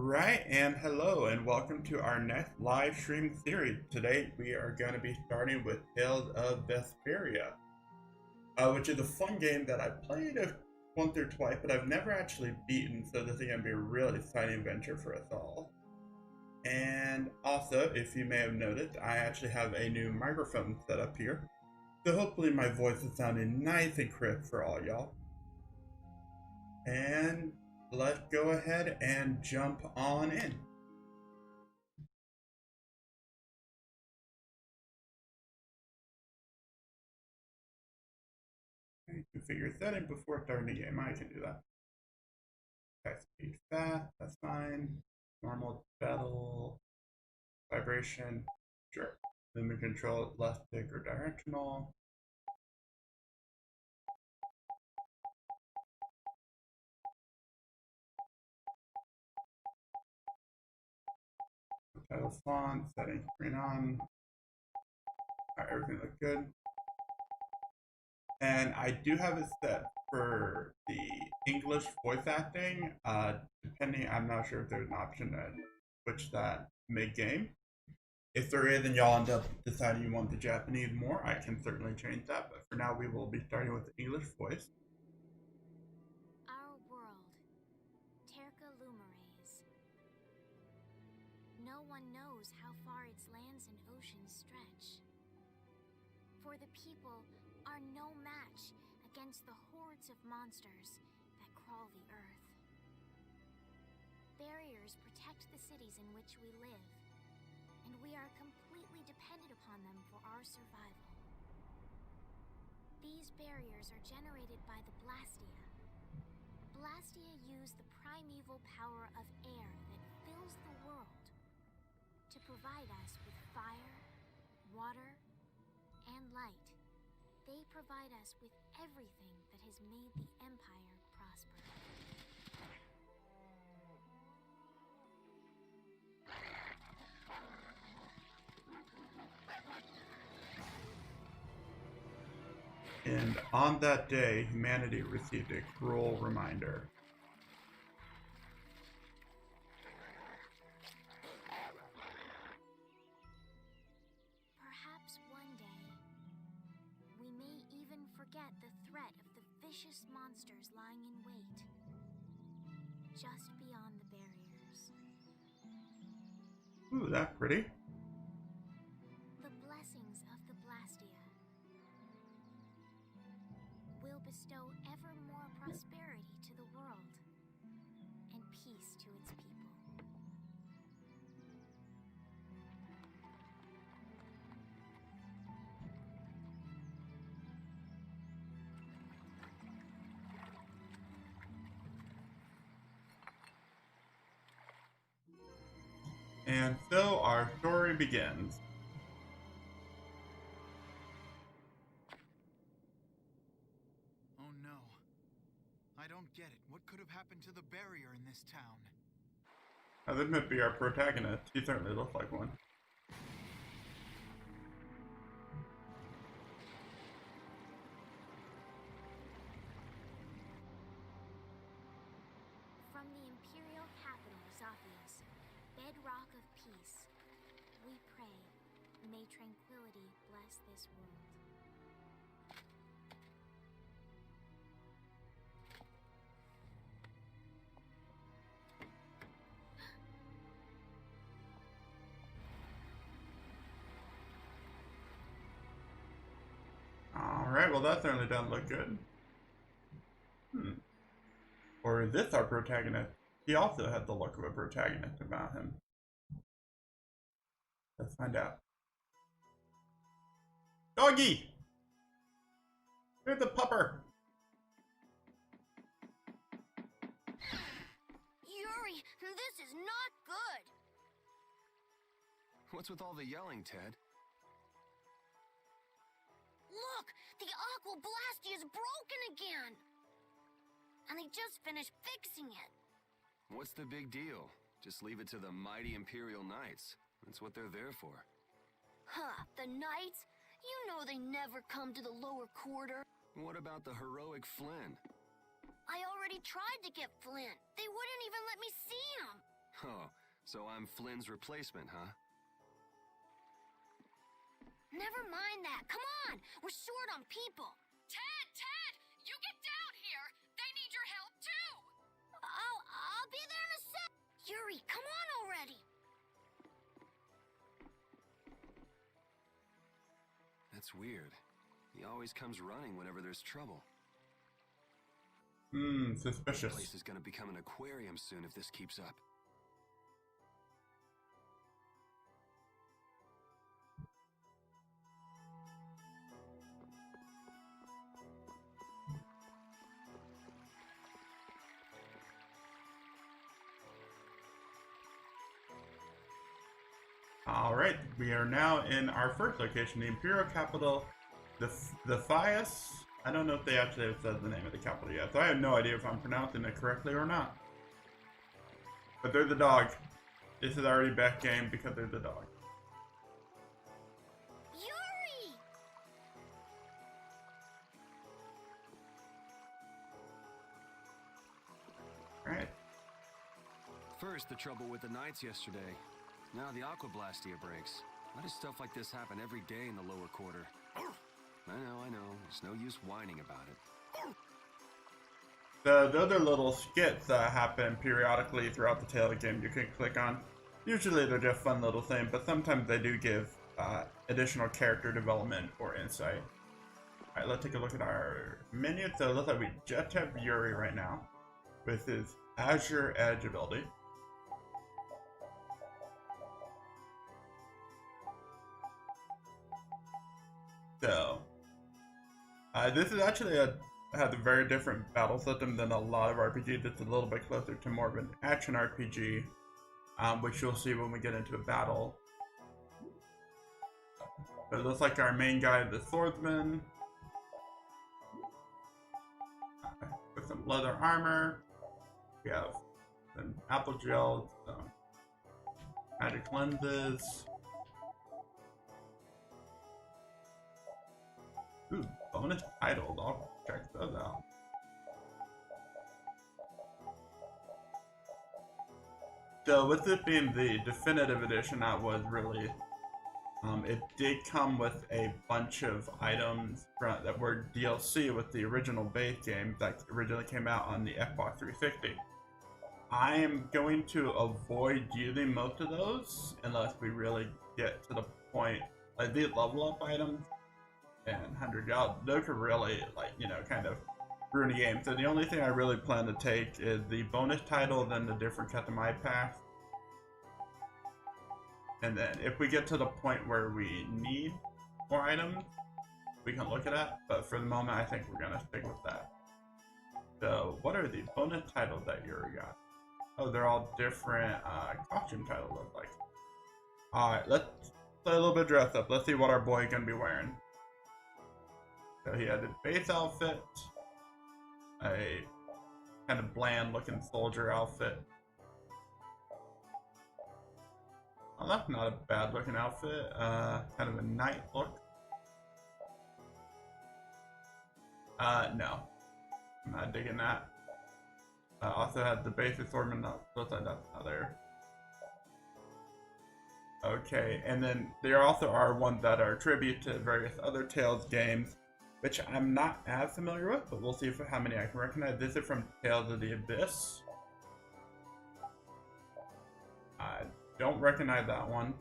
Alright, and hello, and welcome to our next live stream series. Today we are going to be starting with Tales of Vesperia, which is a fun game that I played once or twice, but I've never actually beaten, so this is going to be a really exciting adventure for us all. And also, if you may have noticed, I actually have a new microphone set up here, so hopefully my voice is sounding nice and crisp for all y'all. And let's go ahead and jump on in. Configure setting before starting the game. I can do that. Text speed fast, that's fine. Normal battle vibration, sure. Movement control, left stick or directional. Title font, setting screen on. Alright, everything looks good. And I do have it set for the English voice acting. Depending, I'm not sure if there's an option to switch that mid-game. If there is and y'all end up deciding you want the Japanese more, I can certainly change that. But for now, we will be starting with the English voice. Our world, Terca Lumares. No one knows how far its lands and oceans stretch. For the people are no match against the hordes of monsters that crawl the earth. Barriers protect the cities in which we live, and we are completely dependent upon them for our survival. These barriers are generated by the Blastia. Blastia use the primeval power of air that fills the world to provide us with fire, water, and light. They provide us with everything that has made the Empire prosper. And on that day, humanity received a cruel reminder. Perhaps one day, we may even forget the threat of the vicious monsters lying in wait, just beyond the barriers. Ooh, that's pretty. The blessings of the Blastia will bestow ever more prosperity to the world and peace to its people. And so our story begins. Oh no. I don't get it. What could have happened to the barrier in this town? Now, this might be our protagonist. He certainly looks like one. From the imperial capital, Zophius, bedrock of peace, we pray, may tranquility bless this world. Alright, well that certainly doesn't look good. Or is this our protagonist? He also has the look of a protagonist about him. Let's find out. Doggy! Here's the pupper! Yuri, this is not good! What's with all the yelling, Ted? Look! The Aqua Blastia is broken again! And they just finished fixing it. What's the big deal? Just leave it to the mighty Imperial Knights. That's what they're there for. Huh, the Knights? You know they never come to the lower quarter. What about the heroic Flynn? I already tried to get Flint. They wouldn't even let me see him. Oh, so I'm Flynn's replacement, huh? Never mind that. Come on! We're short on people. Ted! You get down here! They need your help too! I'll be there in a sec. Yuri, come on already. That's weird. He always comes running whenever there's trouble. Suspicious. This place is gonna become an aquarium soon if this keeps up. Alright, we are now in our first location, the Imperial capital, the Fias. I don't know if they actually have said the name of the capital yet, so I have no idea if I'm pronouncing it correctly or not. But they're the dog. This is already back game because they're the dog. Yuri! Alright. First, the trouble with the Knights yesterday. Now the Aquablastia breaks. Why does stuff like this happen every day in the lower quarter? I know. There's no use whining about it. The other little skits that happen periodically throughout the tail of the game you can click on. Usually they're just fun little things, but sometimes they do give additional character development or insight. Alright, let's take a look at our menu. So it looks like we just have Yuri right now with his Azure Edge ability. So, this is actually has a very different battle system than a lot of RPGs. It's a little bit closer to more of an action RPG, which you'll see when we get into a battle. But it looks like our main guy is the swordsman, with some leather armor. We have some apple gels, some magic lenses. Ooh, bonus titles. I'll check those out. So with this being the definitive edition, that was really, it did come with a bunch of items that were DLC with the original base game that originally came out on the Xbox 360. I am going to avoid using most of those unless we really get to the point, like these level up items. And 100 yards, those could really, like, you know, kind of ruin the game. So the only thing I really plan to take is the bonus title, then the different customized packs. And then if we get to the point where we need more items, we can look at that. But for the moment, I think we're going to stick with that. So what are the bonus titles that Yuri got? Oh, they're all different costume titles, look like. Alright, let's play a little bit of dress up. Let's see what our boy is going to be wearing. So he had a base outfit, a kind of bland looking soldier outfit. Well, that's not a bad looking outfit, kind of a knight look. No, I'm not digging that. Also had the base assortment, looks like that's not there. Okay, and then there also are ones that are tribute to various other Tales games, which I'm not as familiar with, but we'll see how many I can recognize. This is from Tales of the Abyss. I don't recognize that one.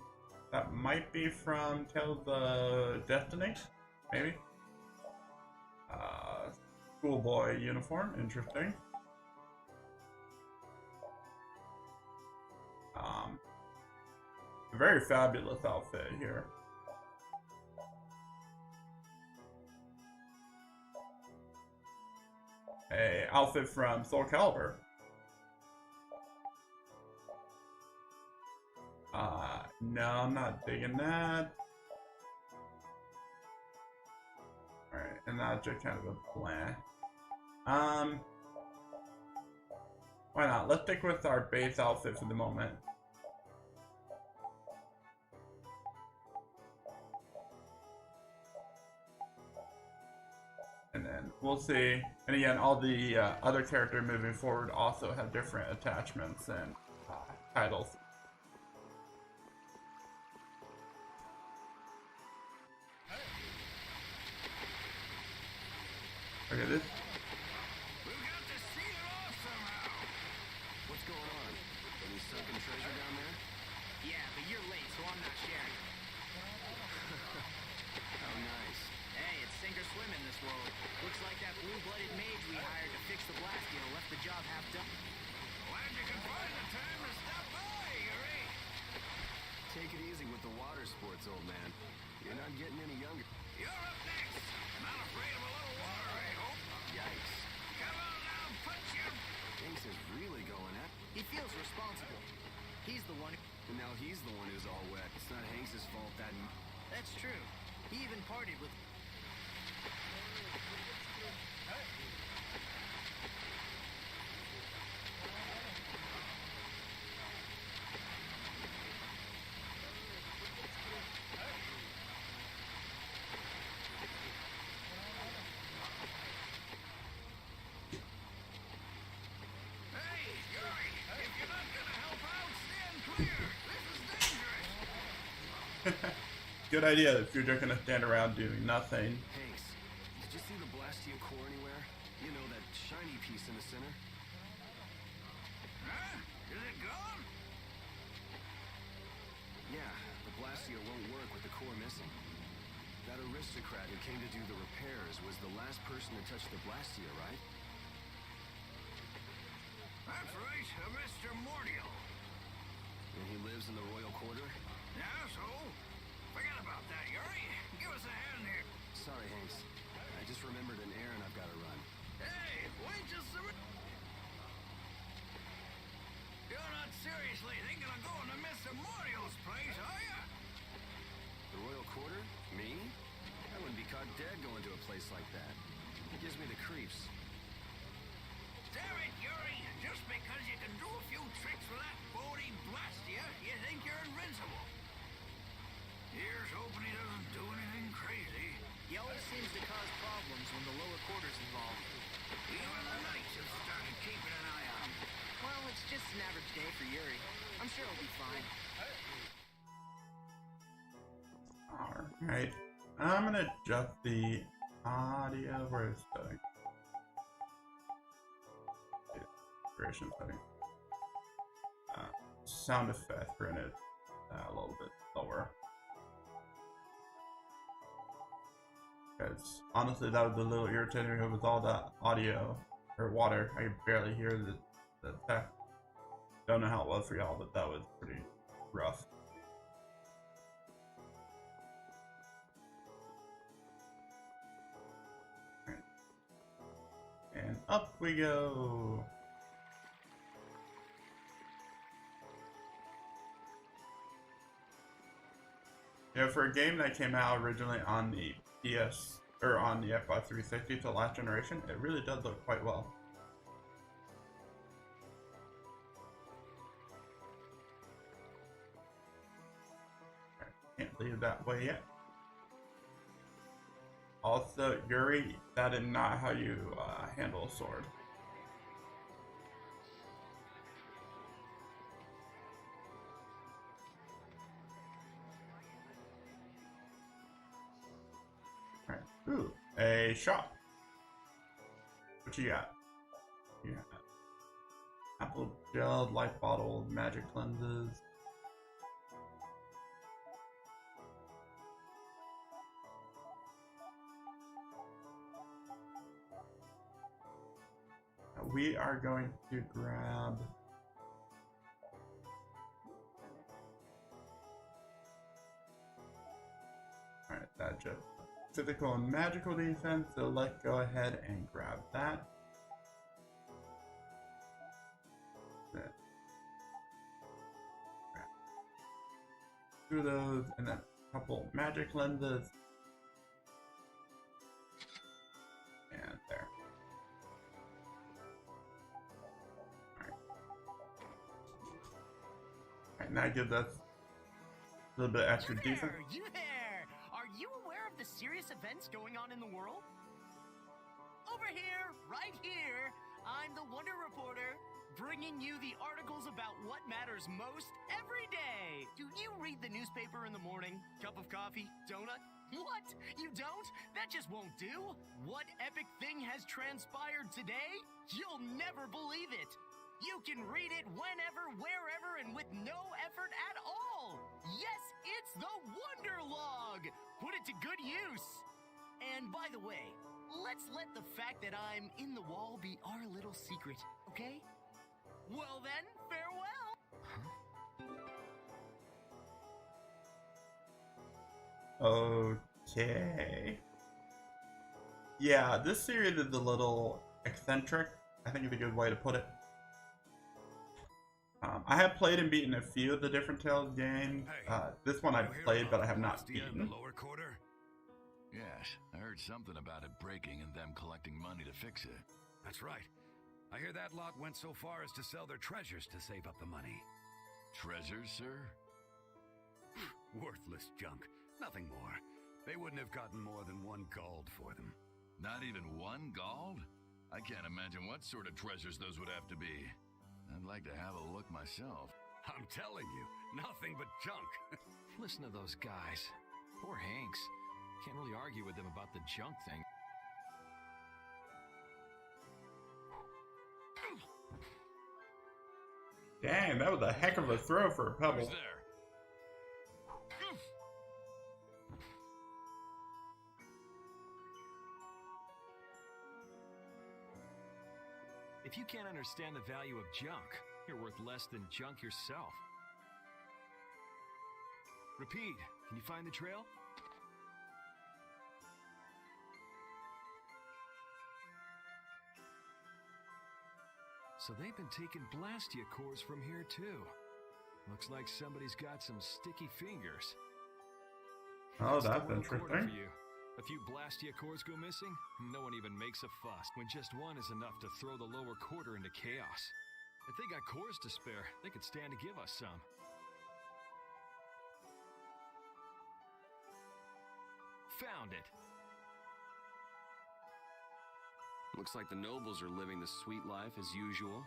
That might be from Tales of Destiny, maybe. Schoolboy uniform, interesting. A very fabulous outfit here. A outfit from Soul Calibur. No, I'm not digging that. Alright, and that's just kind of a bland. Why not? Let's stick with our base outfit for the moment. And then we'll see. And again, all the other characters moving forward also have different attachments and titles. Okay, this. We've got to seal it off somehow. What's going on? Any sunken treasure down there? Yeah, but you're late, so I'm not sharing. How nice. Hey, it's sink or swim in this world. Looks like that blue-blooded mage we hired to fix the Blastia left the job half done. Glad you can find the time to stop by, Yuri. Take it easy with the water sports, old man. You're not getting any younger. You're up next. Not afraid of a little water, I hope. Yikes. Come on now, punch him. Hanks is really going at. He feels responsible. He's the one who... And now he's the one who's all wet. It's not Hanks' fault that... That's true. He even partied with... Hey, Yuri, if you're not gonna help out, stand clear. This is dangerous. Good idea if you're just gonna stand around doing nothing. Hanks, did you see the Blastia core anywhere? You know, that shiny piece in the center? Huh? Is it gone? Yeah, the Blastia won't work with the core missing. That aristocrat who came to do the repairs was the last person to touch the Blastia, right? That's right, Mr. Mordial. And he lives in the royal quarter? Yeah, so? Forget about that, Yuri. Give us a hand here. Sorry, Hanks. I just remembered an errand I've got to run. Hey, wait just a minute. You're not seriously thinking of going to Mr. Mordial's place, are you? The royal quarter? Me? I wouldn't be caught dead going to a place like that. It gives me the creeps. Damn it, Yuri. Just because you can do a few tricks with that Bodhi Blastia, you think you're invincible. Here's hoping he doesn't do anything crazy. He always seems to cause problems when the lower quarter's involved. Even the knights have started keeping an eye on him. Well, it's just an average day for Yuri. I'm sure he'll be fine. Alright. I'm gonna adjust the audio. Where is the duration setting? Sound effect, we're gonna a little bit lower. Because honestly, that was a little irritating with all that audio or water. I could barely hear the text. Don't know how it was for y'all, but that was pretty rough. Right. And up we go. Yeah, for a game that came out originally on the PS or on the Xbox 360 to last generation, it really does look quite well. Can't leave that way yet. Also, Yuri, that is not how you handle a sword. Alright. Ooh, a shop. What you got? You got apple gel, light bottle, magic cleanses. We are going to grab alright, that just physical and magical defense, so let's go ahead and grab that. Two of those, and then a couple magic lenses. And there. Alright, now gives us a little bit extra defense. You there! Are you aware of the serious events going on in the world? Over here, right here, I'm the Wonder Reporter. bringing you the articles about what matters most every day. Do you read the newspaper in the morning? Cup of coffee? Donut? What? You don't? That just won't do. What epic thing has transpired today? You'll never believe it. You can read it whenever, wherever, and with no effort at all. Yes, it's the Wonder Log. Put it to good use. And by the way, let's let the fact that I'm in the wall be our little secret, okay? Well then, farewell. Okay. Yeah, this series is a little eccentric, I think is a good way to put it. I have played and beaten a few of the different Tales games. This one I've played, but I have not beaten. The lower quarter? Yes, I heard something about it breaking and them collecting money to fix it. That's right. I hear that lot went so far as to sell their treasures to save up the money. Treasures, sir? Worthless junk. Nothing more. They wouldn't have gotten more than 1 gold for them. Not even 1 gold? I can't imagine what sort of treasures those would have to be. I'd like to have a look myself. I'm telling you, nothing but junk. Listen to those guys. Poor Hanks. Can't really argue with them about the junk thing. Dang, that was a heck of a throw for a pebble. Who's there? If you can't understand the value of junk, you're worth less than junk yourself. Repeat, can you find the trail? So they've been taking Blastia cores from here too. Looks like somebody's got some sticky fingers. Oh, the that's world quarter interesting. for you. A few Blastia cores go missing, no one even makes a fuss, when just one is enough to throw the lower quarter into chaos. If they got cores to spare, they could stand to give us some. Found it. Looks like the nobles are living the sweet life as usual.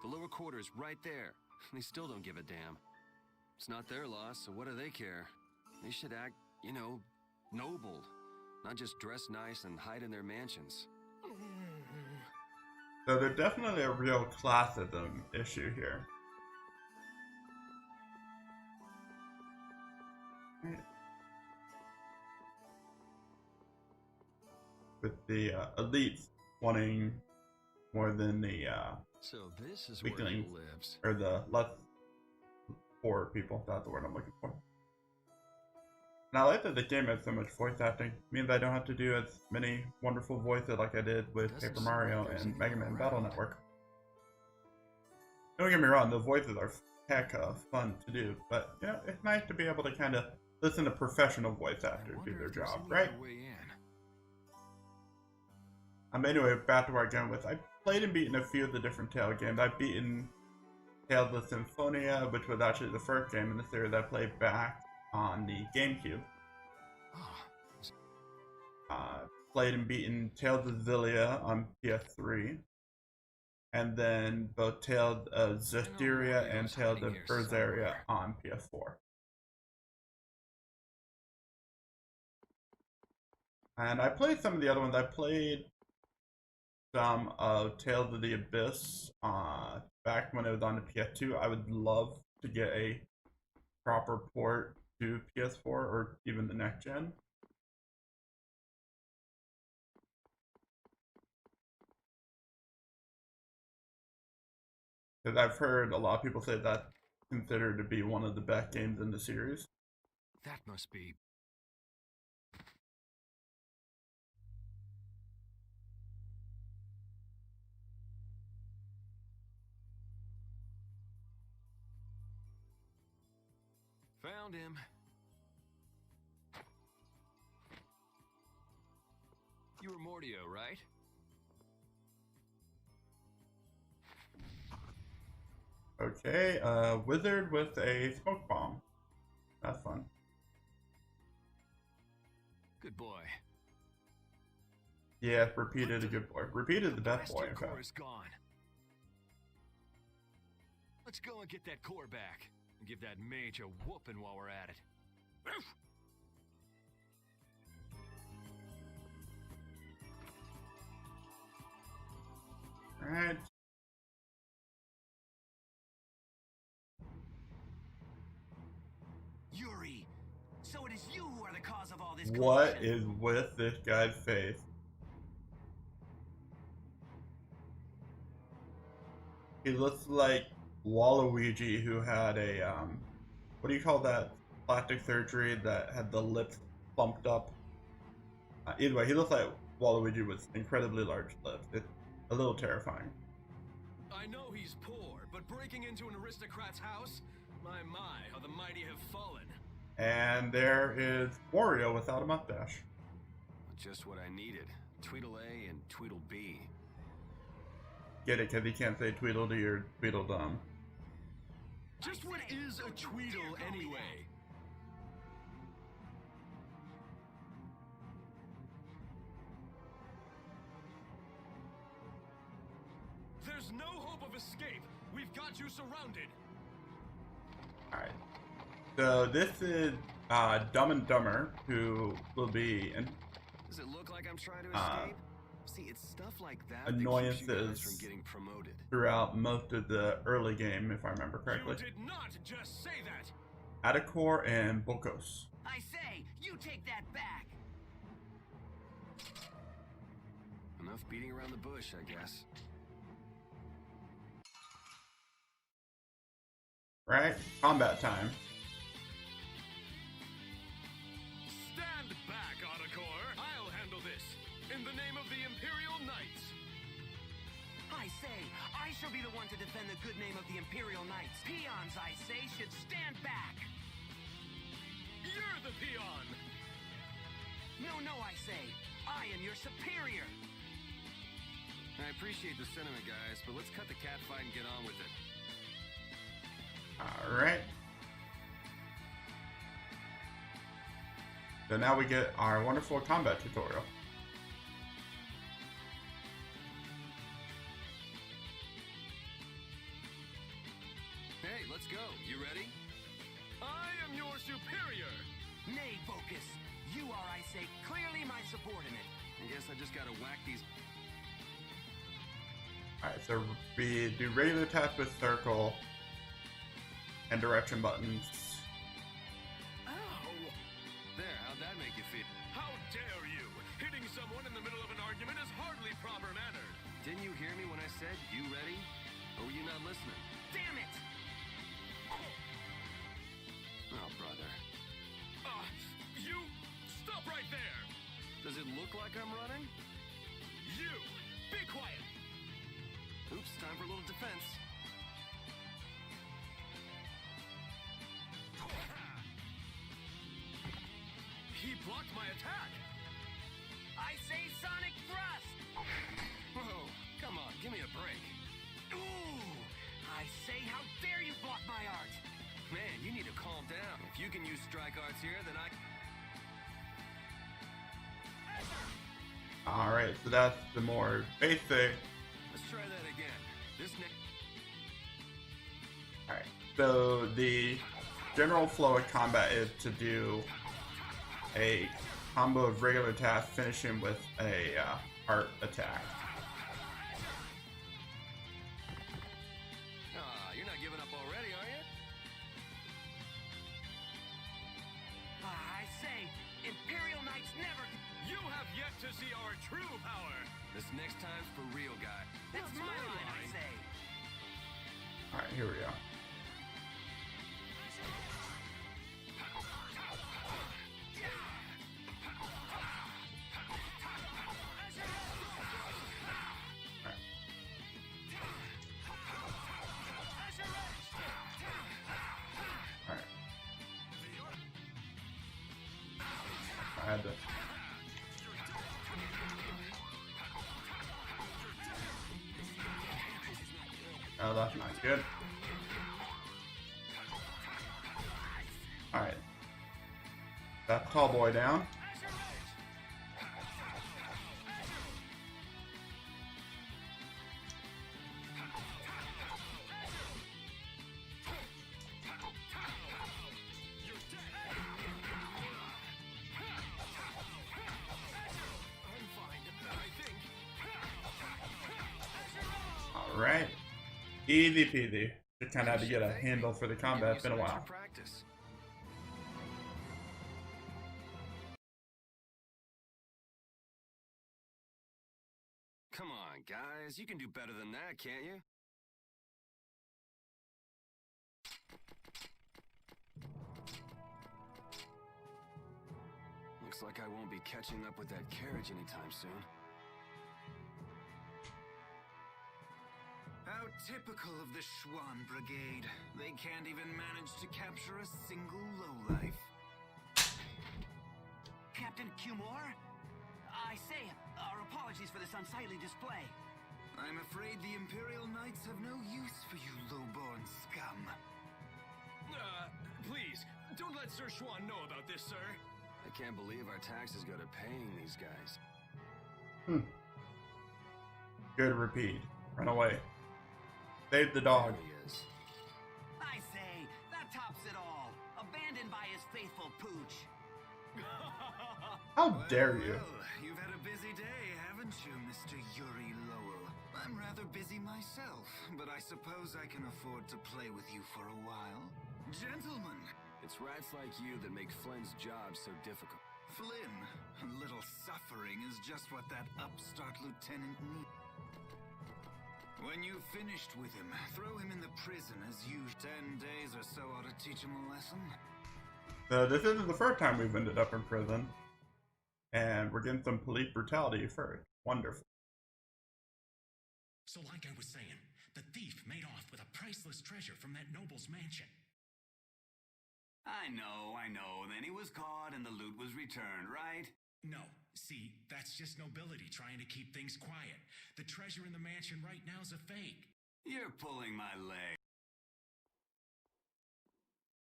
The lower quarter is right there. They still don't give a damn. It's not their loss, so what do they care? They should act, you know, noble. Not just dress nice and hide in their mansions. So there's definitely a real classism issue here. With the elites wanting more than the So this is where he weaklings, lives. or the less poor people. That's the word I'm looking for. And I like that the game has so much voice acting. It means I don't have to do as many wonderful voices like I did with Doesn't Paper seem Mario like there's and Mega Man anyone Battle around. Network. Don't get me wrong, the voices are heck of fun to do, but you know, it's nice to be able to kind of listen to professional voice I actors do wonder their if there's job, any right? other way in. Anyway, back to where I'm going with. I played and beaten a few of the different Tale games. I've beaten Tales of Symphonia, which was actually the first game in the series I played back on the GameCube. Oh, Played and beaten Tales of Xillia on PS3. And then both Tales of Vesperia and Mario's Tales of hiding here Vesperia somewhere. on PS4. And I played some of the other ones. I played some of Tales of the Abyss back when it was on the PS2. I would love to get a proper port to PS4 or even the next gen. Because I've heard a lot of people say that's considered to be one of the best games in the series. that must be. Found him. You were Mordio, right? Okay, wizard with a smoke bomb. That's fun. Good boy. Yeah, Repeat is a good boy. Repeat is the best boy, in Blastia core fact. is gone. Let's go and get that core back. And give that mage a whooping while we're at it. Alright. Yuri, so it is you who are the cause of all this What commotion. is with this guy's face? He looks like Waluigi, who had a what do you call that plastic surgery that had the lips bumped up? Either way, he looks like Waluigi with incredibly large lips. It's a little terrifying. I know he's poor, but breaking into an aristocrat's house? My, how the mighty have fallen. And there is Wario without a mustache. Just what I needed. Tweedle-A and Tweedle-B. Get it, because he can't say Tweedledee or Tweedledum. Just what is a Tweedle anyway? There's no hope of escape. We've got you surrounded. Alright. So this is Dumb and Dumber, who will be Does it look like I'm trying to escape? See, it's stuff like that that keeps annoyances you guys from getting promoted. throughout most of the early game, if I remember correctly. You did not just say that. Adacor and Bokos. I say, you take that back. Enough beating around the bush, I guess. Right? Combat time. Stand back, Adacor. I'll handle this. In the name of the Imperial Knights. I say, I shall be the one to defend the good name of the Imperial Knights. Peons, I say, should stand back. You're the peon. No, I say, I am your superior. I appreciate the sentiment, guys, but let's cut the cat fight and get on with it. Alright. So now we get our wonderful combat tutorial. Hey, let's go. You ready? I am your superior. Nay, Focus. You are, I say, clearly my subordinate. I guess I just gotta whack these. Alright, so we do regular attacks with circle and direction buttons. Ow! There, how'd that make you feel? How dare you! Hitting someone in the middle of an argument is hardly proper mannered. Didn't you hear me when I said, you ready? Or were you not listening? Damn it! Oh, brother. You! Stop right there! Does it look like I'm running? You! Be quiet! Oops, time for a little defense. He blocked my attack! I say Sonic Thrust! Whoa, come on, give me a break. Ooh! I say, how dare you block my art! Man, you need to calm down. If you can use strike arts here, then I... Alright, so that's the more basic. Let's try that again. This next... Alright, so the general flow of combat is to do a combo of regular attacks, finishing with a art attack. You're not giving up already, are you? I say, Imperial Knights never... You have yet to see our true power. This next time's for real, guy. That's my line, I say. Alright, here we go. Alright. I had to... Oh, that's not good. Alright. That tall boy down. Alright. Easy peasy. Just kind of had to get a handle for the combat. It's been a while. Practice. Come on, guys. You can do better than that, can't you? Looks like I won't be catching up with that carriage anytime soon. How typical of the Schwann Brigade. They can't even manage to capture a single lowlife. Captain Cumore? I say, our apologies for this unsightly display. I'm afraid the Imperial Knights have no use for you low-born scum. Please, don't let Sir Schwann know about this, sir. I can't believe our taxes go to paying these guys. Good repeat. Run away. Save the dog. There he is. I say, that tops it all. Abandoned by his faithful pooch. How dare you? Well, you've had a busy day, haven't you, Mr. Yuri Lowell? I'm rather busy myself, but I suppose I can afford to play with you for a while. Gentlemen, It's rats like you that make Flynn's job so difficult. Flynn, a little suffering is just what that upstart lieutenant needs. When you've finished with him, throw him in the prison as usual. 10 days or so ought to teach him a lesson. This isn't the first time we've ended up in prison. And we're getting some police brutality first. Wonderful. So like I was saying, the thief made off with a priceless treasure from that noble's mansion. I know. Then he was caught and the loot was returned, right? No, see, that's just nobility trying to keep things quiet. The treasure in the mansion right now is a fake. You're pulling my leg.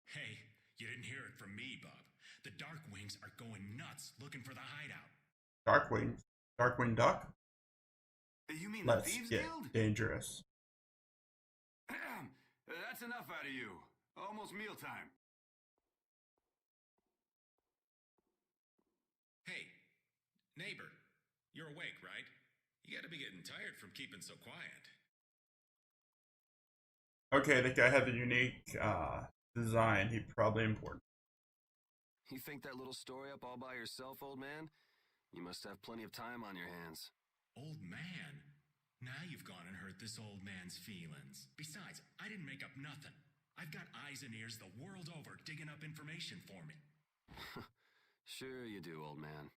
Hey, you didn't hear it from me, Bub. The Darkwings are going nuts looking for the hideout. Darkwing. Darkwing Duck? You mean Let's the Thieves get Guild? dangerous. That's enough out of you. Almost mealtime. Hey, neighbor, you're awake, right? You gotta be getting tired from keeping so quiet. Okay, that guy has a unique design. He's probably important. You think that little story up all by yourself, old man? You must have plenty of time on your hands. Old man? Now you've gone and hurt this old man's feelings. Besides, I didn't make up nothing. I've got eyes and ears the world over digging up information for me. Sure you do, old man.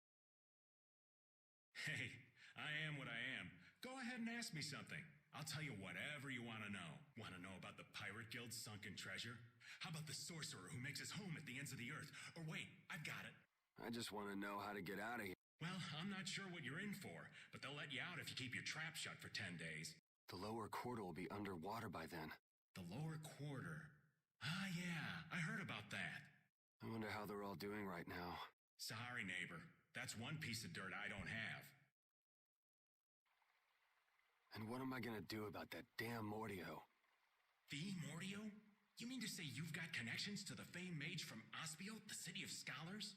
Hey, I am what I am. Go ahead and ask me something. I'll tell you whatever you want to know. Want to know about the Pirate Guild's sunken treasure? How about the sorcerer who makes his home at the ends of the earth? Or wait, I've got it. I just want to know how to get out of here. Well, I'm not sure what you're in for, but they'll let you out if you keep your trap shut for 10 days. The lower quarter will be underwater by then. The lower quarter. Ah, yeah, I heard about that. I wonder how they're all doing right now. Sorry, neighbor. That's one piece of dirt I don't have. And what am I gonna do about that damn Mordio? The Mordio? You mean to say you've got connections to the famed mage from Ospio, the city of scholars?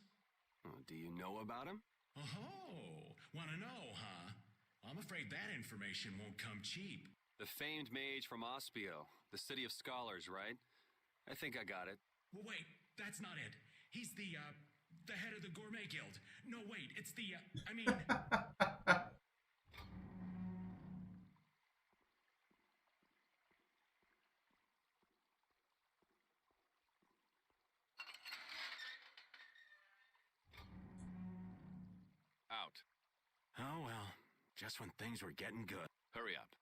Do you know about him? Oh, wanna know, huh? I'm afraid that information won't come cheap. The famed mage from Ospio, the city of scholars, right? I think I got it. Well, wait, that's not it. He's the head of the Gourmet Guild. No, wait, it's the, I mean... Out. Oh, well, just when things were getting good. Hurry up.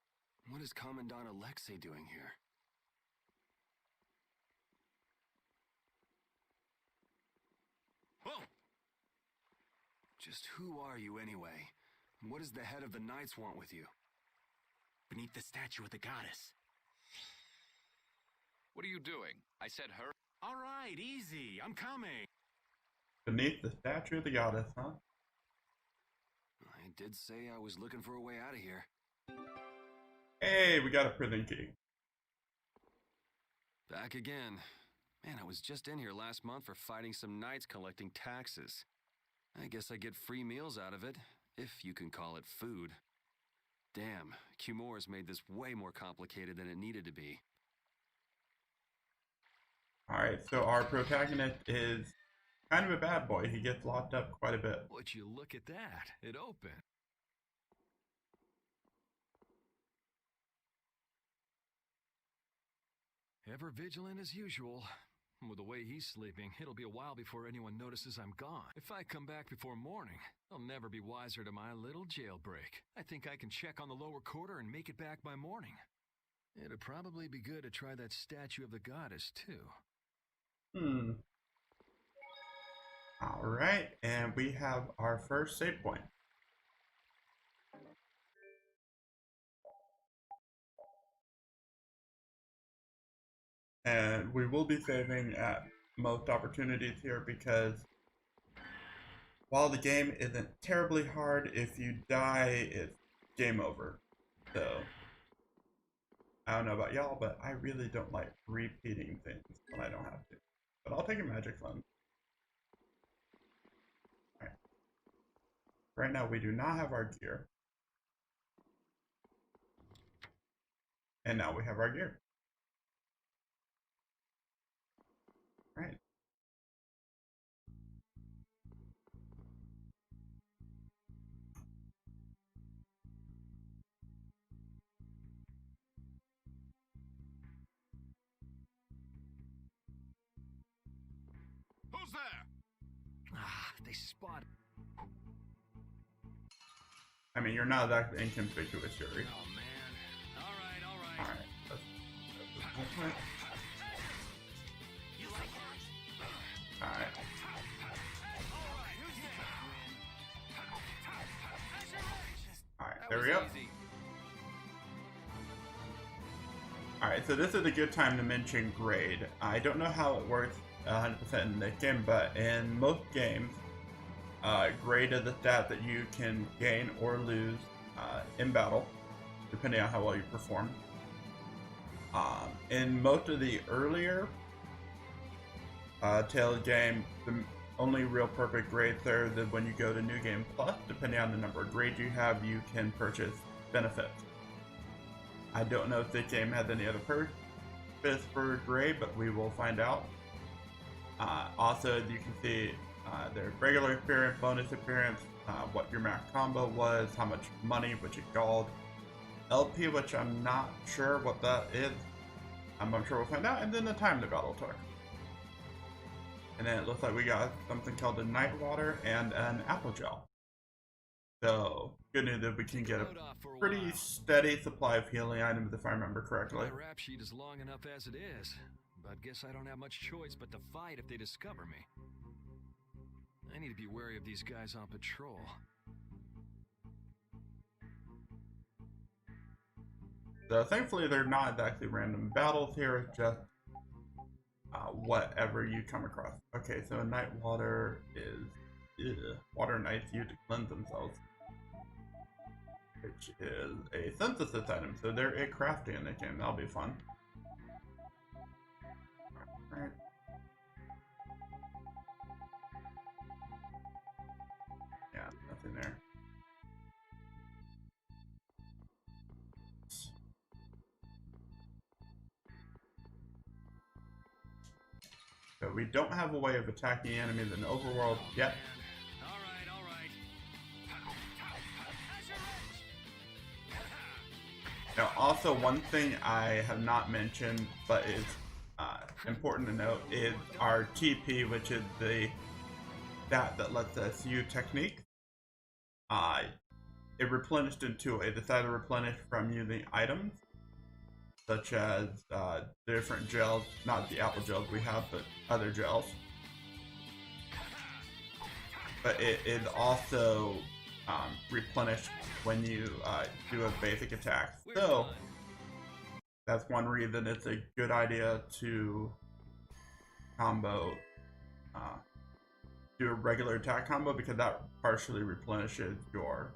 What is Commandant Alexei doing here? Whoa! Just who are you anyway? What does the head of the Knights want with you? Beneath the statue of the goddess. What are you doing? I said hurry. All right, easy. I'm coming. Beneath the statue of the goddess, huh? I did say I was looking for a way out of here. Hey, we got a prison key. Back again. Man, I was just in here last month for fighting some knights collecting taxes. I guess I get free meals out of it, if you can call it food. Damn, Cumores made this way more complicated than it needed to be. Alright, so our protagonist is kind of a bad boy. He gets locked up quite a bit. Would you look at that? It opened. Ever vigilant as usual. With the way he's sleeping, it'll be a while before anyone notices I'm gone. If I come back before morning, they'll never be wiser to my little jailbreak. I think I can check on the lower quarter and make it back by morning. It'd probably be good to try that statue of the goddess, too. Alright, and we have our first save point. And we will be saving at most opportunities here because while the game isn't terribly hard, if you die, it's game over. So, I don't know about y'all, but I really don't like repeating things when I don't have to. But I'll take a magic lens. Alright. Right now we do not have our gear. And now we have our gear. Right. Who's there? Ah, they spotted. I mean, you're not that inconspicuous, Yuri. Oh, man. All right. Alright. Alright. Alright, there we go. Alright, so this is a good time to mention grade. I don't know how it works 100% in this game, but in most games, grade is the stat that you can gain or lose in battle, depending on how well you perform. In most of the earlier Tales game, the only real perfect grades there is when you go to New Game Plus. Depending on the number of grades you have, you can purchase benefits. I don't know if this game has any other purpose for grade, but we will find out. Also, as you can see, there's regular experience, bonus experience, what your max combo was, how much money, which is gold, LP, which I'm not sure what that is. I'm sure we'll find out, and then the time the battle took. And then it looks like we got something called a night water and an apple gel. So, good news that we can get a pretty steady supply of healing items if I remember correctly. My rap sheet is long enough as it is, but guess I don't have much choice but to fight if they discover me. I need to be wary of these guys on patrol. So thankfully they're not exactly random battles here, it's just whatever you come across. Okay, so night water is water knights use to cleanse themselves, which is a synthesis item, so they're a crafty in the game. That'll be fun. Alright. Yeah, nothing there. So we don't have a way of attacking enemies in the overworld yet. All right. Now, also one thing I have not mentioned, but is important to note, is our TP, which is the stat that lets us use technique. It replenished in two ways. It's either replenished from using items, such as different gels, not the apple gels we have, but other gels. But it is also replenished when you do a basic attack. So that's one reason it's a good idea to combo, do a regular attack combo, because that partially replenishes your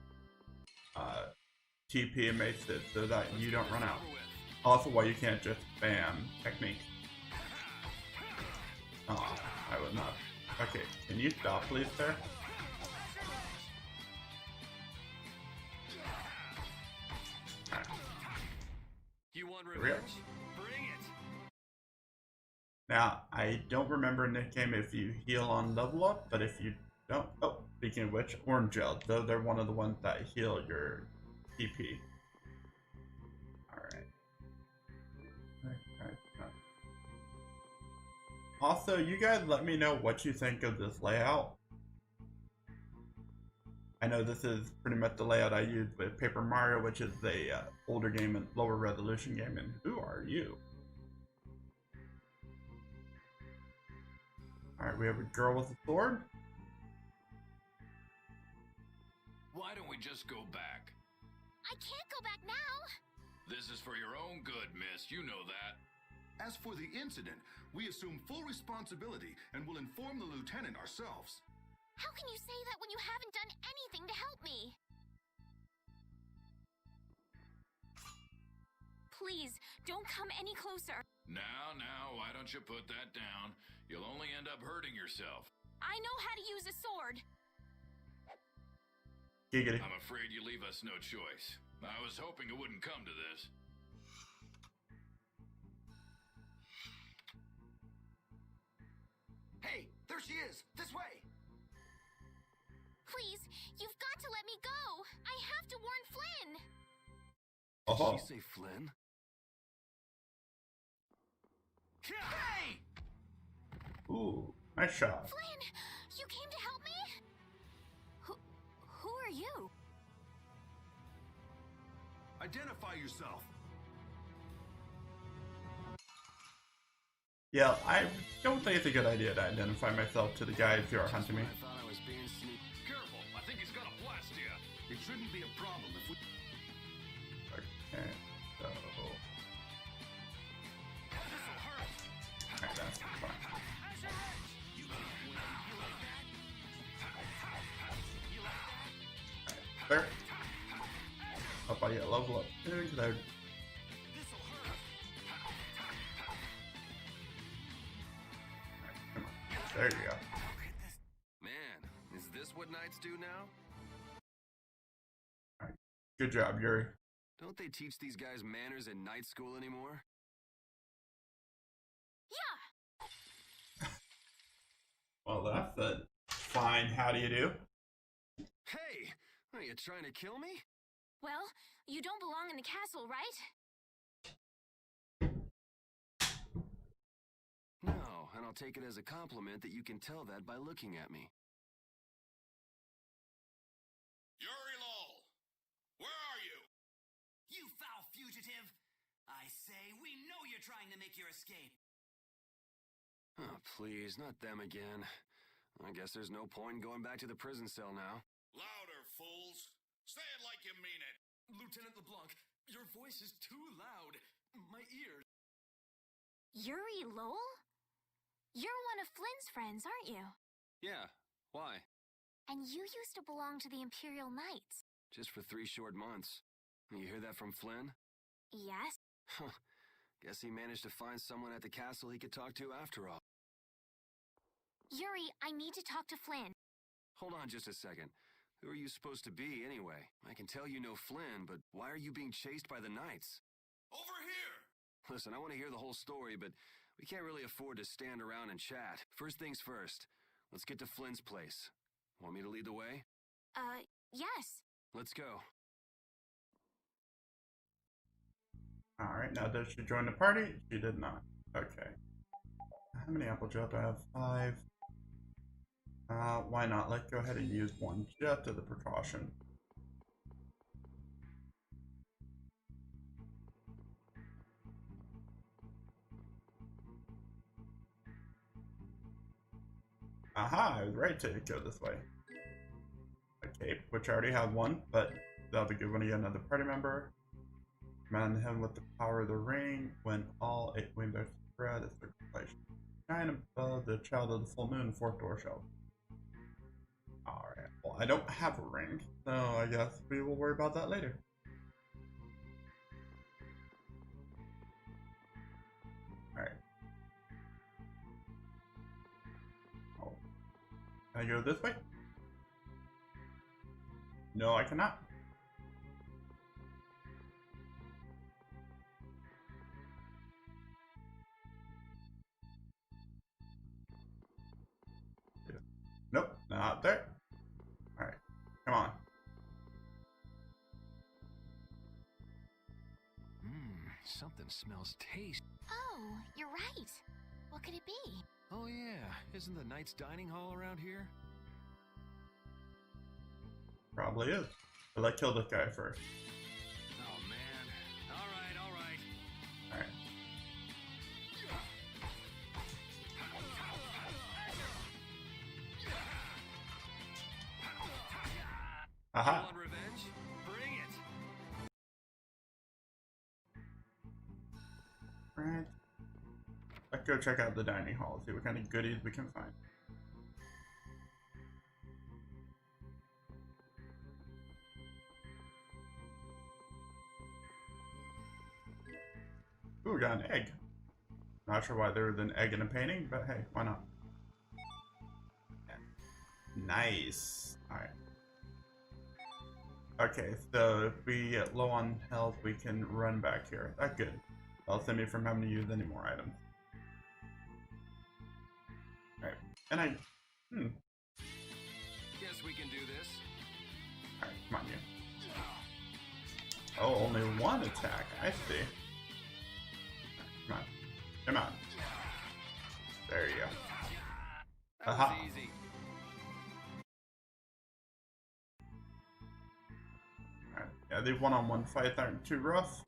TP and makes it so that you don't run out. Also, why you can't just spam technique. Oh, I would not. Okay, can you stop please, sir? want Here we go. revenge? Bring it. Now, I don't remember in this game if you heal on level up, but if you don't, oh, speaking of which, orange gel, though they're one of the ones that heal your TP. Alright. Also, you guys let me know what you think of this layout. I know this is pretty much the layout I used with Paper Mario, which is a older game and lower resolution game, and who are you? Alright, we have a girl with a sword. Why don't we just go back? I can't go back now. This is for your own good, miss. You know that. As for the incident, we assume full responsibility and will inform the lieutenant ourselves. How can you say that when you haven't done anything to help me? Please, don't come any closer. Now, why don't you put that down? You'll only end up hurting yourself. I know how to use a sword. Giggity. I'm afraid you leave us no choice. I was hoping it wouldn't come to this. Hey, there she is! This way! Please, you've got to let me go. I have to warn Flynn. Oh, Did she say Flynn? Hey! ooh, nice shot. Flynn, you came to help me? Who are you? Identify yourself. Yeah, I don't think it's a good idea to identify myself to the guys who are hunting me. I thought I was being sneaky. Careful, I think he's gonna blast you. It shouldn't be a problem if we... Okay, so... Alright, that's fine. Alright, there. Hope I get level up soon, because I would... Come on. There you go. Man, is this what knights do now? Alright, good job, Yuri. Don't they teach these guys manners in night school anymore? Yeah. Well, that's a fine how do you do. Hey, are you trying to kill me? Well, you don't belong in the castle, right? No, and I'll take it as a compliment that you can tell that by looking at me. Yuri Lowell, where are you? You foul fugitive! I say, we know you're trying to make your escape. Oh, please, not them again. I guess there's no point in going back to the prison cell now. Louder, fools. Say it like you mean it. Lieutenant LeBlanc, your voice is too loud. My ears. Yuri Lowell? You're one of Flynn's friends, aren't you? Yeah, why? And you used to belong to the Imperial Knights. Just for 3 short months. You hear that from Flynn? Yes? Huh. Guess he managed to find someone at the castle he could talk to after all. Yuri, I need to talk to Flynn. Hold on just a second. Who are you supposed to be, anyway? I can tell you know Flynn, but why are you being chased by the Knights? Over here. Listen, I want to hear the whole story, but we can't really afford to stand around and chat. First things first. Let's get to Flynn's place. Want me to lead the way? Yes. Let's go. Alright, now does she join the party? She did not. Okay. How many apple gel do I have? 5. Why not? Let's go ahead and use one just as a precaution. Aha, I was right to go this way. A cape, which I already have one, but that'll be good when I get another party member. Command him with the power of the ring. When all 8 wings are spread, a circulation. Shine above the child of the full moon, 4th door shelf. Alright, well, I don't have a ring, so I guess we will worry about that later. Alright. Oh. Can I go this way? No, I cannot. up there. Alright, come on. Something smells tasty. Oh, you're right. What could it be? Oh yeah, isn't the Knight's dining hall around here? Probably is. But let's kill this guy first. Oh man. All right. Alright. Aha! You want revenge? Bring it. Right. Let's go check out the dining hall, see what kind of goodies we can find. Ooh, we got an egg. Not sure why there was an egg in a painting, but hey, why not? Yeah. Nice. Alright. Okay, so if we get low on health, we can run back here. That's good. That'll save me from having to use any more items. Alright, and I... Guess we can do this. Alright, come on, you. Oh, only one attack. I see. Come on. Come on. There you go. That Aha. was easy. Alright, yeah, these one-on-one fights aren't too rough.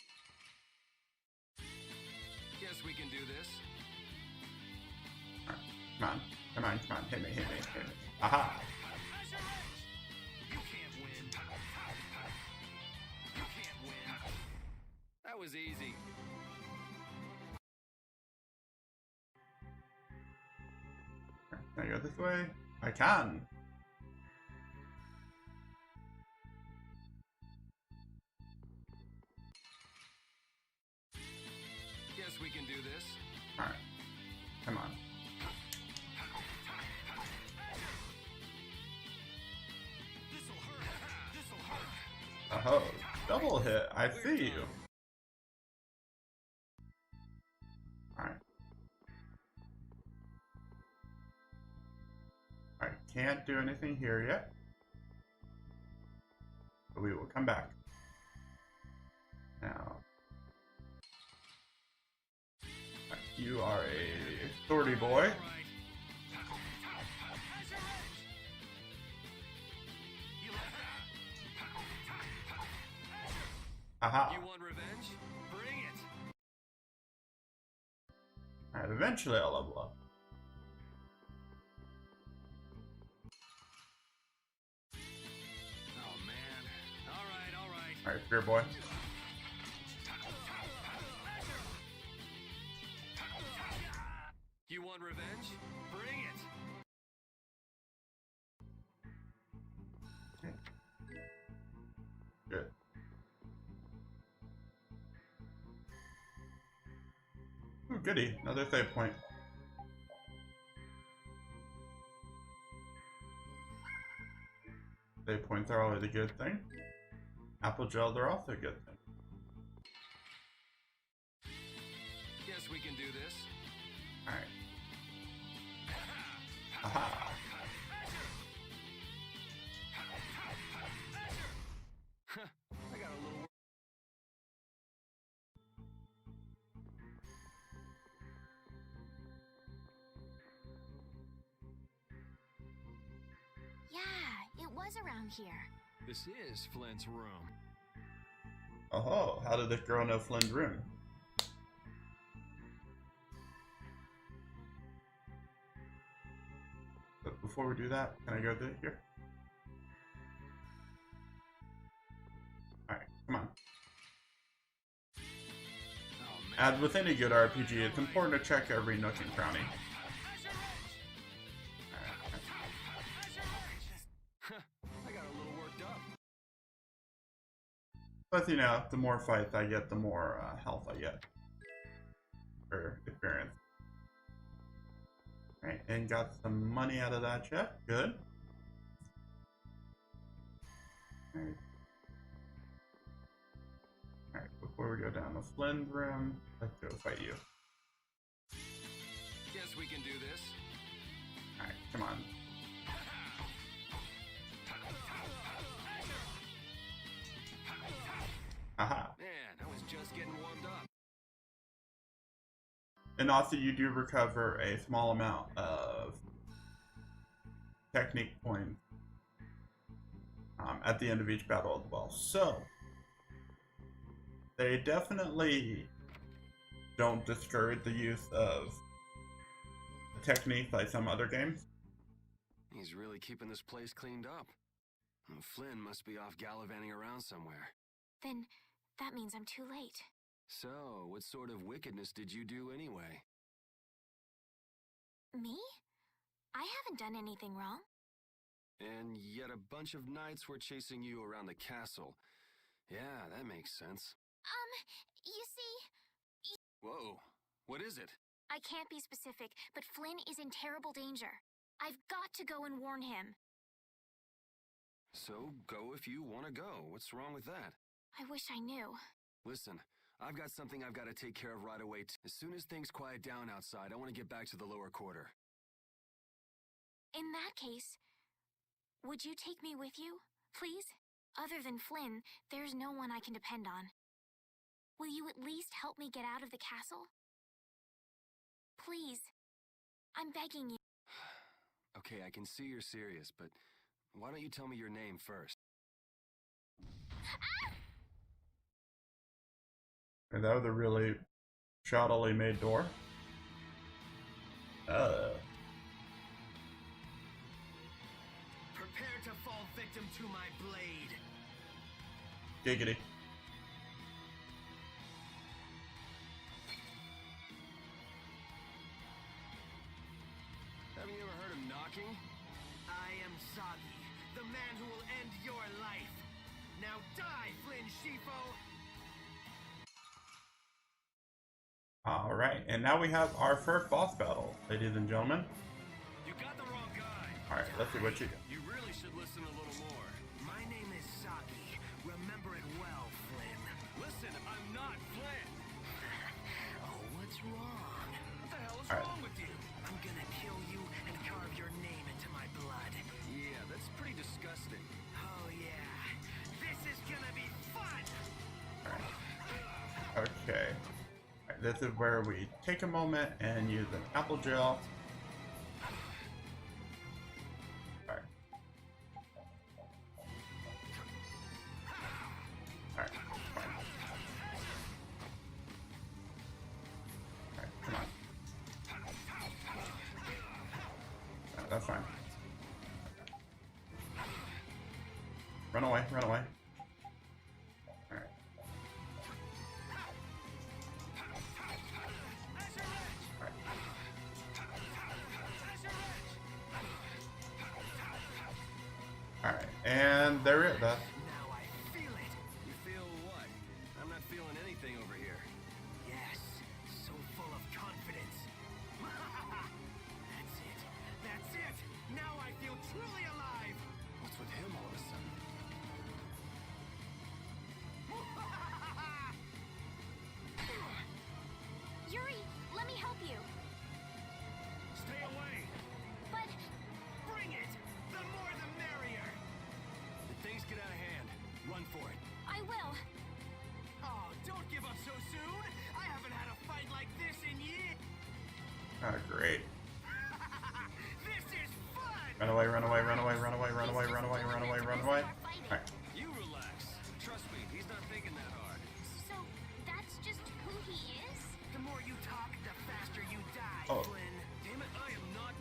Guess we can do this. Alright, come on. Come on, come on. Hit me, hit me, hit me. Aha! You can't win. You can't win. That was easy. Can I go this way? I can! Guess we can do this. Alright. Come on. This'll hurt. Oh, double hit. I see you. Alright. Alright, can't do anything here yet. But we will come back. Now. Alright, you are a sortie boy. Haha. You want revenge? Bring it. Alright, eventually I'll level up. Oh man. All right. Alright, fear boy. You want revenge? Bring it. Okay. Good. Ooh, goody. Another save point. Save points are always a good thing. Apple gels are also a good thing. Guess we can do this. Alright. Aha. I got a little. Yeah, it was around here. This is Flint's room. Oh, how did this girl know Flynn's room? But before we do that, can I go through here? Alright, come on. Oh man. As with any good RPG, it's important to check every nook and cranny. I got a little worked up. But you know, the more fights I get, the more health I get. Or experience. Alright, and got some money out of that yet. Good. Alright. Alright, before we go down to Flynn's room, let's go fight you. Guess we can do this. Alright, come on. And also you do recover a small amount of technique points at the end of each battle as well. So they definitely don't discourage the use of technique like some other games. He's really keeping this place cleaned up. And Flynn must be off gallivanting around somewhere. Then that means I'm too late. So, what sort of wickedness did you do anyway? Me? I haven't done anything wrong. And yet a bunch of knights were chasing you around the castle. Yeah, that makes sense. You see... Whoa, what is it? I can't be specific, but Flynn is in terrible danger. I've got to go and warn him. So, go if you want to go. What's wrong with that? I wish I knew. Listen, I've got something I've got to take care of right away. As soon as things quiet down outside, I want to get back to the lower quarter. In that case, would you take me with you, please? Other than Flynn, there's no one I can depend on. Will you at least help me get out of the castle? Please. I'm begging you. Okay, I can see you're serious, but why don't you tell me your name first? And that was a really shoddily made door. Prepare to fall victim to my blade. Giggity. Haven't you ever heard of knocking? I am Sagi, the man who will end your life. Now die, Flynn Shifo! Alright, and now we have our first boss battle, ladies and gentlemen. You got the wrong guy. Alright, let's see what you do. You really should listen a little more. My name is Sagi. Remember it well, Flynn. Listen, I'm not Flynn. Oh, what's wrong? What the hell is wrong with you? I'm gonna kill you and carve your name into my blood. Yeah, that's pretty disgusting. Oh, yeah. This is gonna be fun! Okay. Alright, this is where we take a moment and use an apple gel. Alright. Alright, fine. Alright, come on. Alright, that's fine. Run away, run away. Alright. Alright, and there it is. Now I feel it. You feel what? I'm not feeling anything over here. Yes, so full of confidence. That's it. That's it. Now I feel truly alive. What's with him all of a sudden? Yuri, let me help you. Stay away. But Bring it. The more the merrier. If things get out of hand, run for it. I will. Oh, don't give up so soon. I haven't had a fight like this in years. Ah, great. This is fun. Run away, run away, run away, run away, run away, run away, run away, run away. Alright. You relax. Trust me, he's not thinking that hard. So that's just who he is? The more you talk, the faster you die, Oh. Flynn. Damn it, I am not...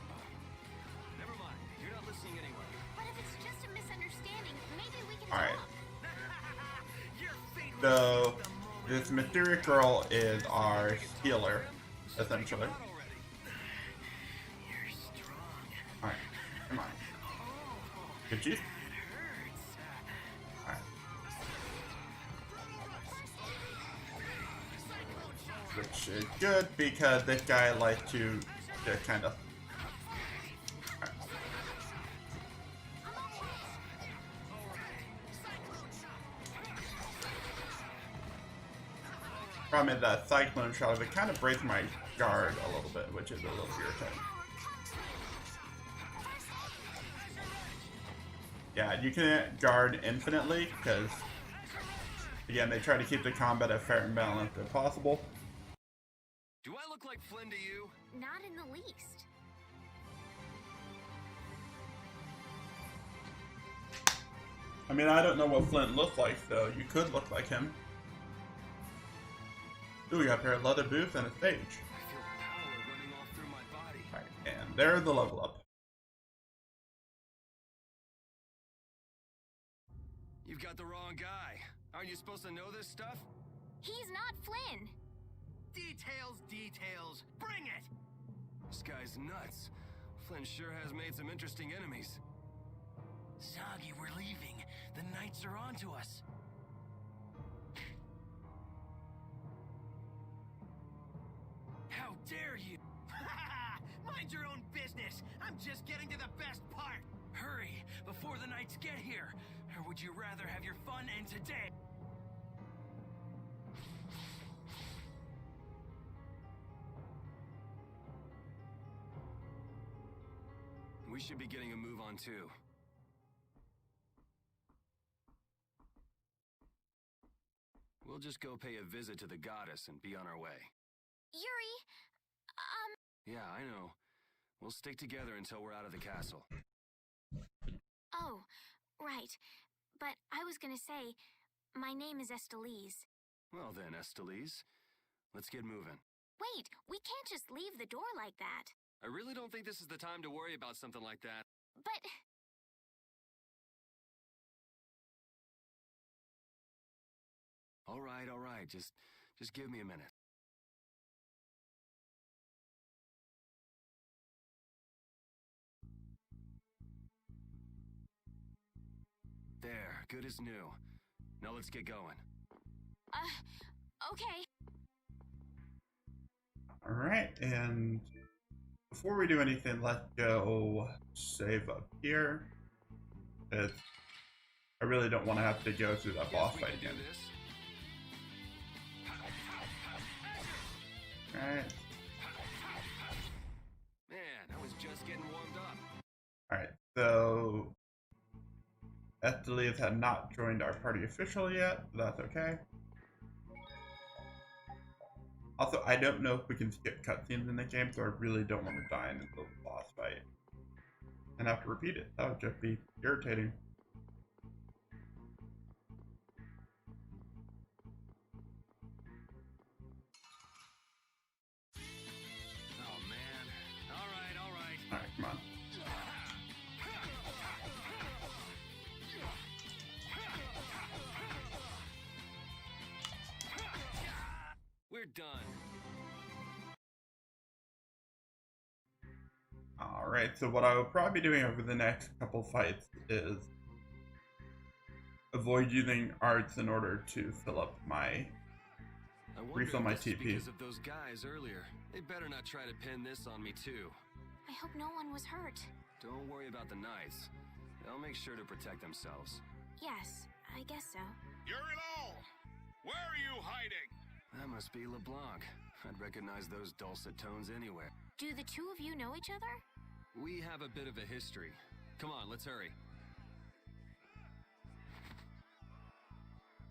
Never mind, you're not listening anyway. But if it's just a misunderstanding, maybe we can Alright. talk. Your fate will So, be the moment this mysterious girl is our healer, essentially. Not already. you're strong. Alright, come on. Oh, Could you? that hurts. Alright. Which is good because this guy likes to just kind of. Alright. Problem is that cyclone shot, it kind of breaks my guard a little bit, which is a little irritating. Yeah, you can't guard infinitely because, again, they try to keep the combat as fair and balanced as possible. Do I look like Flynn to you? Not in the least. I mean, I don't know what Flint looked like, though. You could look like him. Ooh, we got a pair of leather boots and a stage. I feel power running all through my body. Alright, and there's the level up. You've got the wrong guy. Aren't you supposed to know this stuff? He's not Flynn. Details, details. Bring it! This guy's nuts. Flynn sure has made some interesting enemies. Zagi, we're leaving. The Knights are onto us. How dare you! Mind your own business! I'm just getting to the best part! Hurry, before the Knights get here! Or would you rather have your fun end today? We should be getting a move on too. We'll just go pay a visit to the goddess and be on our way. Yuri, Yeah, I know. We'll stick together until we're out of the castle. Oh, right. But I was gonna say, my name is Estelise. Well then, Estelise, let's get moving. Wait, we can't just leave the door like that. I really don't think this is the time to worry about something like that. But... All right. Just give me a minute. There, good as new. Now let's get going. Okay. Alright, and before we do anything, let's go save up here. I really don't want to have to go through that boss fight again. Alright. Man, I was just getting warmed up. Alright, so Estelise had not joined our party officially yet, but that's okay. Also, I don't know if we can skip cutscenes in the game, so I really don't want to die in this little boss fight and have to repeat it. That would just be irritating. Oh man. All right. Alright, come on. We're done. Alright, so what I will probably be doing over the next couple fights is avoid using arts in order to fill up my refill my TP. Because of those guys earlier. They better not try to pin this on me too. I hope no one was hurt. Don't worry about the Knights. They'll make sure to protect themselves. Yes, I guess so. Yuri Low! Where are you hiding? That must be LeBlanc. I'd recognize those dulcet tones anywhere. Do the two of you know each other? We have a bit of a history. Come on, let's hurry.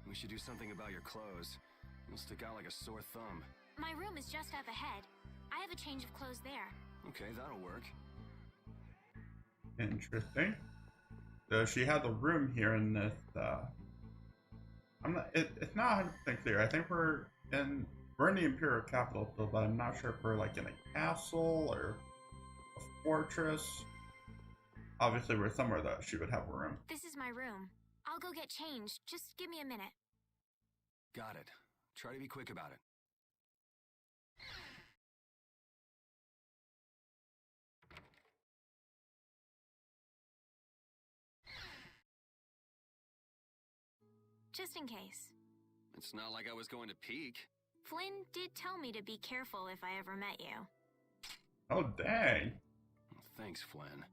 We should do something about your clothes. You'll stick out like a sore thumb. My room is just up ahead. I have a change of clothes there. Okay, that'll work. Interesting. So she has a room here in this, it's not 100% clear. I think we're in the Imperial capital still, but I'm not sure if we're like in a castle or a fortress. Obviously we're somewhere that she would have a room. This is my room. I'll go get changed. Just give me a minute. Got it. Try to be quick about it. Just in case. It's not like I was going to peek. Flynn did tell me to be careful if I ever met you. Oh, dang. Thanks, Flynn.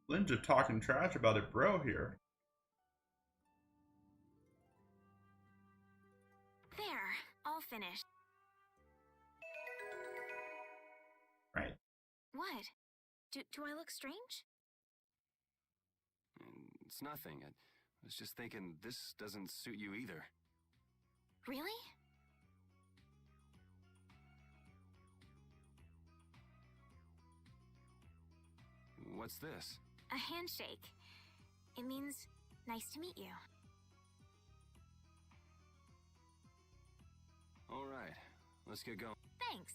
Flynn's just talking trash about it, bro, here. There, all finished. Right. What? Do I look strange? It's nothing. I was just thinking this doesn't suit you either. Really? What's this? A handshake. It means nice to meet you. All right, let's get going. Thanks.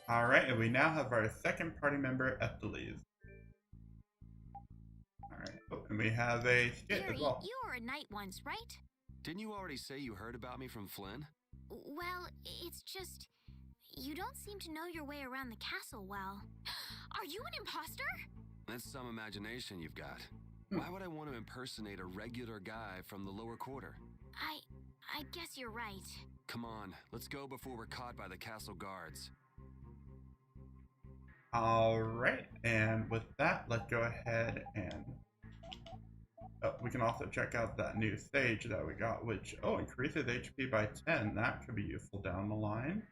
Alright, and we now have our second party member, Ethelies. Alright, oh, and we have a skit Gary, as well. you were a knight once, right? Didn't you already say you heard about me from Flynn? Well, it's just... you don't seem to know your way around the castle well. Are you an imposter? That's some imagination you've got. Why would I want to impersonate a regular guy from the lower quarter? I guess you're right. Come on, let's go before we're caught by the castle guards. Alright, and with that, let's go ahead and... oh, we can also check out that new stage that we got, which, increases HP by 10. That could be useful down the line.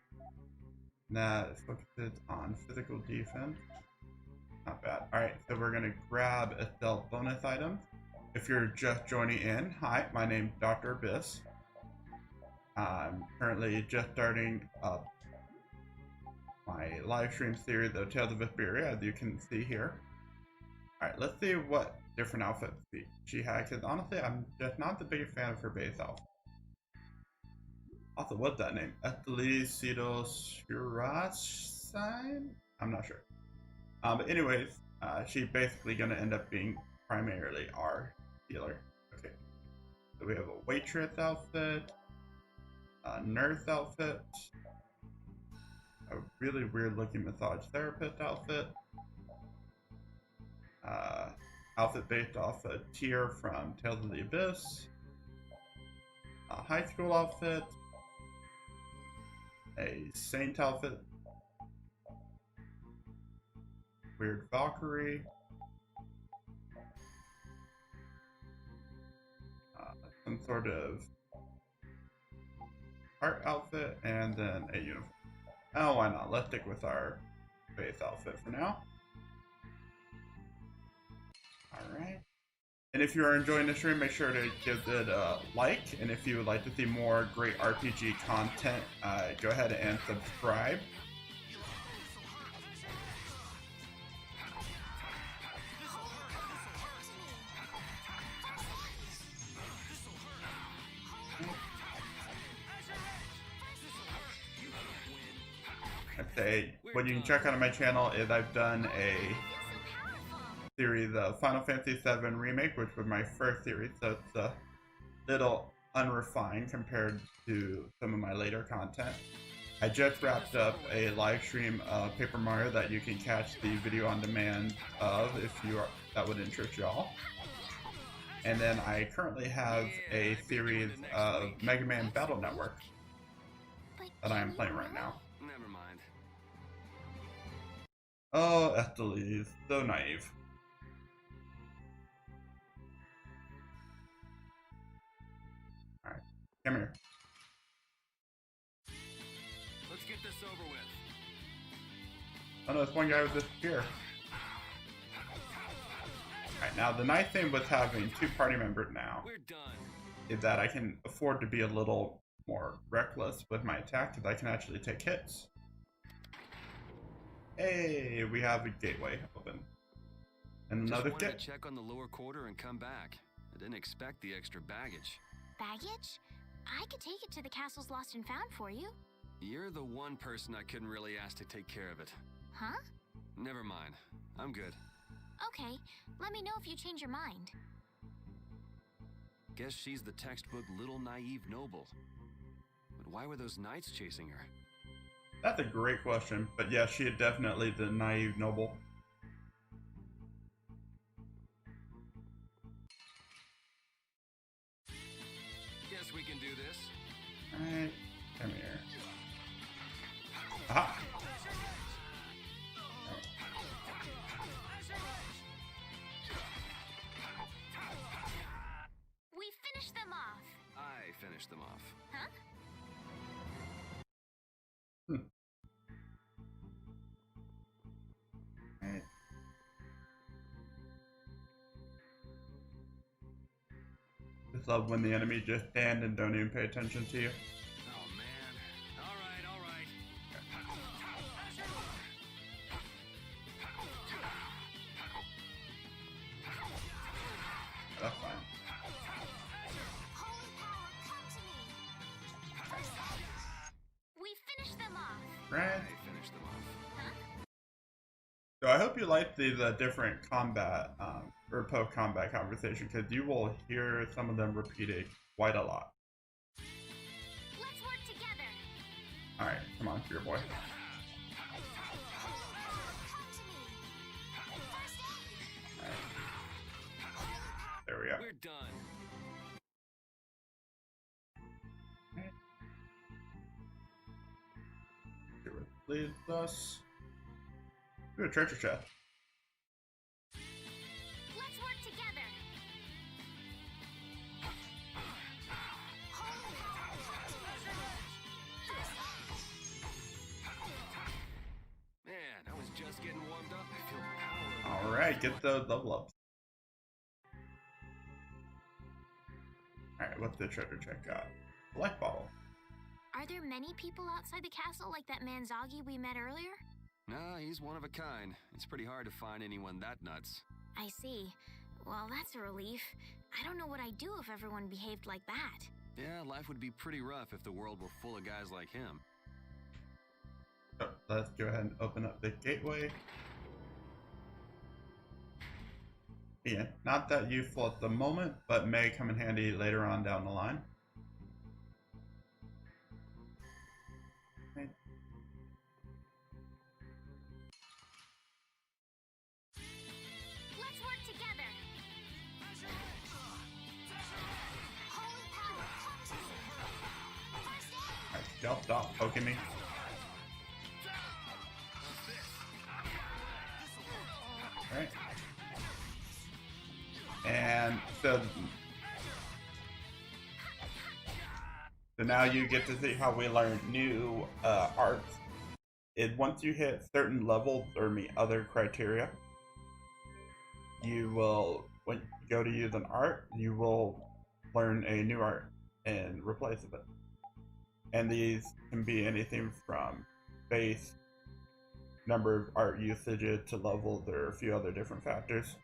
That focuses on physical defense. Not bad. Alright, so we're going to grab a stealth bonus item. If you're just joining in, hi, my name's Dr. Abyss. I'm currently just starting up my live stream series of Tales of Vesperia, as you can see here. Alright, let's see what different outfits she had, because honestly, I'm just not the biggest fan of her base outfit. Also, what's that name? Ethelies Shirasine? I'm not sure. But anyways, she's basically going to end up being primarily our healer. Okay. So we have a waitress outfit, a nurse outfit, a really weird looking massage therapist outfit, outfit based off a tier from Tales of the Abyss, a high school outfit, a saint outfit, weird Valkyrie, some sort of art outfit, and then a uniform. Oh, why not? Let's stick with our base outfit for now. Alright. And if you are enjoying the stream, make sure to give it a like. And if you would like to see more great RPG content, go ahead and subscribe. What you can check out on my channel is I've done a series of Final Fantasy VII Remake, which was my first series, so it's a little unrefined compared to some of my later content. I just wrapped up a live stream of Paper Mario that you can catch the video on demand of if that would interest y'all. And then I currently have a series of Mega Man Battle Network that I am playing right now. Never mind. Oh, Ethelies, so naive. Alright, come here. Let's get this over with. Oh no, this one guy was just here. Alright, now the nice thing with having two party members now We're done. is that I can afford to be a little more reckless with my attack, because I can actually take hits. Hey, we have a gateway open. And another Just wanted kit. to check on the lower quarter and come back. I didn't expect the extra baggage. Baggage? I could take it to the castle's lost and found for you. You're the one person I couldn't really ask to take care of it. Huh? Never mind. I'm good. Okay, let me know if you change your mind. Guess she's the textbook little naive noble. But why were those knights chasing her? That's a great question, but yeah, she is definitely the naive noble. Guess we can do this. Alright, come here. Aha! We finished them off. I finished them off. Huh? Alright. Just love when the enemy just stand and don't even pay attention to you. Oh man. All right, all right. So I hope you like these different combat or post-combat conversation, because you will hear some of them repeated quite a lot. Let's work together. All right, come on, dear boy. There we go. We're done. Here it leads us to a treasure chest. Let's work together. Man, I was just getting warmed up. I feel power. All right, get those level ups. All right, what's the treasure check got? Life bottle. Are there many people outside the castle like that man Zoggy we met earlier? Nah, he's one of a kind. It's pretty hard to find anyone that nuts. I see. Well, that's a relief. I don't know what I'd do if everyone behaved like that. Yeah, life would be pretty rough if the world were full of guys like him. So let's go ahead and open up the gateway. Yeah, not that useful at the moment, but may come in handy later on down the line. Okay. Let's work together. Holy power, come to me. First aid. Alright, y'all stop poking me. Alright. And so now you get to see how we learn new arts. Once you hit certain levels or meet other criteria, you will, when you go to use an art, you will learn a new art in replace of it. And these can be anything from base, number of art usage to levels, or a few other different factors.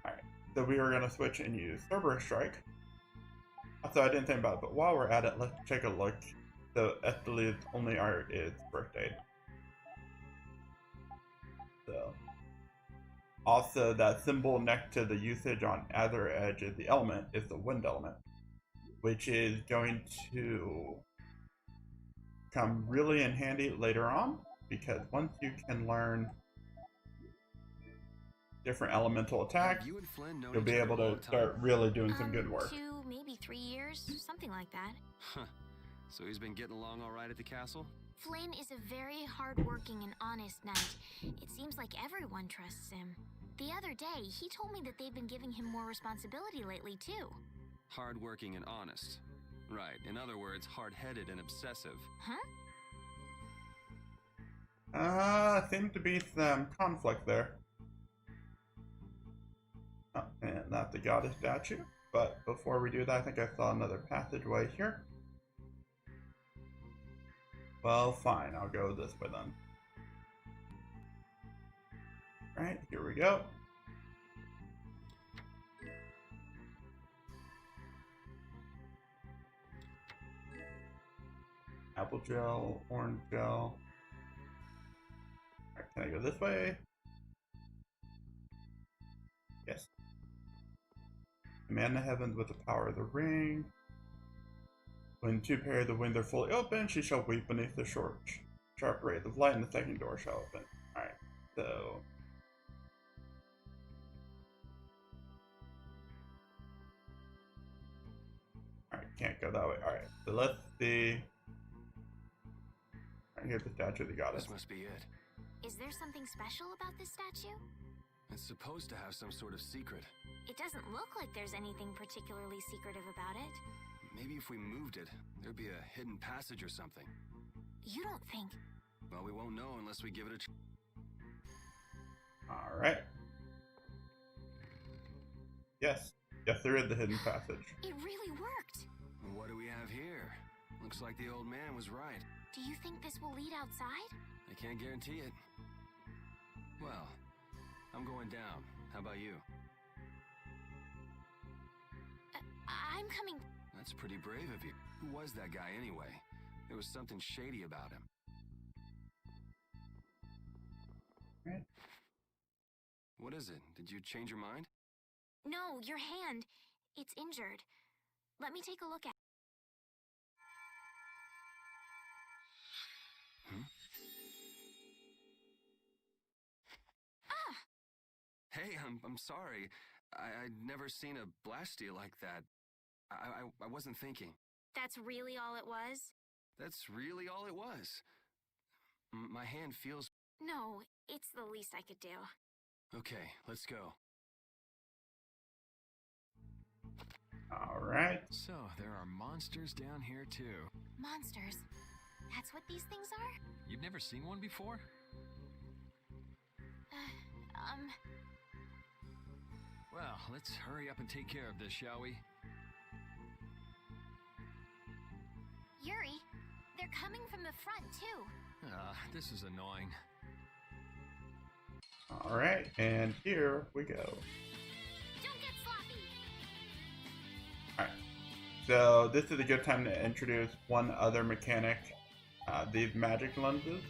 Alright, so we are going to switch and use Cerberus Strike. So I didn't think about it, but while we're at it, let's take a look. So Ethelia's only art is First Aid. So also that symbol next to the usage on either edge of the element is the wind element, which is going to come really in handy later on, because once you can learn different elemental attacks, You and Flynn known you'll be each other able a long to time? start really doing some good work. 2, maybe 3 years, something like that. Huh. So he's been getting along all right at the castle? Flynn is a very hardworking and honest knight. It seems like everyone trusts him. The other day, he told me that they've been giving him more responsibility lately, too. Hardworking and honest. Right. In other words, hard-headed and obsessive. Huh? Seems to be some conflict there. Oh, and not the goddess statue. But before we do that, I think I saw another passageway here. Well, fine, I'll go this way then. Alright, here we go. Apple gel, orange gel. Alright, can I go this way? Yes. Command the heavens with the power of the ring. When two pair of the wind are fully open, she shall weep beneath the sharp rays of light, and the second door shall open. Alright, so... Alright, can't go that way. Alright, so let's see... Alright, here's the statue of the goddess. This must be it. Is there something special about this statue? It's supposed to have some sort of secret. It doesn't look like there's anything particularly secretive about it. Maybe if we moved it, there'd be a hidden passage or something. You don't think... Well, we won't know unless we give it a Alright. Yes. Yes, there is the hidden passage. It really worked! What do we have here? Looks like the old man was right. Do you think this will lead outside? I can't guarantee it. Well, I'm going down. How about you? I'm coming... That's pretty brave of you. Who was that guy anyway? There was something shady about him. What is it? Did you change your mind? No, your hand. It's injured. Let me take a look at Ah! Hey, I'm sorry. I'd never seen a Blastia like that. I wasn't thinking. That's really all it was? That's really all it was. My hand feels... No, it's the least I could do. Okay, let's go. Alright. So, there are monsters down here too. Monsters? That's what these things are? You've never seen one before? Well, let's hurry up and take care of this, shall we? Yuri, they're coming from the front too. This is annoying. Alright, and here we go. Don't get sloppy. Alright, so this is a good time to introduce one other mechanic, these magic lenses.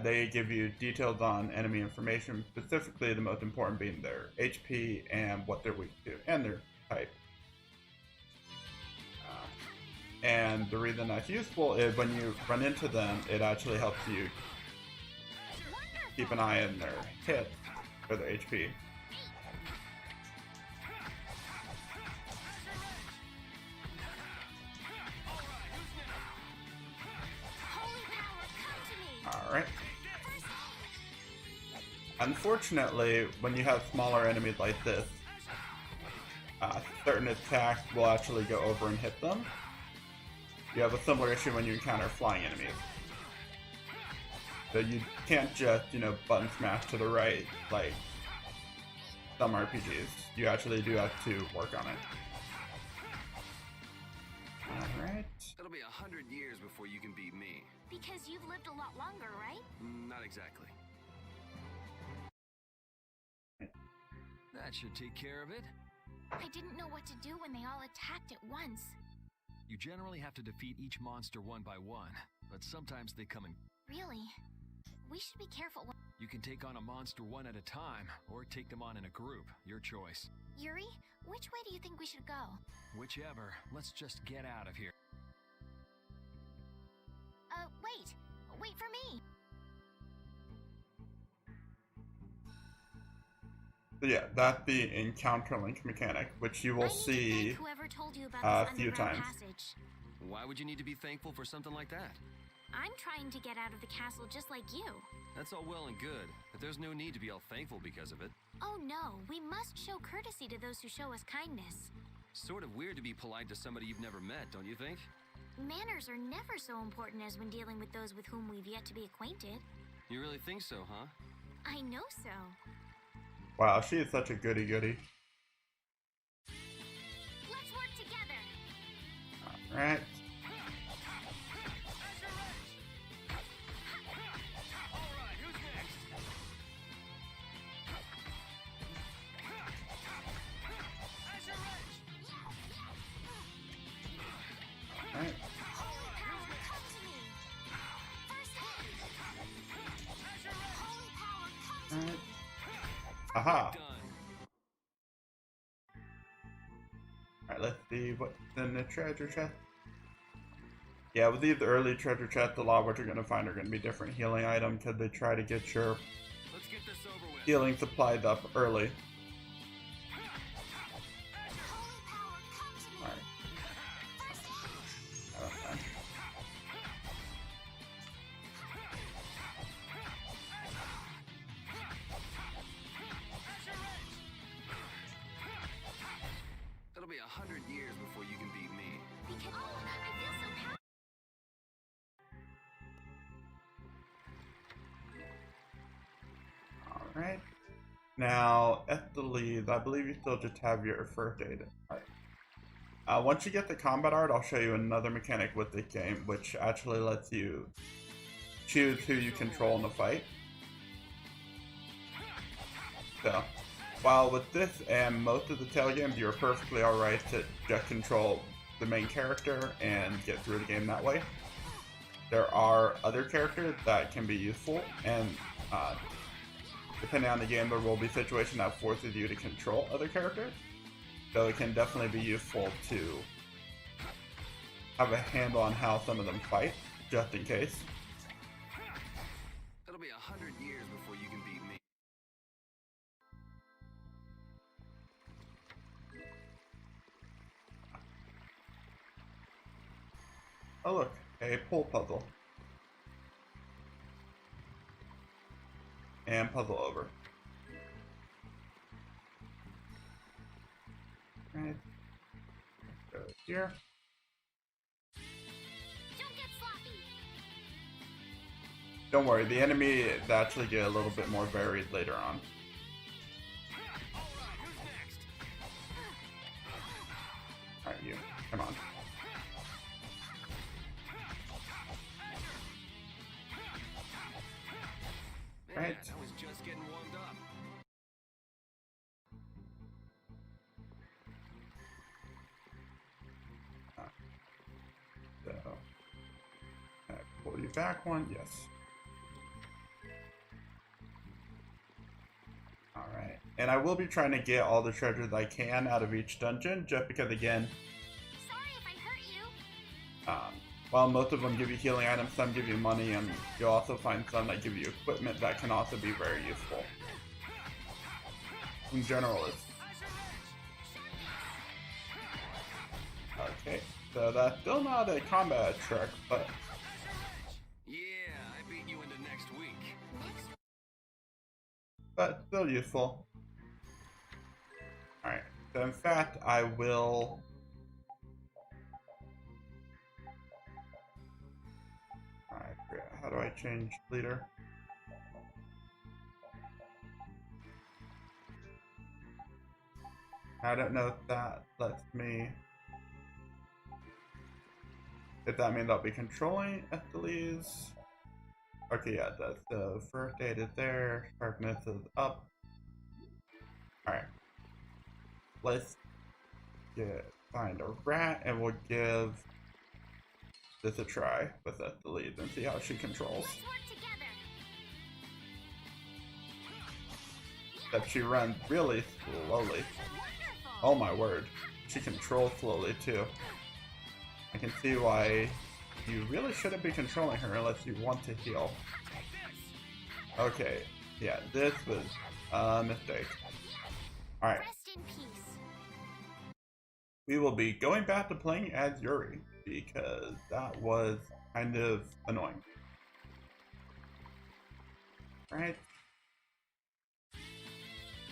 They give you details on enemy information, specifically the most important being their HP and what they're weak to, and their type. And the reason that's useful is when you run into them, it actually helps you keep an eye on their hits or their HP. Alright. Unfortunately, when you have smaller enemies like this, certain attacks will actually go over and hit them. You have a similar issue when you encounter flying enemies. So you can't just, button smash to the right like some RPGs. You actually do have to work on it. Alright. It'll be 100 years before you can beat me. Because you've lived a lot longer, right? Not exactly. That should take care of it. I didn't know what to do when they all attacked at once. You generally have to defeat each monster one by one, but sometimes they come in. Really? We should be careful. You can take on a monster one at a time, or take them on in a group. Your choice. Yuri, which way do you think we should go? Whichever. Let's just get out of here. Wait! Wait for me! So yeah, that's the encounter link mechanic, which you will see whoever told you about a this few underground times. Passage. Why would you need to be thankful for something like that? I'm trying to get out of the castle just like you. That's all well and good, but there's no need to be all thankful because of it. Oh no, we must show courtesy to those who show us kindness. Sort of weird to be polite to somebody you've never met, don't you think? Manners are never so important as when dealing with those with whom we've yet to be acquainted. You really think so, huh? I know so. Wow, she is such a goody-goody. Let's work together. Alright. Alright. Alright. Aha! Alright, let's see what's in the treasure chest. Yeah, with these early treasure chests, a lot of what you're going to find are going to be different healing items because they try to get your healing supplies up early. Alright. It'll be 100 years before you can beat me. Because, I feel so powerful. Alright. Now, at the lead, I believe you still just have your first aid. Alright. Once you get the combat art, I'll show you another mechanic with the game, which actually lets you choose who you control in the fight. So, while with this and most of the tail games, you're perfectly alright to just control the main character and get through the game that way. There are other characters that can be useful, and depending on the game, there will be situations that forces you to control other characters. So it can definitely be useful to have a handle on how some of them fight, just in case. It'll be 100 years before you can beat me. Oh look, a pull puzzle. And puzzle over. Right. Let's go here. Don't get sloppy. Don't worry, the enemy actually get a little bit more varied later on. Alright, you. Come on. Man, Right. I was just getting warmed up. So, pull you back one, yes. Alright, and I will be trying to get all the treasures I can out of each dungeon, just because again, Sorry if I hurt you. while most of them give you healing items, some give you money, and you'll also find some that give you equipment that can also be very useful. In general, it's... Okay, so that's still not a combat trick, but... Yeah, I beat you into next week. But still useful. Alright, so in fact, I will... Alright, how do I change leader? I don't know if that lets me... If that means I'll be controlling Ethelies. Okay, yeah, it does. So first aid is there, sharpness is up. Alright. Let's find a rat and we'll give this a try with Ethelies and see how she controls. Let's work together. Except she runs really slowly. Wonderful. Oh my word. She controls slowly too. I can see why you really shouldn't be controlling her unless you want to heal. Okay, yeah, this was a mistake. Alright, Rest in peace. we will be going back to playing as Yuri, because that was kind of annoying. Alright.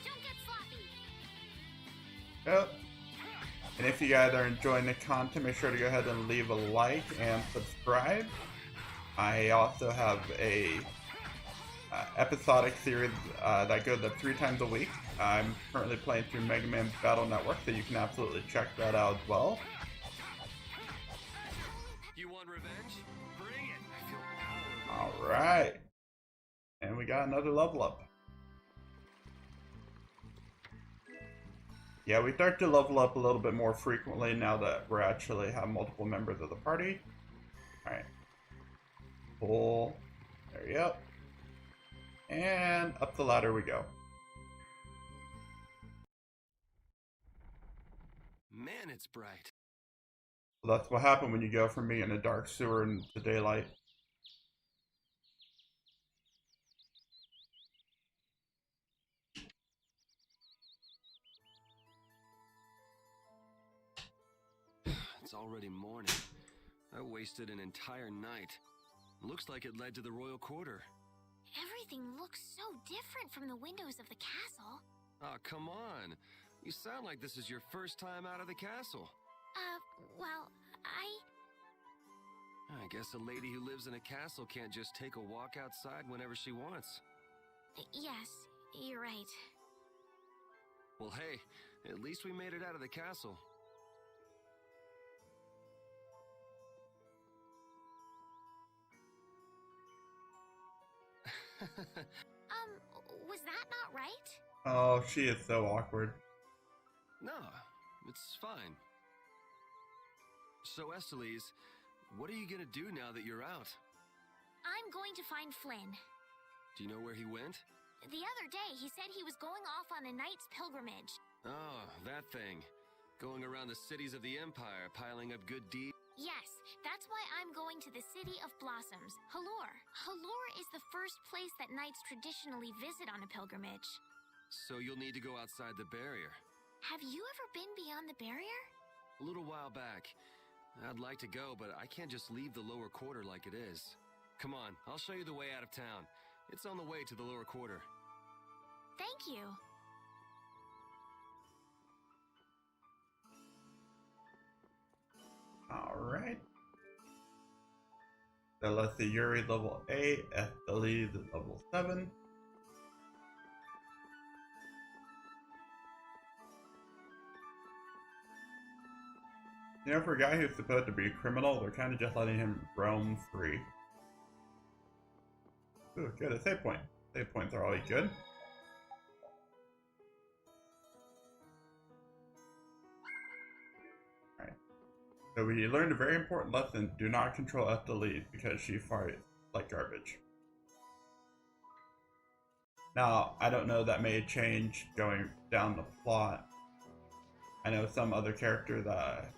Don't get sloppy. Yep. And if you guys are enjoying the content, make sure to go ahead and leave a like and subscribe. I also have a episodic series that goes up 3 times a week. I'm currently playing through Mega Man Battle Network, so you can absolutely check that out as well. You want revenge? Bring it. I feel power. Alright. And we got another level up. Yeah, we start to level up a little bit more frequently now that we actually have multiple members of the party. Alright. Pull. There you go. And up the ladder we go. Man, it's bright. So that's what happened when you go from being in a dark sewer into daylight. It's already morning. I wasted an entire night. Looks like it led to the royal quarter. Everything looks so different from the windows of the castle. Oh, come on. You sound like this is your first time out of the castle. Well, I guess a lady who lives in a castle can't just take a walk outside whenever she wants. Yes, you're right. Well, hey, at least we made it out of the castle. Was that not right? Oh, she is so awkward. No, it's fine. So, Esteles, what are you gonna do now that you're out? I'm going to find Flynn. Do you know where he went? The other day, he said he was going off on a knight's pilgrimage. Oh, that thing. Going around the cities of the Empire, piling up good deeds. Yes, that's why I'm going to the City of Blossoms, Halor. Halor is the first place that knights traditionally visit on a pilgrimage. So you'll need to go outside the barrier. Have you ever been beyond the barrier? A little while back. I'd like to go, but I can't just leave the lower quarter like it is. Come on, I'll show you the way out of town. It's on the way to the lower quarter. Thank you. Alright. So let's see, Yuri level 8, Estelise is level 7. You know, for a guy who's supposed to be a criminal, they're kind of just letting him roam free. Ooh, good, a save point. Save points are always good. Alright. So we learned a very important lesson. Do not control Estelise because she farts like garbage. Now, I don't know, that may change going down the plot. I know some other character that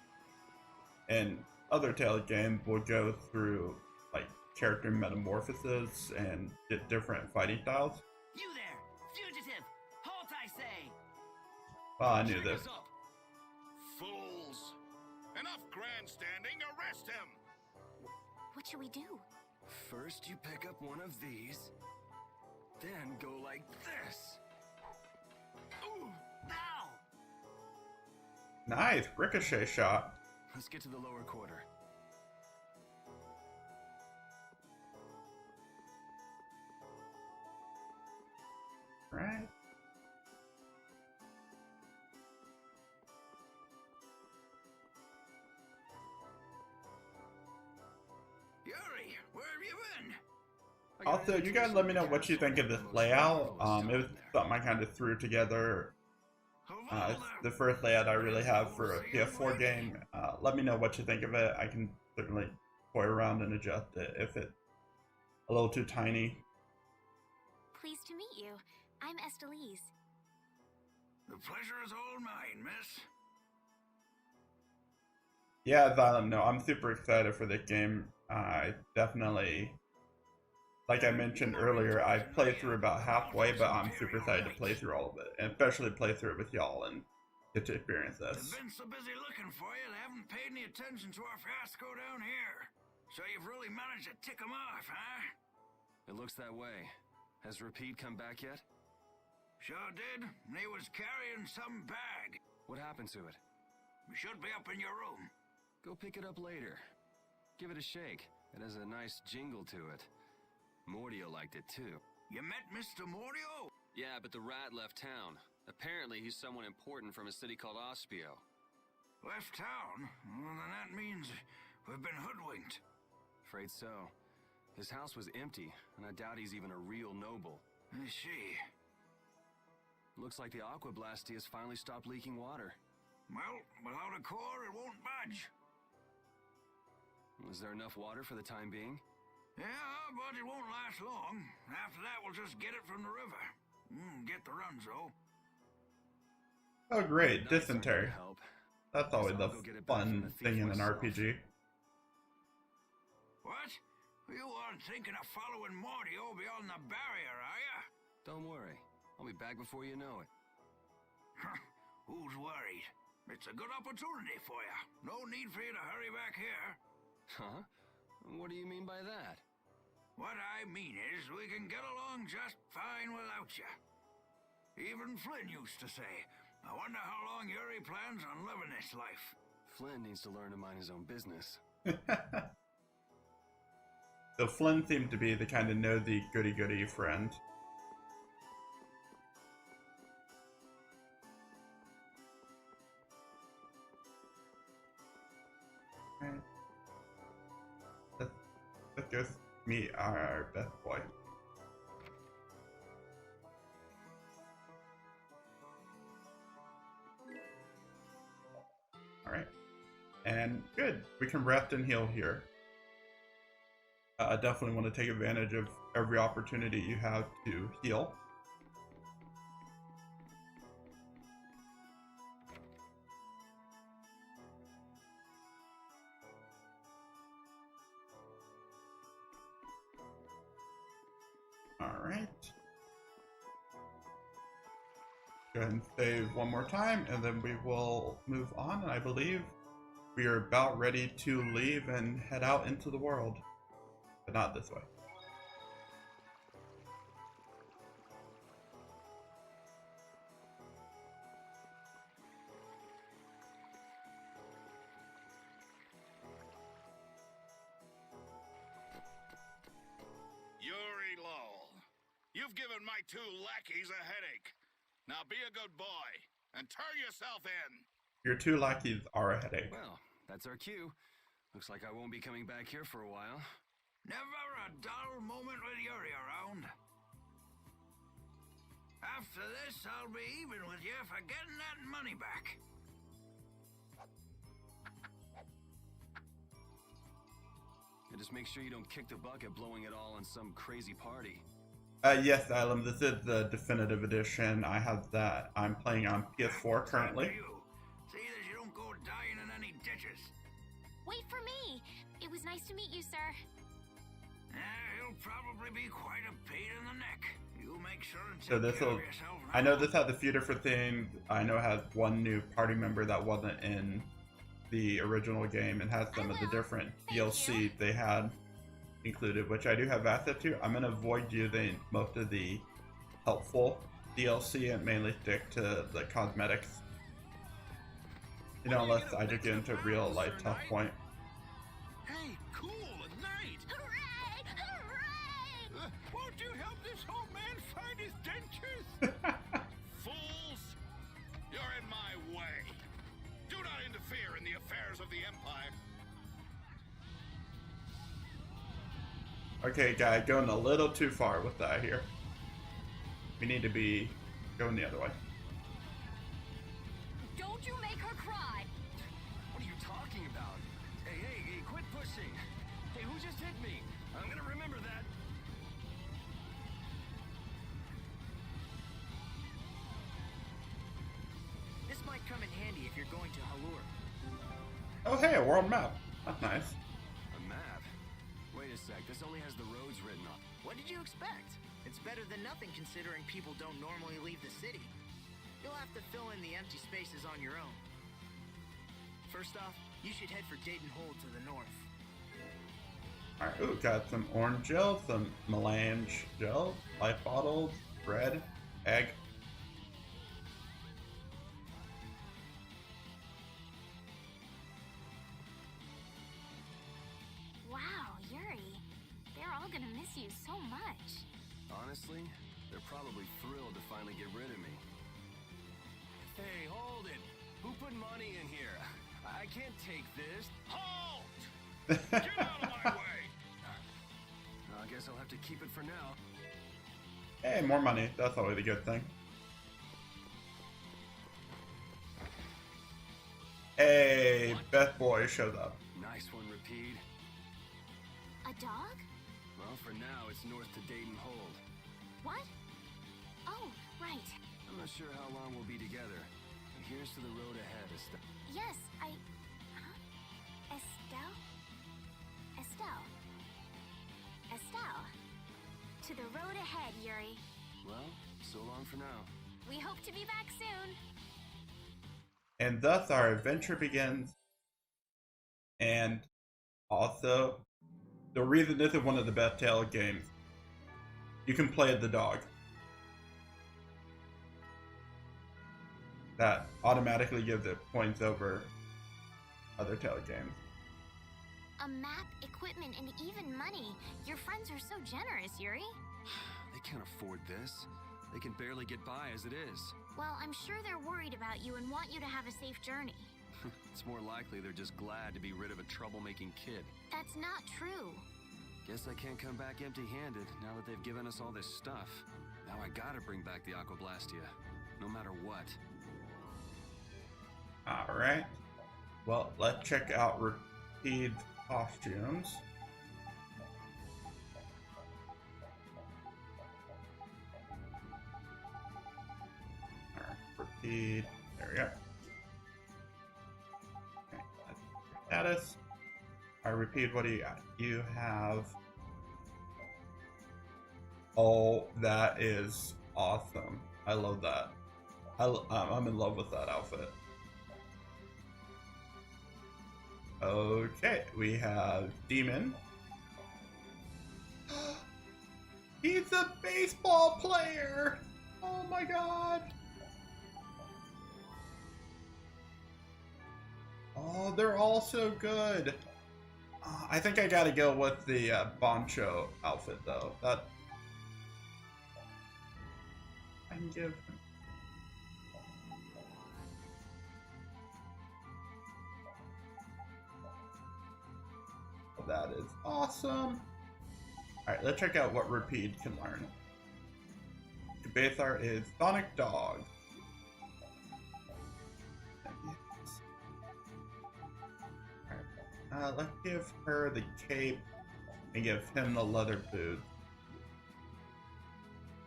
in other Tales games will go through like character metamorphosis and get different fighting styles. You there, fugitive! Halt, I say! Well, I knew this. Fools! Enough grandstanding, arrest him! What should we do? First you pick up one of these, then go like this. Ooh! Ow! Nice, ricochet shot. Let's get to the lower quarter. Right. Yuri, where have you been? Also, you guys let me know what you think of this layout. It was something I kind of threw together. It's the first layout I really have for a PS4 game. Let me know what you think of it. I can certainly toy around and adjust it if it's a little too tiny. Pleased to meet you. I'm Estelise. The pleasure is all mine, miss. Yeah, Xylem, no, I'm super excited for this game. I definitely, like I mentioned earlier, I played through about halfway, but I'm super excited to play through all of it, and especially play through it with y'all and get to experience this. They've been so busy looking for you, they haven't paid any attention to our fiasco down here. So you've really managed to tick them off, huh? It looks that way. Has Repeat come back yet? Sure did. He was carrying some bag. What happened to it? It should be up in your room. Go pick it up later. Give it a shake. It has a nice jingle to it. Mordio liked it too. You met Mr. Mordio? Yeah, but the rat left town. Apparently he's someone important from a city called Ospio. Left town? Well, then that means we've been hoodwinked. Afraid so. His house was empty, and I doubt he's even a real noble. I see. Looks like the Aqua Blastia has finally stopped leaking water. Well, without a core, it won't budge. Is there enough water for the time being? Yeah, but it won't last long. After that, we'll just get it from the river. Get the Runzo. Oh great, Nights aren't dysentery. gonna help. That's always I'll the go get it back from fun the thief thing in an myself. RPG. What? You aren't thinking of following Mordio beyond the barrier, are ya? Don't worry. I'll be back before you know it. Who's worried? It's a good opportunity for you. No need for you to hurry back here. Huh? What do you mean by that? What I mean is we can get along just fine without you. Even Flynn used to say, I wonder how long Yuri plans on living this life. Flynn needs to learn to mind his own business. So Flynn seemed to be the kind of nosy goody-goody friend. Alright. Let's go meet our best boy. Alright. And good. We can rest and heal here. I definitely want to take advantage of every opportunity you have to heal. go ahead and save one more time, and then we will move on. And I believe we are about ready to leave and head out into the world, but not this way. Yuri Lowell, you've given my two lackeys a headache. Now be a good boy and turn yourself in. Your two lackeys are a headache. Well, that's our cue. Looks like I won't be coming back here for a while. Never a dull moment with Yuri around. After this, I'll be even with you for getting that money back. And just make sure you don't kick the bucket blowing it all on some crazy party. Yes, Asylum, this is the definitive edition. I have that. I'm playing on PS4 currently. See that you don't go dying in any ditches. Wait for me. It was nice to meet you, sir. He'll probably be quite a pain in the neck. You make sure and So take this care will. of yourself now. I know this has a few different things. I know it has one new party member that wasn't in the original game, and has some of the different DLC they had included, which I do have access to. I'm going to avoid using most of the helpful DLC and mainly stick to the cosmetics. You know, unless I just get into real life tough point. Hey, cool, a knight! Hooray! Hooray! Won't you help this old man find his dentures? Fools! You're in my way. Do not interfere in the affairs of the Empire. Okay, guy, going a little too far with that here. We need to be going the other way. Don't you make her cry! What are you talking about? Hey, quit pushing! Hey, who just hit me? I'm gonna remember that. This might come in handy if you're going to Halur. Oh, hey, a world map. That's nice. A map? Wait a sec, this only has the roads written on. What did you expect? It's better than nothing considering people don't normally leave the city. You'll have to fill in the empty spaces on your own. First off, you should head for Dayton Hold to the north. Alright, ooh, got some orange gel, some melange gel, life bottles, bread, egg. Wow, Yuri. They're all gonna miss you so much. Honestly, they're probably thrilled to finally get rid of me. Hey, hold it! Who put money in here? I can't take this. Halt! Get out of my way! I guess I'll have to keep it for now. Hey, more money. That's always a good thing. Hey, Beth Boy showed up. Nice one, Repeat. A dog? Well, for now, it's north to Dayton Hold. What? Oh, right. I'm not sure how long we'll be together. But here's to the road ahead, Estelle. Yes, Huh? Estelle? Estelle. Estelle. To the road ahead, Yuri. Well, so long for now. We hope to be back soon. And thus our adventure begins. And also, the reason this is one of the best Tale games, you can play as the dog. That automatically gives it points over other Tale games. A map, equipment, and even money. Your friends are so generous, Yuri. They can't afford this. They can barely get by as it is. Well, I'm sure they're worried about you and want you to have a safe journey. It's more likely they're just glad to be rid of a troublemaking kid. That's not true. Guess I can't come back empty-handed now that they've given us all this stuff. Now I gotta bring back the Aqua Blastia, no matter what. Alright. Well, let's check out Repeat's costumes. Alright, Repeat. There we go. Okay, that's your status. Alright, Repeat, what do you got? You have... Oh, that is awesome. I love that. I'm in love with that outfit. Okay, we have Demon. He's a baseball player! Oh my god! Oh, they're all so good. I think I gotta go with the Boncho outfit though. That I can give. That is awesome. Alright, let's check out what Repeat can learn. Bathar is Sonic Dog. Alright, let's give her the cape and give him the leather boots.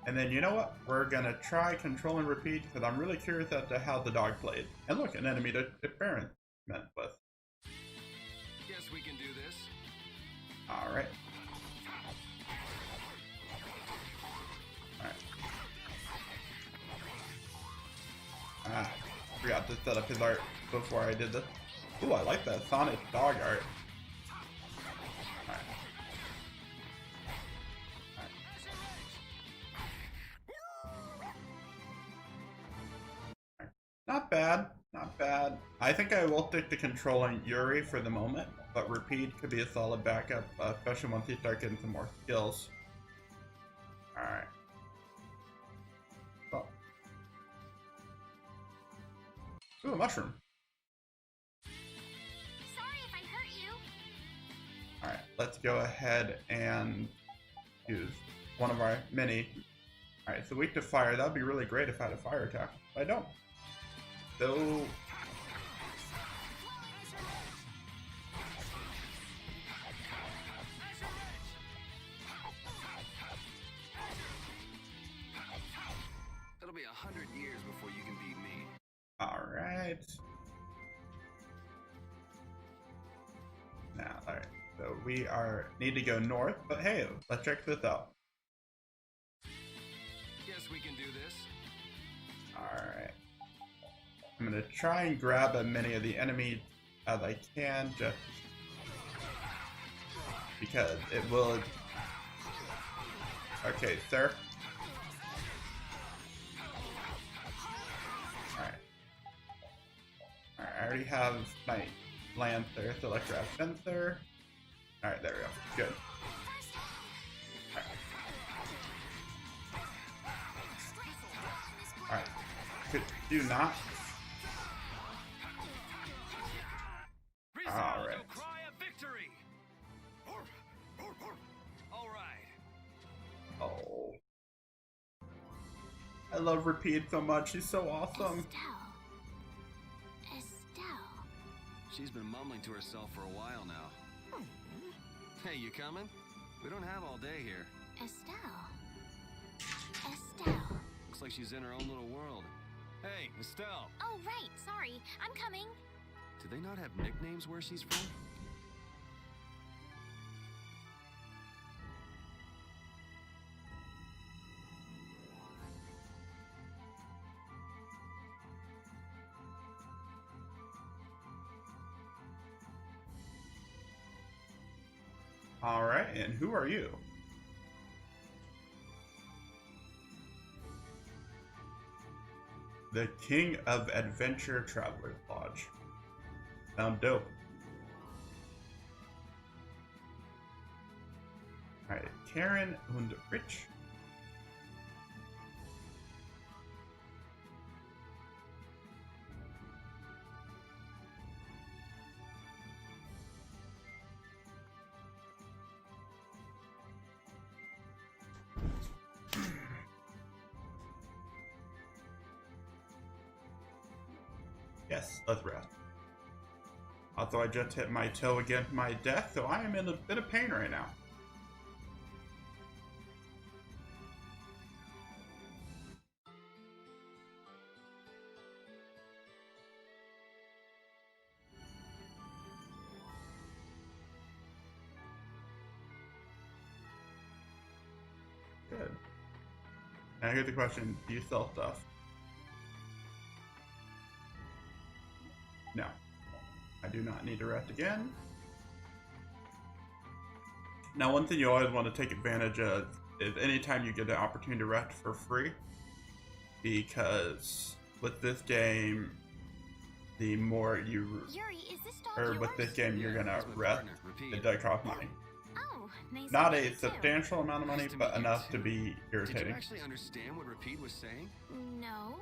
And then you know what? We're gonna try Control and Repeat because I'm really curious as to how the dog played. And look, an enemy to experiment with. Guess we can do this. Alright. Alright. Forgot to set up his art before I did this. Ooh, I like that Sonic dog art. Alright. Alright. Not bad, not bad. I think I will stick to controlling Yuri for the moment, but Repeat could be a solid backup, especially once you start getting some more skills. Alright. Oh. Ooh, a mushroom. Sorry if I hurt you. Alright, let's go ahead and use one of our mini. Alright, so weak to fire. That would be really great if I had a fire attack. But I don't. So... It'll be 100 years before you can beat me. Alright. Now, alright. So we need to go north, but hey, let's check this out. Guess we can do this. Alright. I'm gonna try and grab as many of the enemies as I can, just because it will... Okay, sir. Alright. Alright, I already have my Lancer, so let's grab Sensor. Alright, there we go. Good. Alright. Could do not. Alright. Cry of victory. All right. Oh. I love Repeat so much. She's so awesome. Estelle. She's been mumbling to herself for a while now. Hey, you coming? We don't have all day here. Estelle. Estelle. Looks like she's in her own little world. Hey, Estelle. Oh, right. Sorry. I'm coming. Do they not have nicknames where she's from? Alright, and who are you? The King of Adventure Traveler's Lodge. Sound dope. Alright, Karen und Rich. Yes, let's rest. Although I just hit my toe against my death, so I am in a bit of pain right now. Good. Now here's the question, do you sell stuff? No. I do not need to rest again. Now, one thing you always want to take advantage of is anytime you get an opportunity to rest for free, because with this game, the more you, Yuri, is this dog or yours? with this game, you're gonna it's my rest. partner, Repeat. It does cost money. Oh, nice. Not to a meet you, too. substantial amount of money, Nice to but meet you, enough to too. be Did you irritating. actually understand what Repeat was saying? No.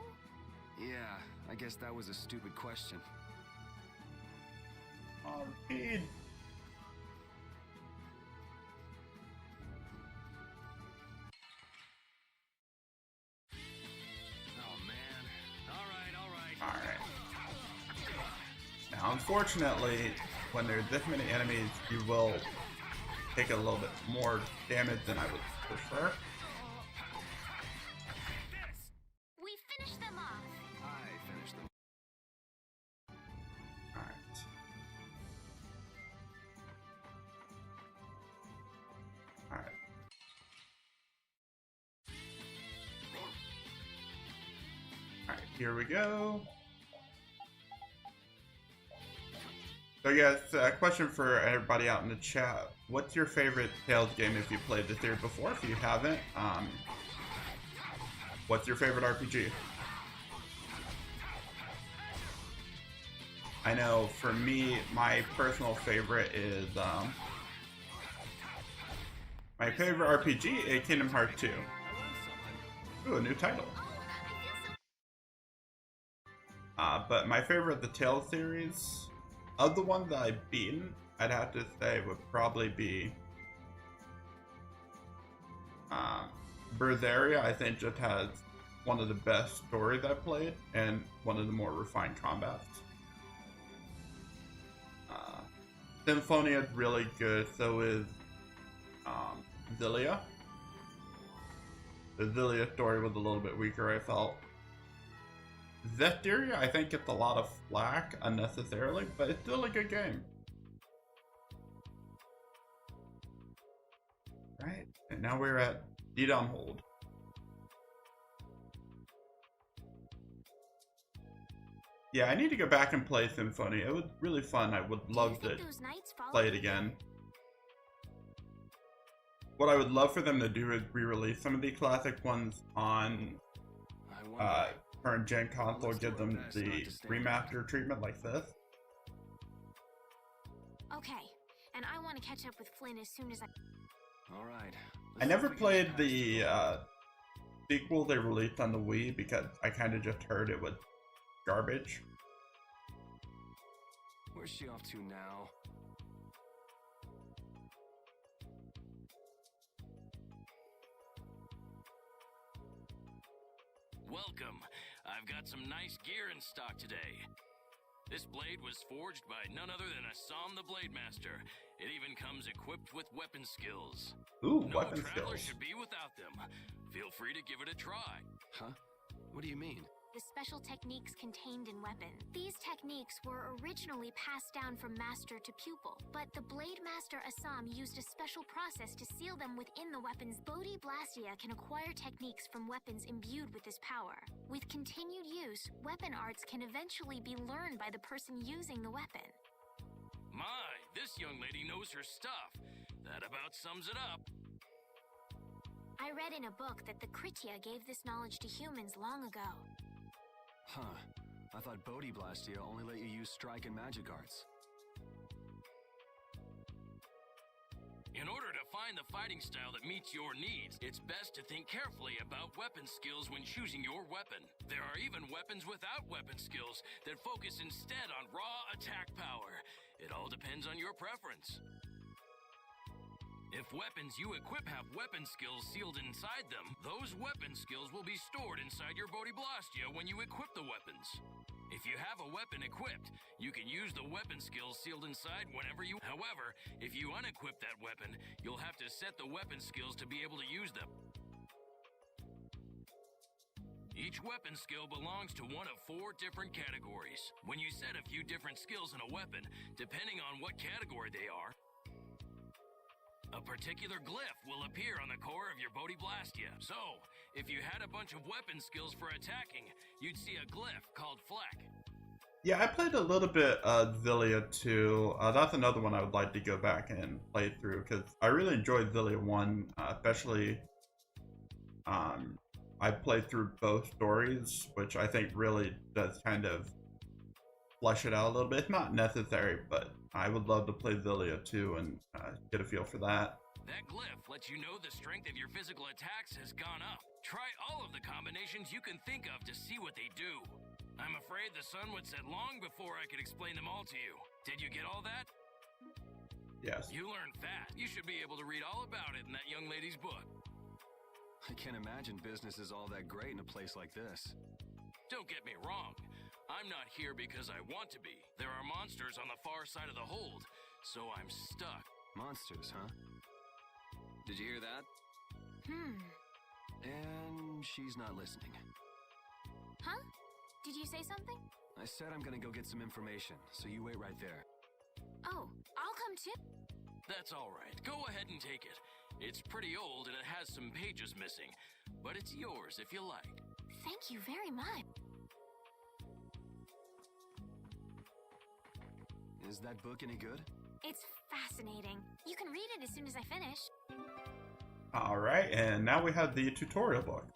Yeah, I guess that was a stupid question. Oh, Repeat. Oh, man. All right. Alright. Now, unfortunately, when there's this many enemies, you will take a little bit more damage than I would prefer. We finished them off. I finished them. Alright. Alright. Alright, here we go. So yes, a question for everybody out in the chat. What's your favorite Tales game if you played the series before? If you haven't, what's your favorite RPG? I know for me, my personal favorite is, my favorite RPG is Kingdom Hearts 2. Ooh, a new title. But my favorite of the Tales series, of the ones that I've beaten, I'd have to say would probably be Vesperia. I think just has one of the best stories I've played and one of the more refined combats. Symphonia is really good, so is Xillia. The Xillia story was a little bit weaker, I felt. Vesperia, I think, gets a lot of flack unnecessarily, but it's still a good game. Right, and now we're at Deed on Hold. Yeah, I need to go back and play Symphony. It was really fun. I would love to play it again. What I would love for them to do is re-release some of the classic ones on current gen console, give them the remaster treatment like this. Okay, and I want to catch up with Flynn as soon as I... All right. I never played the sequel they released on the Wii because I kind of just heard it was garbage. Where's she off to now? Welcome. I've got some nice gear in stock today. This blade was forged by none other than Assam the Blade Master. It even comes equipped with weapon skills. Ooh, no weapon traveler skills. should be without them. Feel free to give it a try. Huh? What do you mean? The special techniques contained in weapons. These techniques were originally passed down from master to pupil, but the Blade Master Assam used a special process to seal them within the weapons. Bodhi Blastia can acquire techniques from weapons imbued with this power. With continued use, weapon arts can eventually be learned by the person using the weapon. My, this young lady knows her stuff. That about sums it up. I read in a book that the Kritia gave this knowledge to humans long ago. Huh. I thought Bodhi Blastia only let you use strike and magic arts. In order to find the fighting style that meets your needs, it's best to think carefully about weapon skills when choosing your weapon. There are even weapons without weapon skills that focus instead on raw attack power. It all depends on your preference. If weapons you equip have weapon skills sealed inside them, those weapon skills will be stored inside your Bodhi Blastia when you equip the weapons. If you have a weapon equipped, you can use the weapon skills sealed inside whenever you... However, if you unequip that weapon, you'll have to set the weapon skills to be able to use them. Each weapon skill belongs to one of 4 different categories. When you set a few different skills in a weapon, depending on what category they are, a particular glyph will appear on the core of your Bodhi Blastia. So, if you had a bunch of weapon skills for attacking, you'd see a glyph called Fleck. Yeah, I played a little bit of Zillia 2. That's another one I would like to go back and play through because I really enjoyed Zillia 1, especially I played through both stories, which I think really does kind of flesh it out a little bit. It's not necessary, but I would love to play Zillia 2 and get a feel for that. That glyph lets you know the strength of your physical attacks has gone up. Try all of the combinations you can think of to see what they do. I'm afraid the sun would set long before I could explain them all to you. Did you get all that? Yes. You learned fast. You should be able to read all about it in that young lady's book. I can't imagine business is all that great in a place like this. Don't get me wrong. I'm not here because I want to be. There are monsters on the far side of the hold, so I'm stuck. Monsters, huh? Did you hear that? And she's not listening. Huh? Did you say something? I said I'm gonna go get some information, so you wait right there. Oh, I'll come too. That's all right. Go ahead and take it. It's pretty old and it has some pages missing, but it's yours if you like. Thank you very much. Is that book any good? It's fascinating. You can read it as soon as I finish. Alright, and now we have the tutorial book.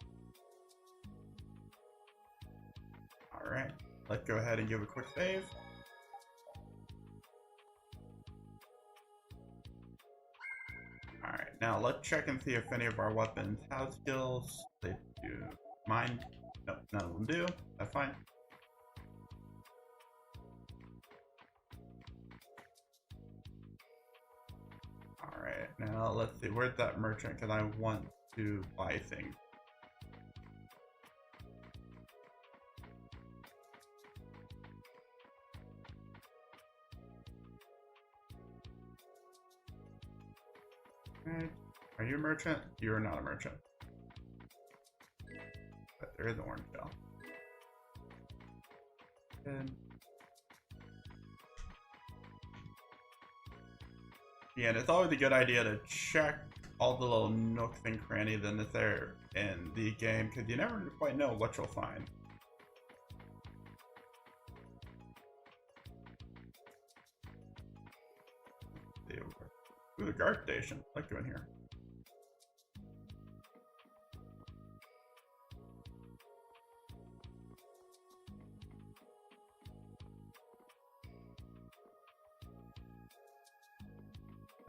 Alright, let's go ahead and give a quick save. Alright, now let's check and see if any of our weapons have skills. They do. Mine? Nope, none of them do. That's fine. Alright, now let's see. Where's that merchant? Because I want to buy things. Alright. Are you a merchant? You're not a merchant. But there is an orange shell. Good. Yeah, and it's always a good idea to check all the little nooks and crannies in the game, because you never quite know what you'll find. Ooh, the guard station. Let's go in here.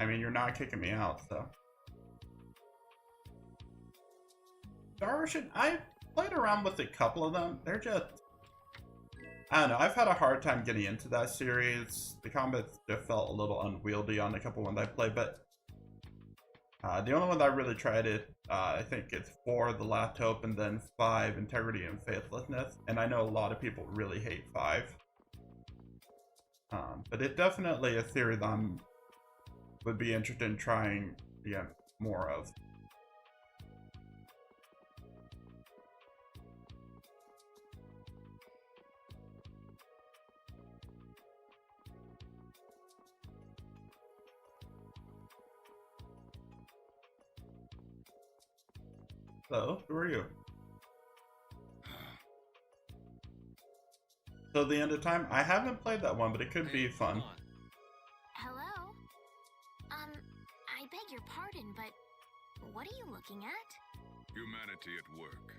I mean, you're not kicking me out, so. Star Ocean, I played around with a couple of them. They're just, I don't know, I've had a hard time getting into that series. The combat just felt a little unwieldy on a couple ones I played, but the only one that I really tried it, I think it's 4, The Last Hope, and then 5, Integrity and Faithlessness. And I know a lot of people really hate 5. But it's definitely a series would be interested in trying again more of. So, who are you? So the end of time? I haven't played that one, but it could be fun. Hello? I beg your pardon, but what are you looking at? Humanity at work.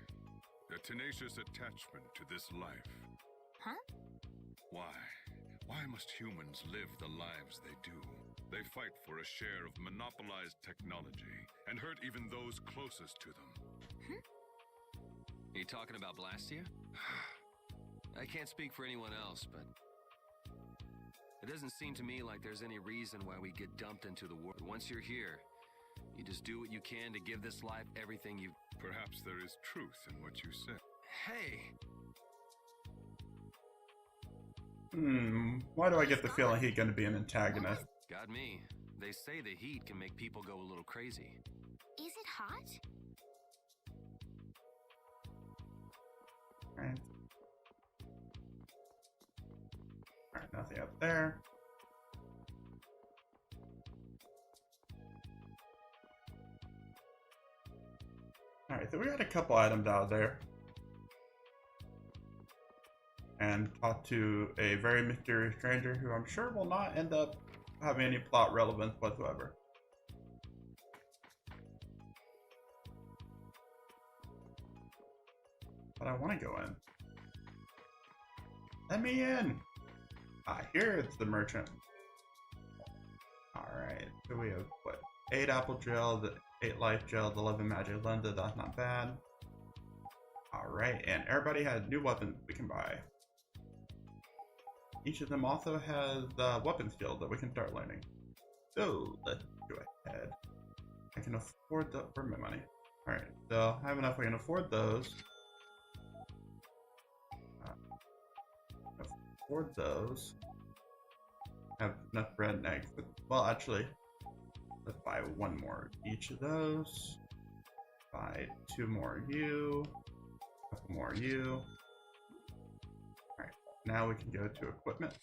A tenacious attachment to this life. Huh? Why? Why must humans live the lives they do? They fight for a share of monopolized technology and hurt even those closest to them. Are you talking about Blastia? I can't speak for anyone else, but it doesn't seem to me like there's any reason why we get dumped into the war. Once you're here, you just do what you can to give this life everything you... Perhaps there is truth in what you say. Hey! Why do I get the feeling he's going to be an antagonist? Got me. They say the heat can make people go a little crazy. Is it hot? Alright. Alright, nothing up there. Alright, so we got a couple items out there. And and talk to a very mysterious stranger who I'm sure will not end up having any plot relevance whatsoever. But I want to go in. Let me in! Ah, here it's the merchant. Alright, so we have what? 8 apple gel, 8 life gel, 11 magic lenses, that's not bad. Alright, and everybody has new weapons we can buy. Each of them also has weapon skills that we can start learning. So, let's go ahead. I can afford that for my money. Alright, so I have enough I can afford those. Afford those. Have enough bread and eggs. Well, actually, let's buy 1 more each of those. Buy 2 more you. A couple more you. Alright, now we can go to equipment.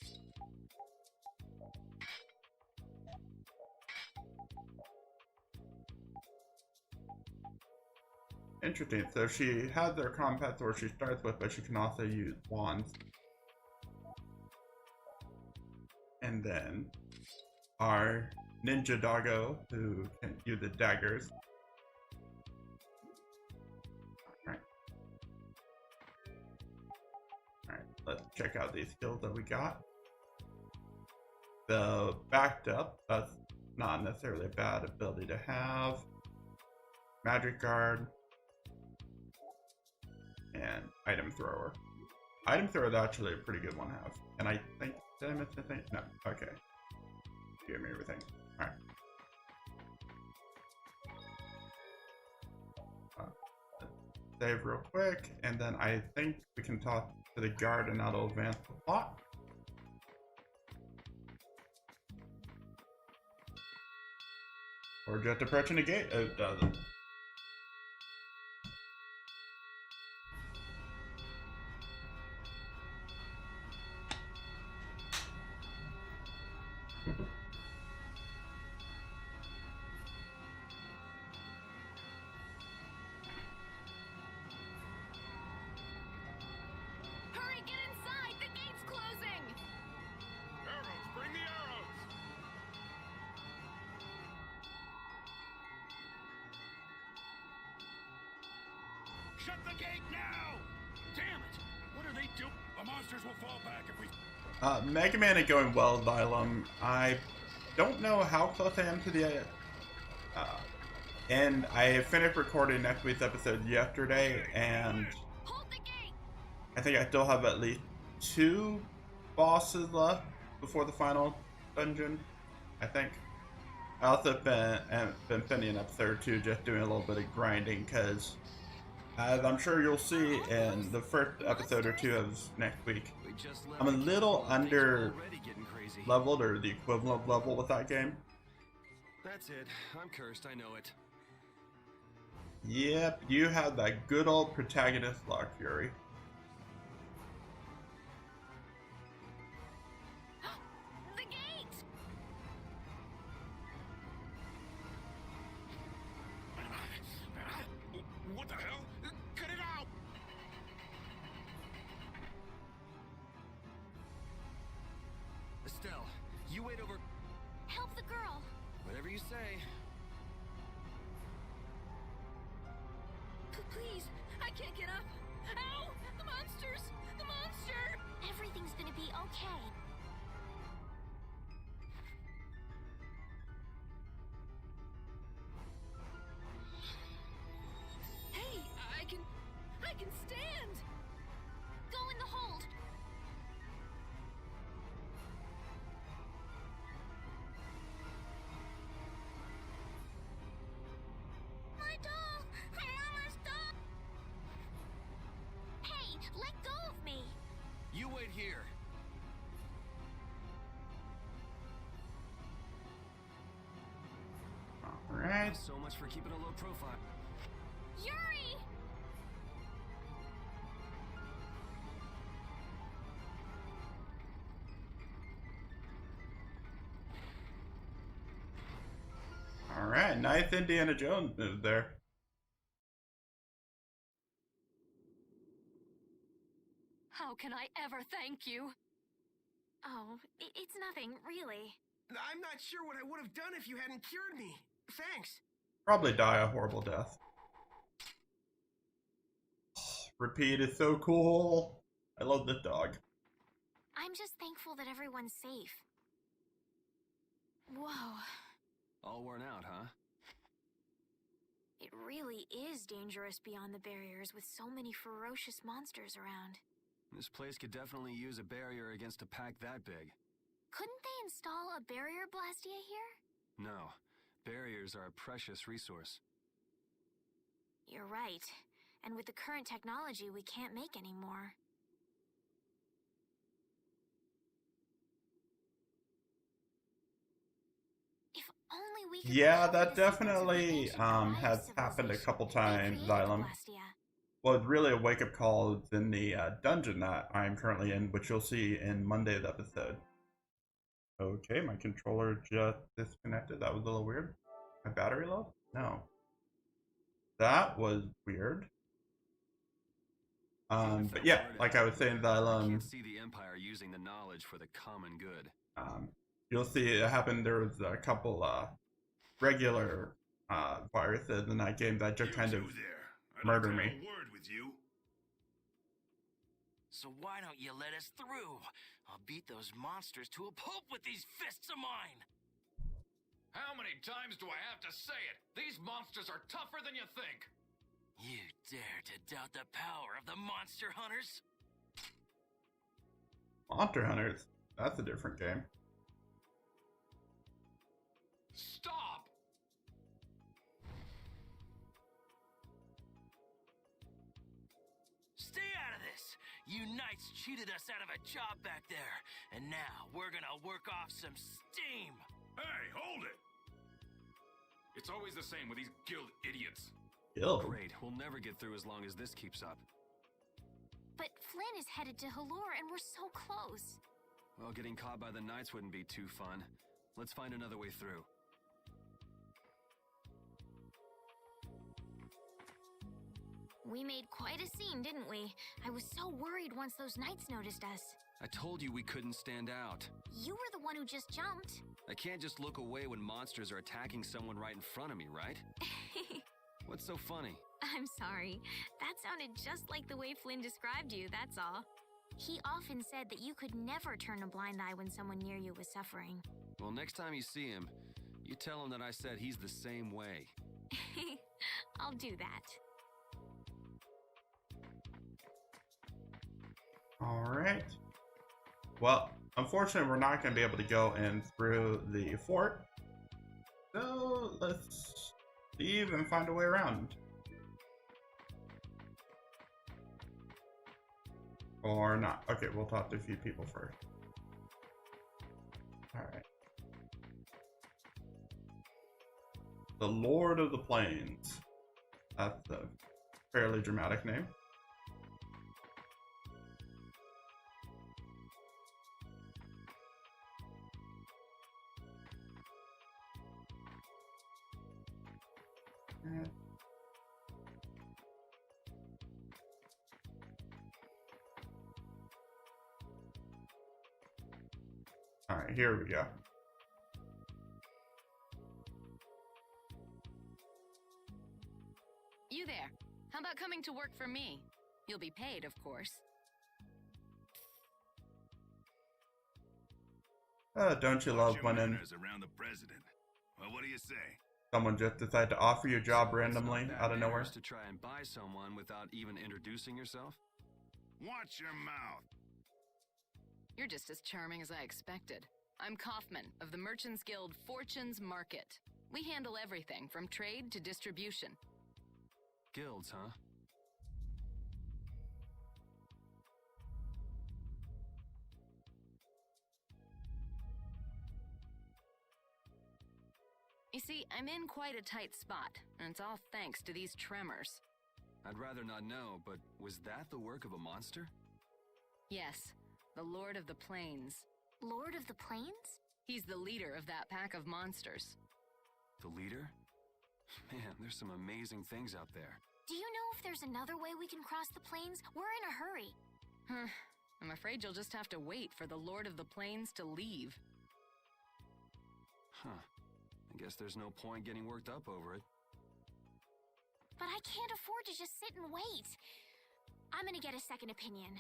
Interesting, so she has their combat sword she starts with, but she can also use wands. And then our ninja doggo, who can use the daggers. Alright. Alright, let's check out these skills that we got. The backed up, that's not necessarily a bad ability to have. Magic guard. And item thrower. Item thrower is actually a pretty good one to have. And I think, did I miss anything? No, okay. Give me everything. Alright. Save real quick, and then I think we can talk to the guard and that'll advance the plot. Or just approaching the gate? Oh, it doesn't. Hurry, get inside! The gate's closing! Arrows, bring the arrows! Shut the gate now! Damn it! What are they doing? The monsters will fall back if we... Mega Man is going well, Xylem. I don't know how close I am to the end. I finished recording next week's episode yesterday, and I think I still have at least 2 bosses left before the final dungeon, I think. I also been spending an episode or 2 just doing a little bit of grinding, because as I'm sure you'll see in the first episode or 2 of next week, I'm a little under leveled, or the equivalent of level with that game. That's it. I'm cursed, I know it. Yep, you have that good old protagonist luck, Yuri. The gate! What the hell? Cut it out! Estelle, you wait over... Help the girl. Whatever you say. Please, I can't get up. Ow! The monsters! The monster! Everything's gonna be okay. Hey, I can stand! Go in the hold. My doll! Mama's doll! Hey, let go of me! You wait here. Alright. So much for keeping a low profile. Yuri! Alright, nice Indiana Jones move there. How can I never thank you. Oh, it's nothing, really. I'm not sure what I would have done if you hadn't cured me. Thanks. Probably die a horrible death. Repeat is so cool. I love this dog. I'm just thankful that everyone's safe. Whoa. All worn out, huh? It really is dangerous beyond the barriers with so many ferocious monsters around. This place could definitely use a barrier against a pack that big. Couldn't they install a barrier Blastia here? No. Barriers are a precious resource. You're right. And with the current technology, we can't make any more. If only we could... Yeah, that definitely has happened a couple times, Xylem. Well, it's really a wake-up call is in the dungeon that I'm currently in, which you'll see in Monday's episode. Okay, my controller just disconnected. That was a little weird. My battery low? No. That was weird. But yeah, like I was saying, I can't see the Empire using the knowledge for the common good. You'll see it happened. There was a couple regular viruses in that game that just kind of murdered me. So why don't you let us through? I'll beat those monsters to a pulp with these fists of mine. How many times do I have to say it? These monsters are tougher than you think. You dare to doubt the power of the monster hunters? Monster Hunters? That's a different game. Stop! Stay out of this! You knights cheated us out of a job back there, and now we're gonna work off some steam! Hey, hold it! It's always the same with these guild idiots. Guild? Great, we'll never get through as long as this keeps up. But Flynn is headed to Halure and we're so close. Well, getting caught by the knights wouldn't be too fun. Let's find another way through. We made quite a scene, didn't we? I was so worried once those knights noticed us. I told you we couldn't stand out. You were the one who just jumped. I can't just look away when monsters are attacking someone right in front of me, right? What's so funny? I'm sorry. That sounded just like the way Flynn described you, that's all. He often said that you could never turn a blind eye when someone near you was suffering. Well, next time you see him, you tell him that I said he's the same way. I'll do that. Alright. Well, unfortunately, we're not going to be able to go in through the fort. So, let's leave and find a way around. Or not. Okay, we'll talk to a few people first. Alright. The Lord of the Plains. That's a fairly dramatic name. Alright, here we go. You there. How about coming to work for me? You'll be paid, of course. Don't you love when around the president? Well, what do you say? Someone just decided to offer you a job randomly out of nowhere? To try and buy someone without even introducing yourself? Watch your mouth. You're just as charming as I expected. I'm Kaufman of the Merchants Guild Fortune's Market. We handle everything from trade to distribution. Guilds, huh? You see, I'm in quite a tight spot, and it's all thanks to these tremors. I'd rather not know, but was that the work of a monster? Yes, the Lord of the Plains. Lord of the Plains? He's the leader of that pack of monsters. The leader? Man, there's some amazing things out there. Do you know if there's another way we can cross the plains? We're in a hurry. I'm afraid you'll just have to wait for the Lord of the Plains to leave. Huh. I guess there's no point getting worked up over it. But I can't afford to just sit and wait. I'm gonna get a second opinion.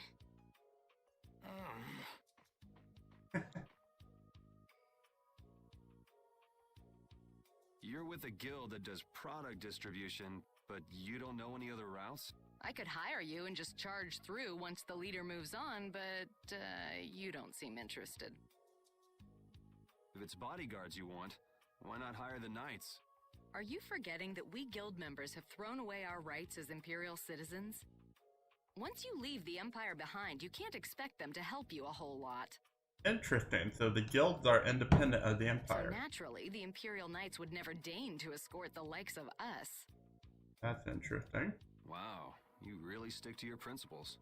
You're with a guild that does product distribution, but you don't know any other routes? I could hire you and just charge through once the leader moves on, but you don't seem interested. If it's bodyguards you want, why not hire the knights? Are you forgetting that we guild members have thrown away our rights as Imperial citizens? Once you leave the Empire behind, you can't expect them to help you a whole lot. Interesting. So the guilds are independent of the Empire. So naturally, the Imperial Knights would never deign to escort the likes of us. That's interesting. Wow, you really stick to your principles.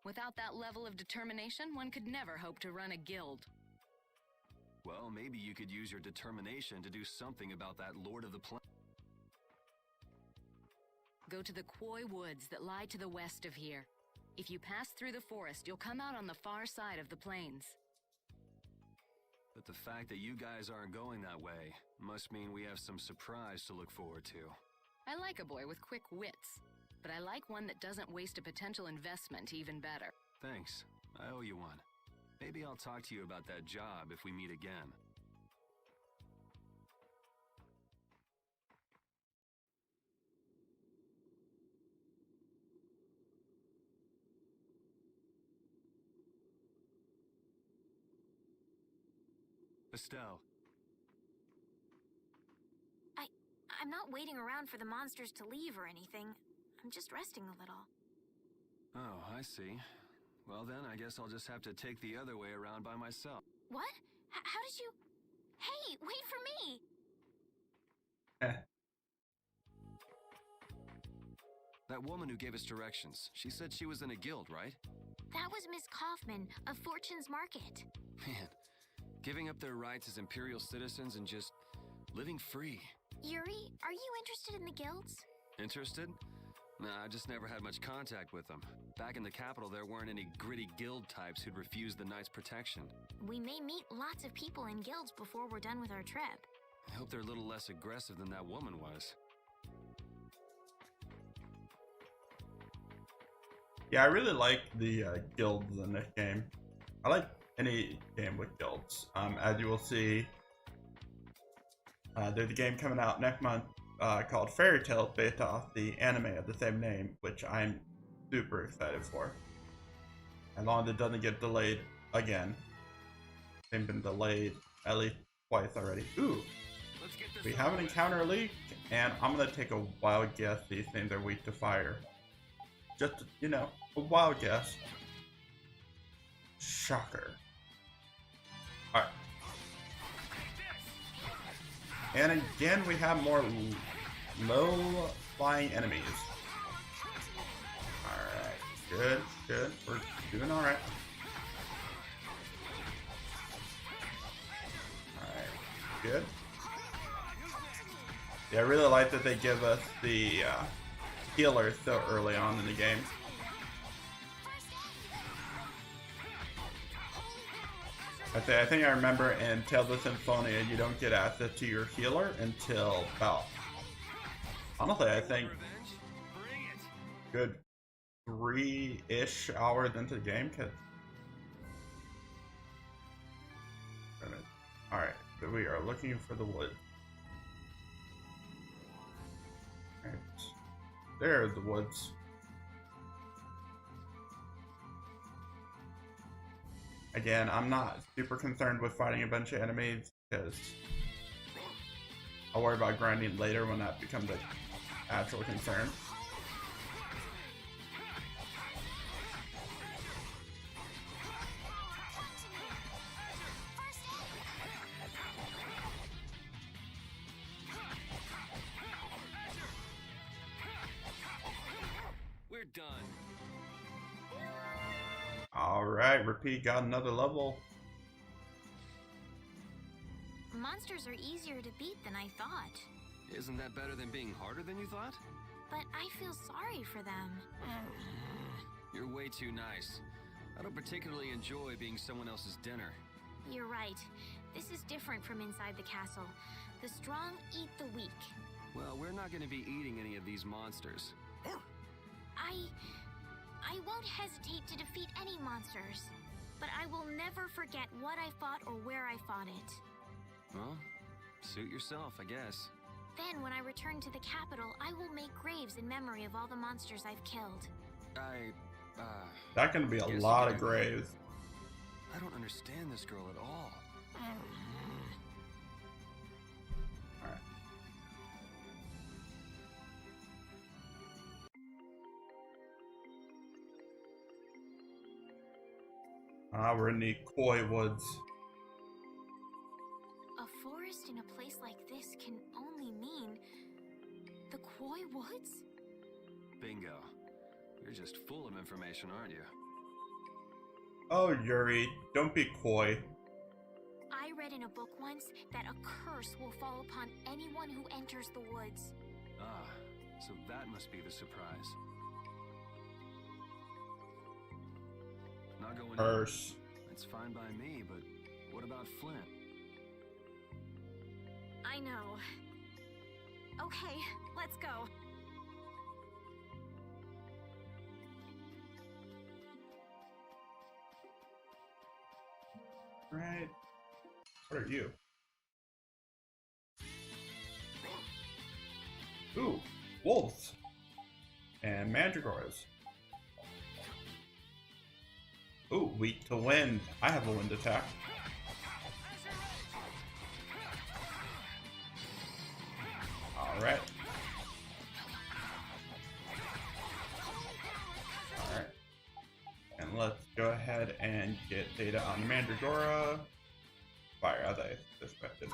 Without that level of determination, one could never hope to run a guild. Well, maybe you could use your determination to do something about that Lord of the Plains. Go to the Koi Woods that lie to the west of here. If you pass through the forest, you'll come out on the far side of the plains. But the fact that you guys aren't going that way must mean we have some surprise to look forward to. I like a boy with quick wits, but I like one that doesn't waste a potential investment even better. Thanks. I owe you one. Maybe I'll talk to you about that job if we meet again. Estelle. I'm not waiting around for the monsters to leave or anything. I'm just resting a little. Oh, I see. Well then, I guess I'll just have to take the other way around by myself. What? How did you... Hey, wait for me! That woman who gave us directions, she said she was in a guild, right? That was Miss Kaufman of Fortune's Market. Man, giving up their rights as Imperial citizens and just living free. Yuri, are you interested in the guilds? Interested? Nah, I just never had much contact with them. Back in the capital, there weren't any gritty guild types who'd refuse the Knights' protection. We may meet lots of people in guilds before we're done with our trip. I hope they're a little less aggressive than that woman was. Yeah, I really like the guilds in this game. I like any game with guilds. As you will see, there's a game coming out next month called Fairy Tail, based off the anime of the same name, which I'm super excited for. As long as it doesn't get delayed again. They've been delayed at least twice already. Ooh! We have an encounter leak, and I'm gonna take a wild guess these things are weak to fire. Just, you know, a wild guess. Shocker. Alright. And again, we have more low-flying enemies. Alright, good, good. We're doing alright. Alright, good. Yeah, I really like that they give us the healers so early on in the game. I think I remember in Tales of Symphonia, you don't get access to your healer until about, honestly, I think good 3-ish hours into the game. Alright, so we are looking for the wood. Alright, there's the woods. Again, I'm not super concerned with fighting a bunch of enemies because I'll worry about grinding later when that becomes an actual concern. We're done. Alright, repeat, got another level. Monsters are easier to beat than I thought. Isn't that better than being harder than you thought? But I feel sorry for them. You're way too nice. I don't particularly enjoy being someone else's dinner. You're right. This is different from inside the castle. The strong eat the weak. Well, we're not going to be eating any of these monsters. I won't hesitate to defeat any monsters. But I will never forget what I fought or where I fought it. Well, suit yourself, I guess. Then, when I return to the capital, I will make graves in memory of all the monsters I've killed. That's gonna be a lot of graves. I don't understand this girl at all. Alright. We're in the Koi Woods. A forest in a place like this can only mean the Koi Woods? Bingo. You're just full of information, aren't you? Oh, Yuri, don't be coy. I read in a book once that a curse will fall upon anyone who enters the woods. Ah, so that must be the surprise. Not going Curse. It's fine by me, but what about Flint? I know. Okay, let's go. Right. What are you? Ooh, wolves. And mandragoras. Ooh, weak to wind. I have a wind attack. Alright. Alright. And let's go ahead and get data on the Mandragora. Fire, as I suspected.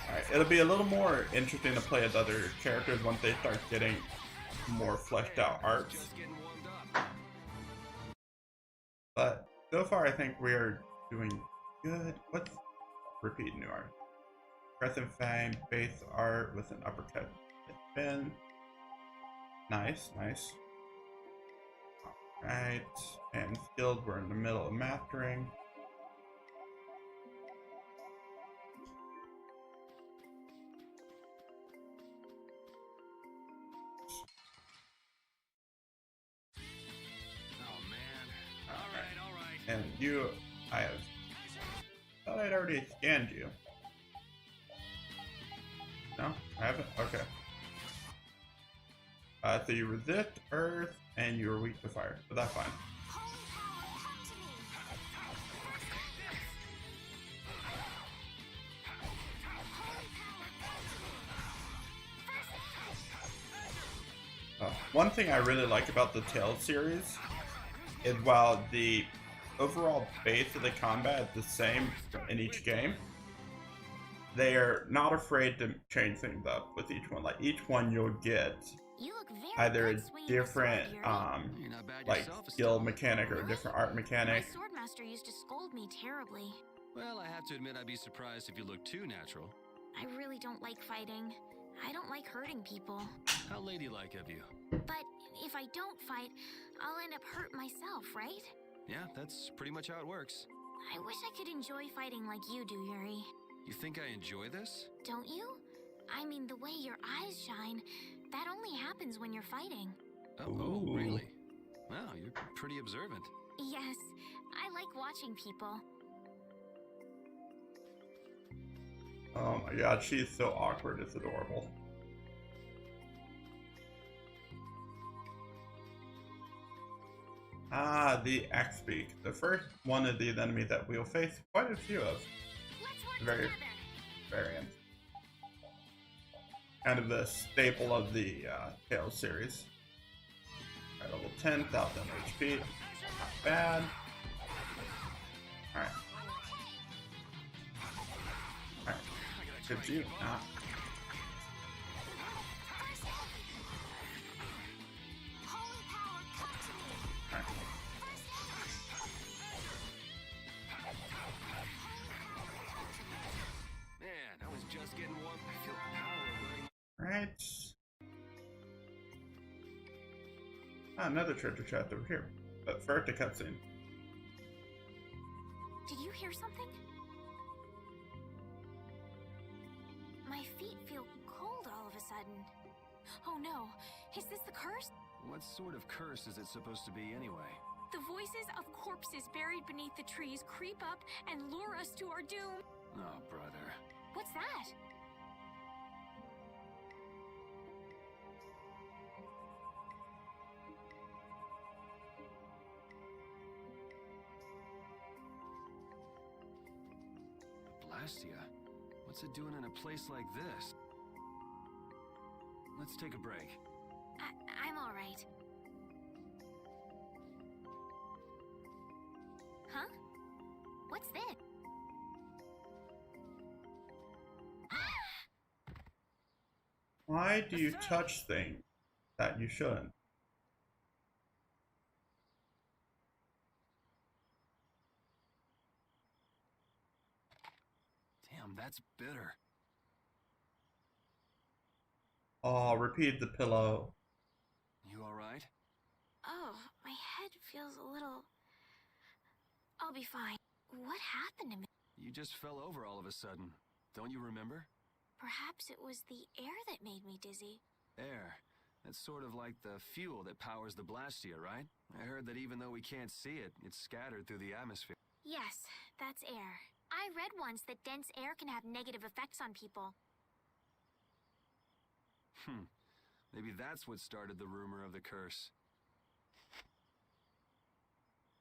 Alright, it'll be a little more interesting to play as other characters once they start getting more fleshed out arcs. But so far I think we are doing good. What's repeat new art? Crescent Fang, base art with an uppercut spin. Nice, nice. Alright, and skilled, we're in the middle of mastering. And you, I thought I'd already scanned you. No, I haven't? Okay. So you resist earth and you're weak to fire, so that's fine. One thing I really like about the Tales series is while the overall base of the combat is the same in each game, they are not afraid to change things up with each one. Like each one you'll get either a different like skill mechanic or a different art mechanic. My swordmaster used to scold me terribly. Well, I have to admit I'd be surprised if you look too natural. I really don't like fighting. I don't like hurting people. How ladylike of you. But if I don't fight, I'll end up hurt myself, right? Yeah, that's pretty much how it works. I wish I could enjoy fighting like you do, Yuri. You think I enjoy this? Don't you? I mean, the way your eyes shine, that only happens when you're fighting. Oh, really? Wow, you're pretty observant. Yes, I like watching people. Oh my god, she's so awkward, it's adorable. Ah, the Axe-Beak. The first one of these enemies that we'll face quite a few of. Very variant. Kind of the staple of the Tales series. Alright, level 10, 1000 HP. Not bad. Alright. Alright. Good to you. Nah. Man, I was just getting warm. I feel power running. Right. Ah, another treasure chest over here. But first, a cutscene. Did you hear something? My feet feel cold all of a sudden. Oh no, is this the curse? What sort of curse is it supposed to be anyway? The voices of corpses buried beneath the trees creep up and lure us to our doom. Oh, brother. What's that? Blastia? What's it doing in a place like this? Let's take a break. I'm all right. Huh? What's this? Why do you touch things that you shouldn't? Damn, that's bitter. Oh, repeat the pillow. You alright? Oh, my head feels a little... I'll be fine. What happened to me? You just fell over all of a sudden. Don't you remember? Perhaps it was the air that made me dizzy. Air. That's sort of like the fuel that powers the Blastia, right? I heard that even though we can't see it, it's scattered through the atmosphere. Yes, that's air. I read once that dense air can have negative effects on people. Maybe that's what started the rumor of the curse.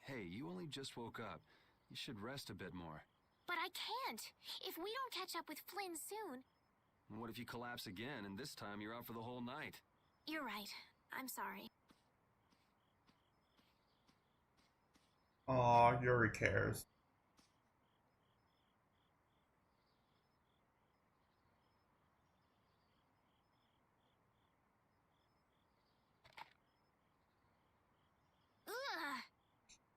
Hey, you only just woke up. You should rest a bit more. But I can't. If we don't catch up with Flynn soon... What if you collapse again, and this time you're out for the whole night? You're right. I'm sorry. Aw, Yuri cares.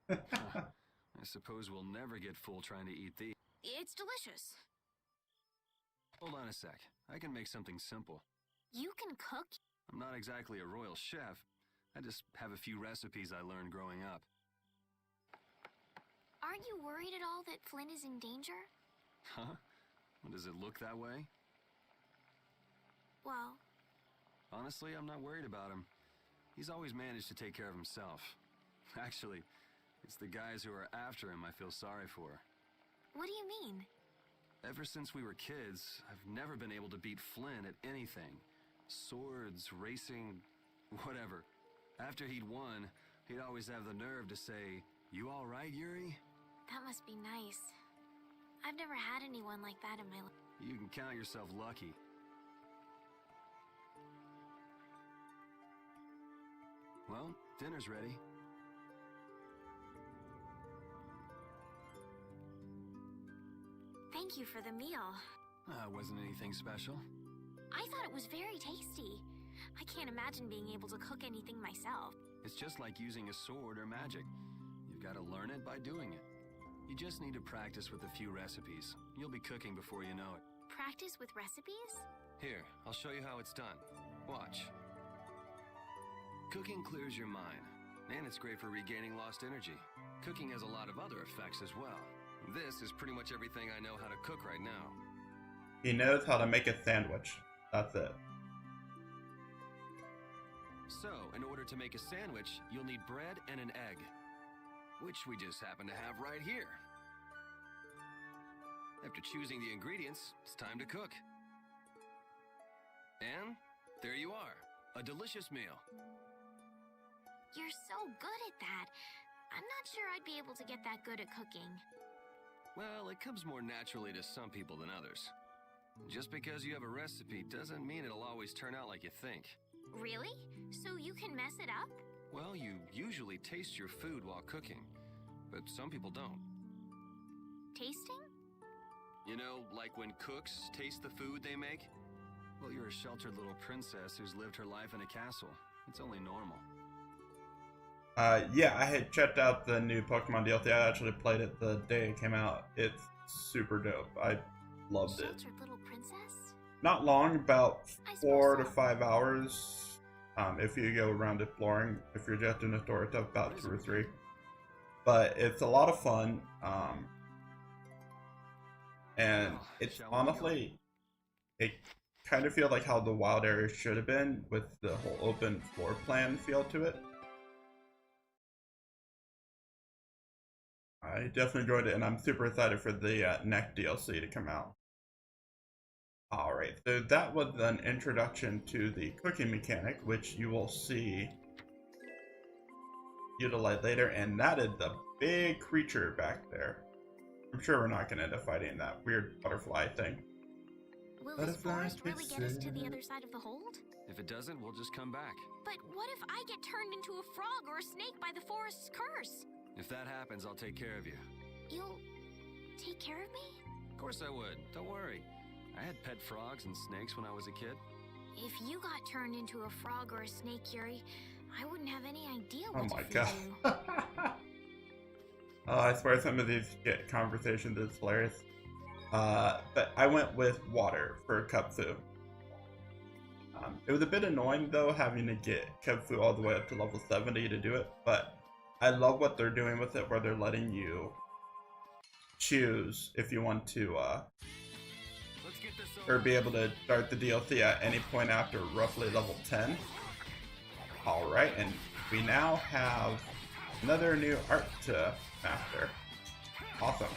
Ugh! I suppose we'll never get full trying to eat these. It's delicious. Hold on a sec. I can make something simple. You can cook? I'm not exactly a royal chef. I just have a few recipes I learned growing up. Aren't you worried at all that Flynn is in danger? Huh? Does it look that way? Well... Honestly, I'm not worried about him. He's always managed to take care of himself. Actually, it's the guys who are after him I feel sorry for. What do you mean? Ever since we were kids, I've never been able to beat Flynn at anything. Swords, racing, whatever. After he'd won, he'd always have the nerve to say, "You all right, Yuri?" That must be nice. I've never had anyone like that in my life. You can count yourself lucky. Well, dinner's ready. Thank you for the meal. Wasn't anything special. I thought it was very tasty. I can't imagine being able to cook anything myself. It's just like using a sword or magic. You've got to learn it by doing it. You just need to practice with a few recipes. You'll be cooking before you know it. Practice with recipes? Here, I'll show you how it's done. Watch. Cooking clears your mind, and it's great for regaining lost energy. Cooking has a lot of other effects as well. This is pretty much everything I know how to cook right now. He knows how to make a sandwich. That's it. So, in order to make a sandwich, you'll need bread and an egg, which we just happen to have right here. After choosing the ingredients, it's time to cook. And there you are, a delicious meal. You're so good at that. I'm not sure I'd be able to get that good at cooking. Well, it comes more naturally to some people than others. Just because you have a recipe doesn't mean it'll always turn out like you think. Really? So you can mess it up? Well, you usually taste your food while cooking, but some people don't. Tasting? You know, like when cooks taste the food they make? Well, you're a sheltered little princess who's lived her life in a castle. It's only normal. Yeah, I had checked out the new Pokemon DLC. I actually played it the day it came out. It's super dope. I loved it. Sheltered little princess? Not long, about 4 to 5 hours. if you go around exploring. If you're just in a store, it's about 2 or 3. But it's a lot of fun. And it's honestly, it kind of feels like how the wild area should have been with the whole open floor plan feel to it. I definitely enjoyed it, and I'm super excited for the next DLC to come out. Alright, so that was an introduction to the cooking mechanic, which you will see utilized later, and that is the big creature back there. I'm sure we're not going to end up fighting that weird butterfly thing. Will this forest really get us to the other side of the hold? If it doesn't, we'll just come back. But what if I get turned into a frog or a snake by the forest's curse? If that happens, I'll take care of you. You'll take care of me? Of course I would. Don't worry. I had pet frogs and snakes when I was a kid. If you got turned into a frog or a snake, Yuri, I wouldn't have any idea what Oh to my feed god. you. I swear some of these get conversations is hilarious. But I went with water for Cubfu. It was a bit annoying though having to get Cubfu all the way up to level 70 to do it, but I love what they're doing with it, where they're letting you choose if you want to or be able to start the DLC at any point after roughly level 10. Alright, and we now have another new art to master. Awesome.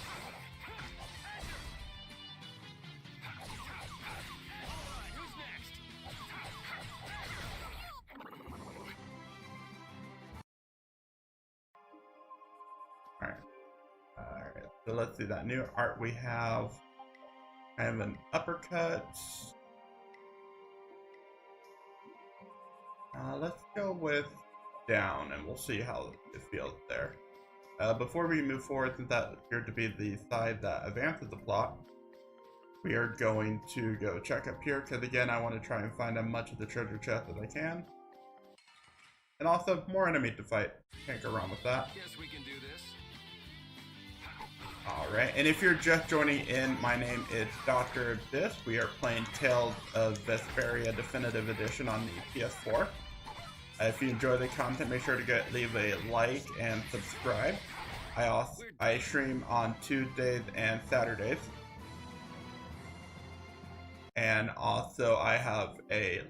Alright, so let's see that new art we have. Kind of an uppercut. Let's go with down and we'll see how it feels there. Before we move forward, since that appeared to be the side that advances the plot, we are going to go check up here because again I want to try and find as much of the treasure chest as I can. And also more enemy to fight. Can't go wrong with that. Yes, we can do this. Alright, and if you're just joining in, my name is Dr. Abyss. We are playing Tales of Vesperia Definitive Edition on the PS4. If you enjoy the content, make sure to leave a like and subscribe. I stream on Tuesdays and Saturdays. And also I have a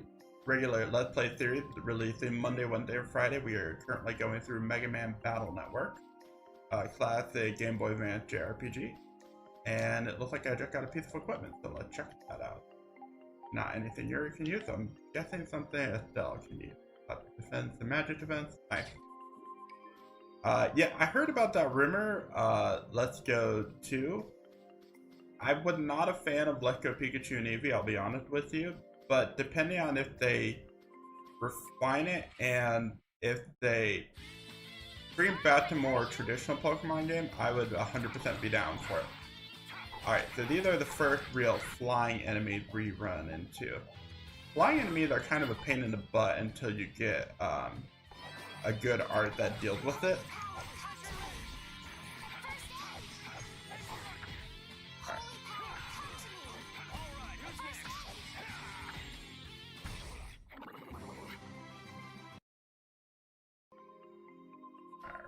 regular Let's Play series releasing Monday, Wednesday, and Friday. We are currently going through Mega Man Battle Network. Classic Game Boy Advance JRPG, and it looks like I just got a piece of equipment, so let's check that out. Not anything Yuri can use, so I'm guessing something Estelle can use. Defense and magic defense, nice. Yeah, I heard about that rumor, Let's Go 2. I was not a fan of Let's Go Pikachu and Eevee, I'll be honest with you, but depending on if they refine it and if they bring back to more traditional Pokemon game, I would 100% be down for it. Alright, so these are the first real flying enemies we run into. Flying enemies are kind of a pain in the butt until you get a good art that deals with it.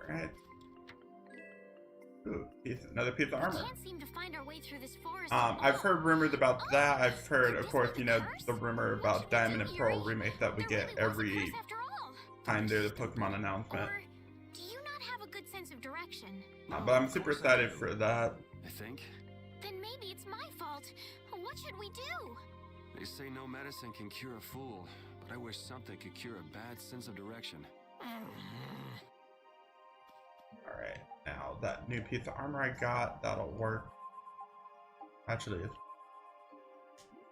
Alright. Ooh, another piece of armor. We can't seem to find our way through this forest. I've heard rumors about that. I've heard, of course, you know, the rumor about Diamond and Pearl remake that we get every time there's a Pokemon announcement. Or do you not have a good sense of direction? But I'm super excited for that. I think. Then maybe it's my fault. What should we do? They say no medicine can cure a fool, but I wish something could cure a bad sense of direction. Alright, now that new piece of armor I got, that'll work. Actually,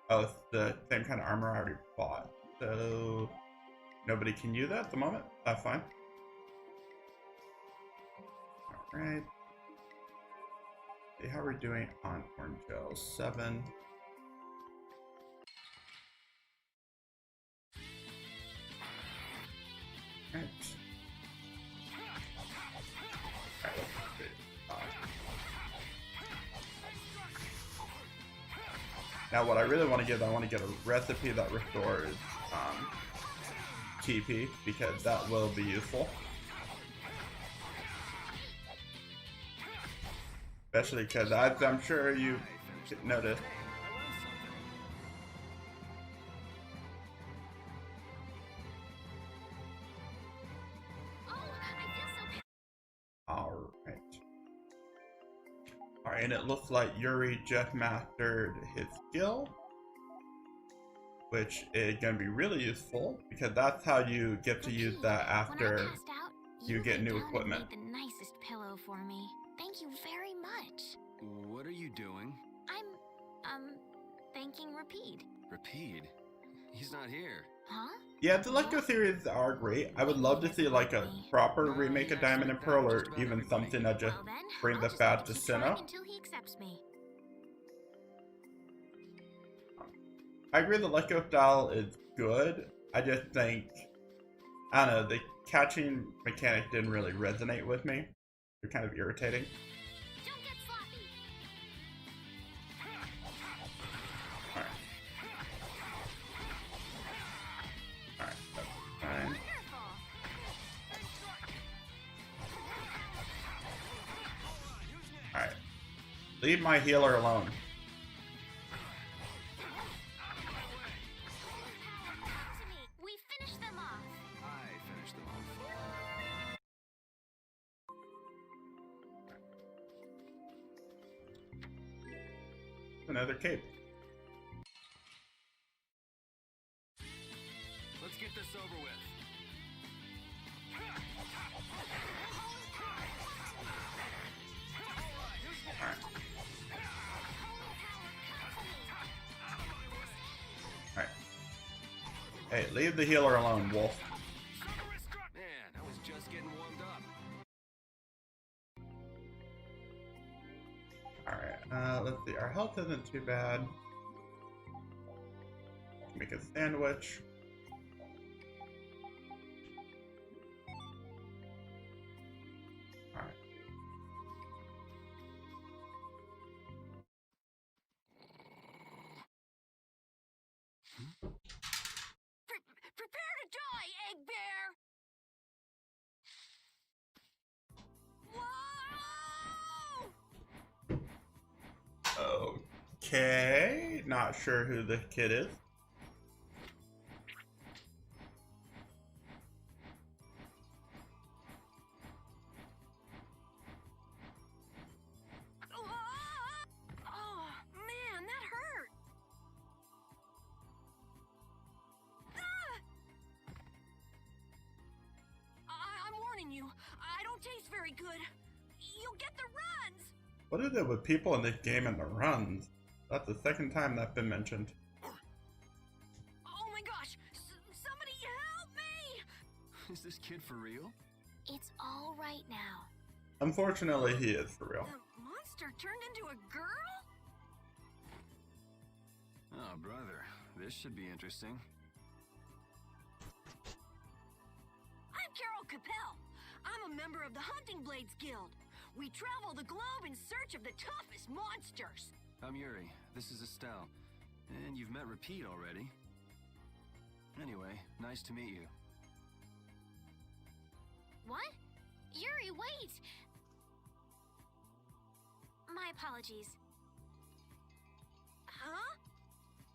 it's the same kind of armor I already bought. So, nobody can use that at the moment. That's fine. Alright. See how we're doing on Orange Gel 7. Right. Now what I really want to get, I want to get a recipe that restores TP because that will be useful. Especially because, as I'm sure you noticed, Alright, and it looks like Yuri just mastered his skill, which is going to be really useful because that's how you get to use that after you get new equipment. Made the nicest pillow for me. Thank you very much. What are you doing? I'm thanking Rapide. Rapide? He's not here. Huh? Yeah, the Electro series are great. I would love to see like a proper remake of Diamond and Pearl, or even something that just brings us back to Sinnoh. Until he accepts me. I agree the Electro style is good. I just think, I don't know, the catching mechanic didn't really resonate with me. They're kind of irritating. Don't get sloppy. Alright, that's fine. Alright. Leave my healer alone. We finished them off. I finished them off. Another cape. Let's get this over with. Alright. Hey, leave the healer alone, Wolf. Man, I was just getting warmed up. Alright, let's see. Our health isn't too bad. Make a sandwich. Alright. Prepare to die, Egg Bear! Whoa! Okay, not sure who the kid is. Oh, man, that hurt! I'm warning you, I don't taste very good. You'll get the runs! What is it with people in this game and the runs? That's the second time that's been mentioned. Oh my gosh! Somebody help me! Is this kid for real? It's all right now. Unfortunately, he is for real. The monster turned into a girl? Oh, brother. This should be interesting. I'm Carol Capel. I'm a member of the Hunting Blades Guild. We travel the globe in search of the toughest monsters. I'm Yuri. This is Estelle. And you've met Rapide already. Anyway, nice to meet you. What? Yuri, wait! My apologies. Huh?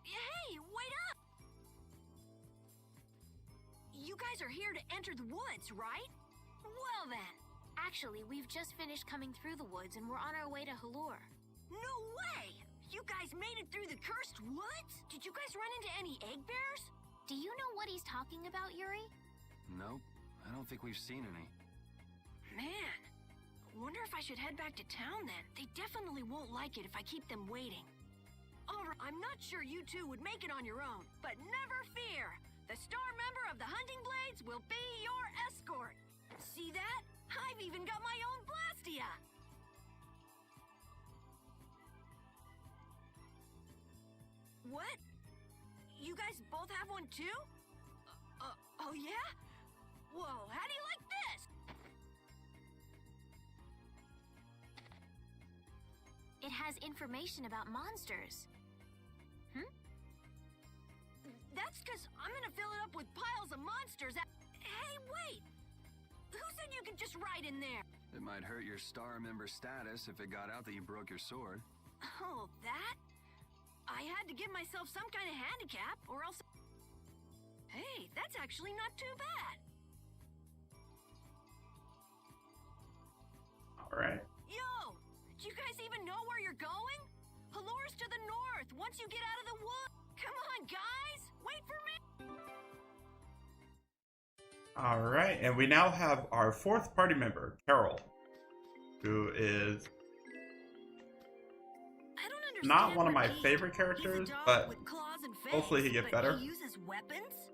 Hey, wait up! You guys are here to enter the woods, right? Well then. Actually, we've just finished coming through the woods and we're on our way to Halure. No way! You guys made it through the cursed woods? Did you guys run into any egg bears? Do you know what he's talking about, Yuri? Nope. I don't think we've seen any. Man, wonder if I should head back to town then. They definitely won't like it if I keep them waiting. Alright, I'm not sure you two would make it on your own, but never fear! The star member of the Hunting Blades will be your escort! See that? I've even got my own Blastia! What? You guys both have one too? Oh yeah? Whoa, how do you like this? It has information about monsters. That's because I'm gonna fill it up with piles of monsters. Hey, wait! Who said you could just ride in there? It might hurt your star member status if it got out that you broke your sword. Oh, that? I had to give myself some kind of handicap, or else... Hey, that's actually not too bad. Alright. Yo! Do you guys even know where you're going? Halore's to the north, once you get out of the woods. Come on, guys! Wait for me! Alright, and we now have our fourth party member, Carol, who is not one of my favorite characters, but hopefully he gets better. He uses weapons?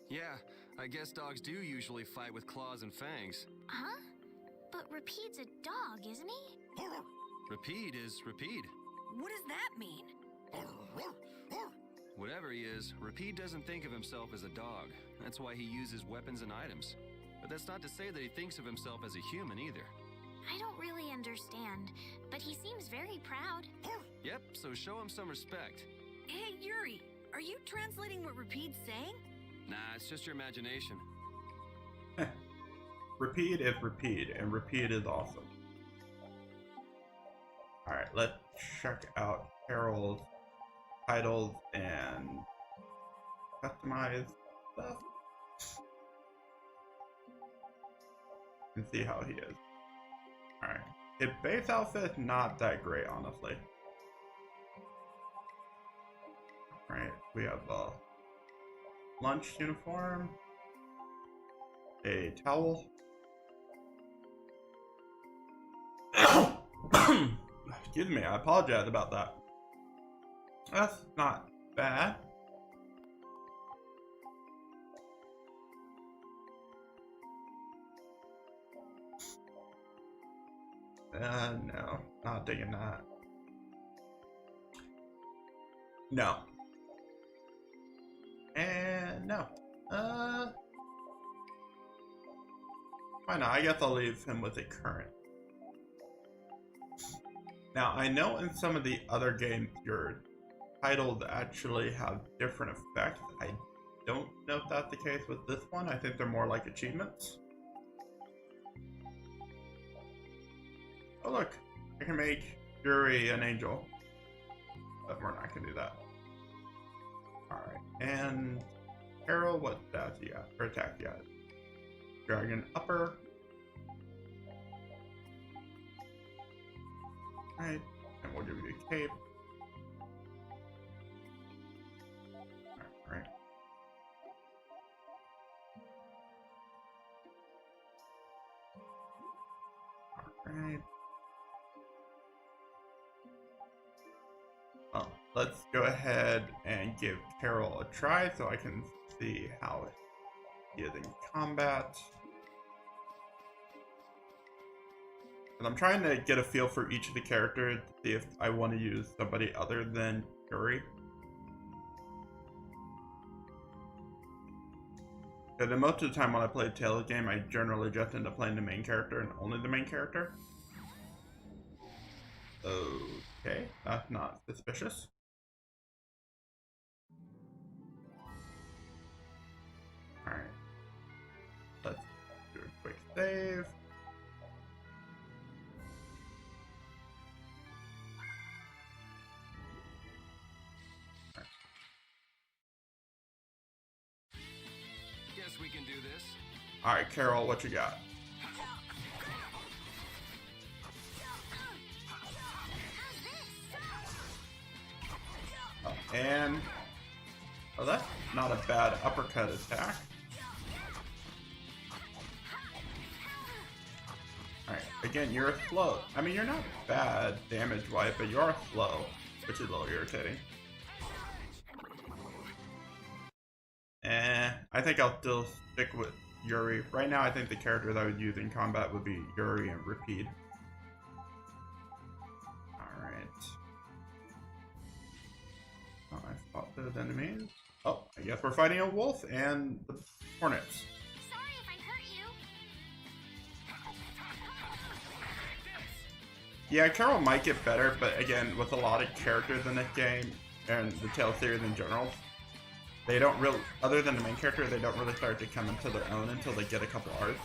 Yeah, I guess dogs do usually fight with claws and fangs. Huh? But Rapide's a dog, isn't he? Rapide is Rapide. What does that mean? Whatever he is, Rapide doesn't think of himself as a dog. That's why he uses weapons and items. But that's not to say that he thinks of himself as a human either. I don't really understand, but he seems very proud. Yep, so show him some respect. Hey, Yuri, are you translating what Rapide's saying? Nah, it's just your imagination. Rapide is Rapide, and Rapide is awesome. Alright, let's check out Carol's titles and customize stuff. And see how he is. Alright. His base outfit, not that great, honestly. Alright, we have a lunch uniform, a towel. Excuse me, I apologize about that. That's not bad. No, not digging that. No. And no. Why not? I guess I'll leave him with a current. Now, I know in some of the other games your titles actually have different effects. I don't know if that's the case with this one. I think they're more like achievements. Oh look, I can make Yuri an angel. But we're not gonna do that. Alright, and Carol, what stats you got? Or attack you got? Dragon upper. Alright, and we'll give you a cape. Alright. Alright. Well, let's go ahead and give Carol a try so I can see how he is in combat. And I'm trying to get a feel for each of the characters to see if I want to use somebody other than Yuri. Because most of the time when I play a Tales game, I generally just end up playing the main character and only the main character. Okay, that's not suspicious. Alright. Let's do a quick save. Guess we can do this. Alright, Carol, what you got? And oh, that's not a bad uppercut attack. Alright, again, you're slow. I mean, you're not bad damage-wise, but you're slow, which is a little irritating. I think I'll still stick with Yuri. Right now, I think the characters I would use in combat would be Yuri and Rapide. Alright. Oh, I fought those enemies. Oh, I guess we're fighting a wolf and the hornets. Sorry if I hurt you. Yeah, Carol might get better, but again, with a lot of characters in this game and the Tales series in general, they don't really, other than the main character, they don't really start to come into their own until they get a couple arcs.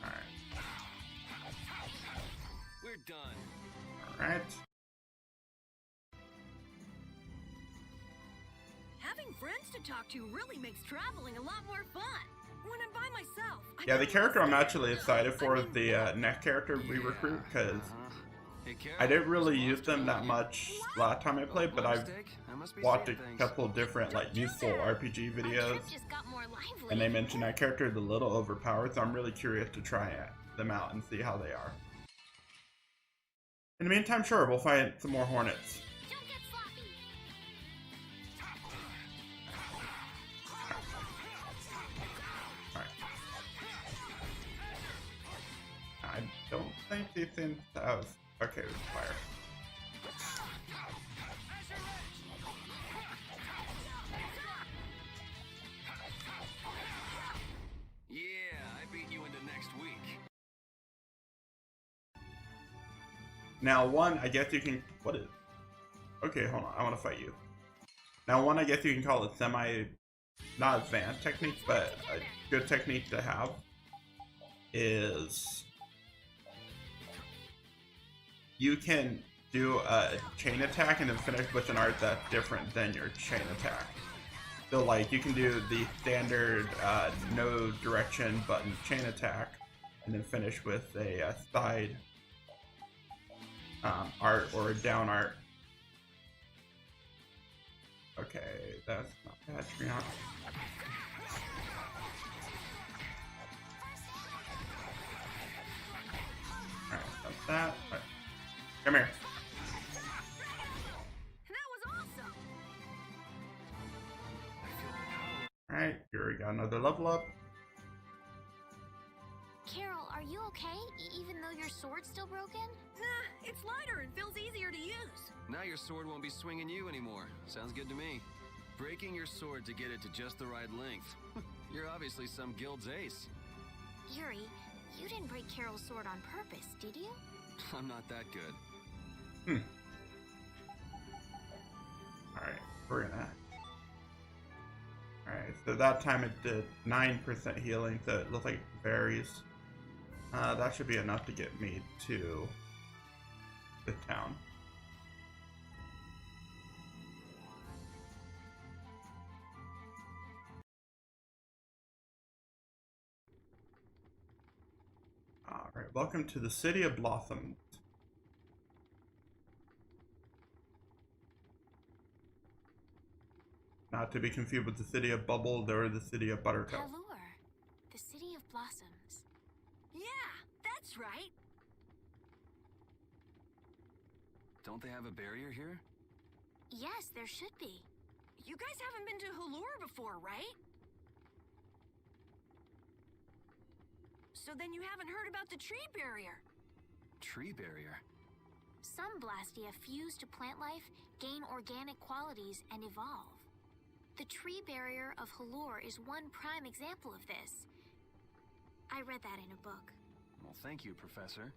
Alright. We're done. Alright. Having friends to talk to really makes traveling a lot more fun. When I'm by myself, Yeah, the character I'm actually excited for is the next character we recruit, because I didn't really use them that much last time I played, but I've watched a couple different like useful RPG videos, and they mentioned that character is a little overpowered, so I'm really curious to try them out and see how they are. In the meantime, sure, we'll find some more hornets. I don't think these things have... Okay, with fire. Yeah, I beat you into next week. Now, one, I guess you can... What is... Okay, hold on. I want to fight you. Now, one, I guess you can call it semi... Not advanced technique, but a good technique to have is... You can do a chain attack and then finish with an art that's different than your chain attack. So like you can do the standard no direction button chain attack and then finish with a side art or a down art. Okay, that's not bad to be honest. Alright, that's that. Alright. Come here. That was awesome. Alright, here we got another level up. Carol, are you okay? Even though your sword's still broken? Nah, it's lighter and feels easier to use. Now your sword won't be swinging you anymore. Sounds good to me. Breaking your sword to get it to just the right length. You're obviously some guild's ace. Yuri, you didn't break Carol's sword on purpose, did you? I'm not that good. Alright, we're gonna... Alright, so that time it did 9% healing, so it looks like it varies. That should be enough to get me to the town. Alright, welcome to the City of Blossoms. Not to be confused with the City of Bubbles or the City of Buttercup. Allure, the City of Blossoms. Yeah, that's right. Don't they have a barrier here? Yes, there should be. You guys haven't been to Allure before, right? So then you haven't heard about the tree barrier. Tree barrier? Some Blastia fuse to plant life, gain organic qualities, and evolve. The tree barrier of Allure is one prime example of this. I read that in a book. Well, thank you, Professor.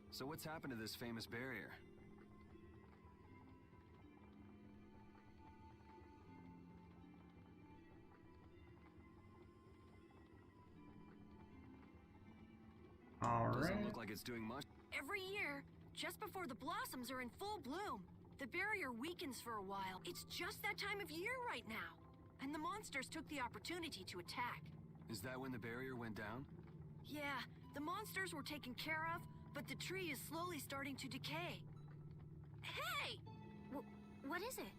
So what's happened to this famous barrier? Alright. Doesn't look like it's doing much. Every year, just before the blossoms are in full bloom, the barrier weakens for a while. It's just that time of year right now. And the monsters took the opportunity to attack. Is that when the barrier went down? Yeah, the monsters were taken care of, but the tree is slowly starting to decay. Hey! What is it?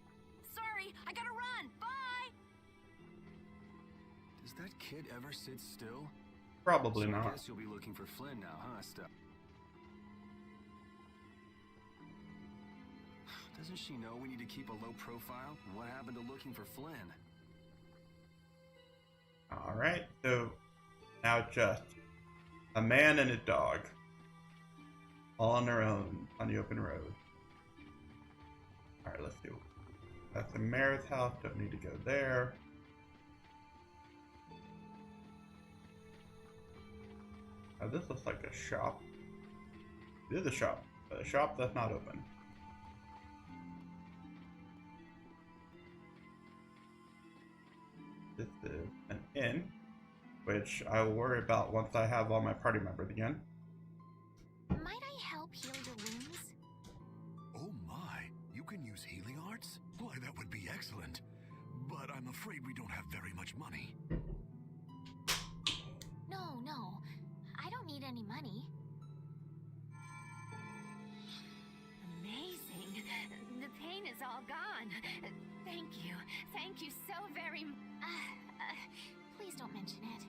Sorry, I gotta run! Bye! Does that kid ever sit still? Probably so not. I guess you'll be looking for Flynn now, huh, Steph? Doesn't she know we need to keep a low profile? And what happened to looking for Flynn? Alright, so now just a man and a dog. All on their own on the open road. Alright, let's do it. That's the mayor's house, don't need to go there. Now this looks like a shop. It is a shop, but a shop that's not open. this is an inn, which I will worry about once I have all my party members again. Might I help heal your wounds? Oh my, you can use healing arts? Why, that would be excellent. But I'm afraid we don't have very much money. No, I don't need any money. Amazing. The pain is all gone. Thank you so very much. Please don't mention it.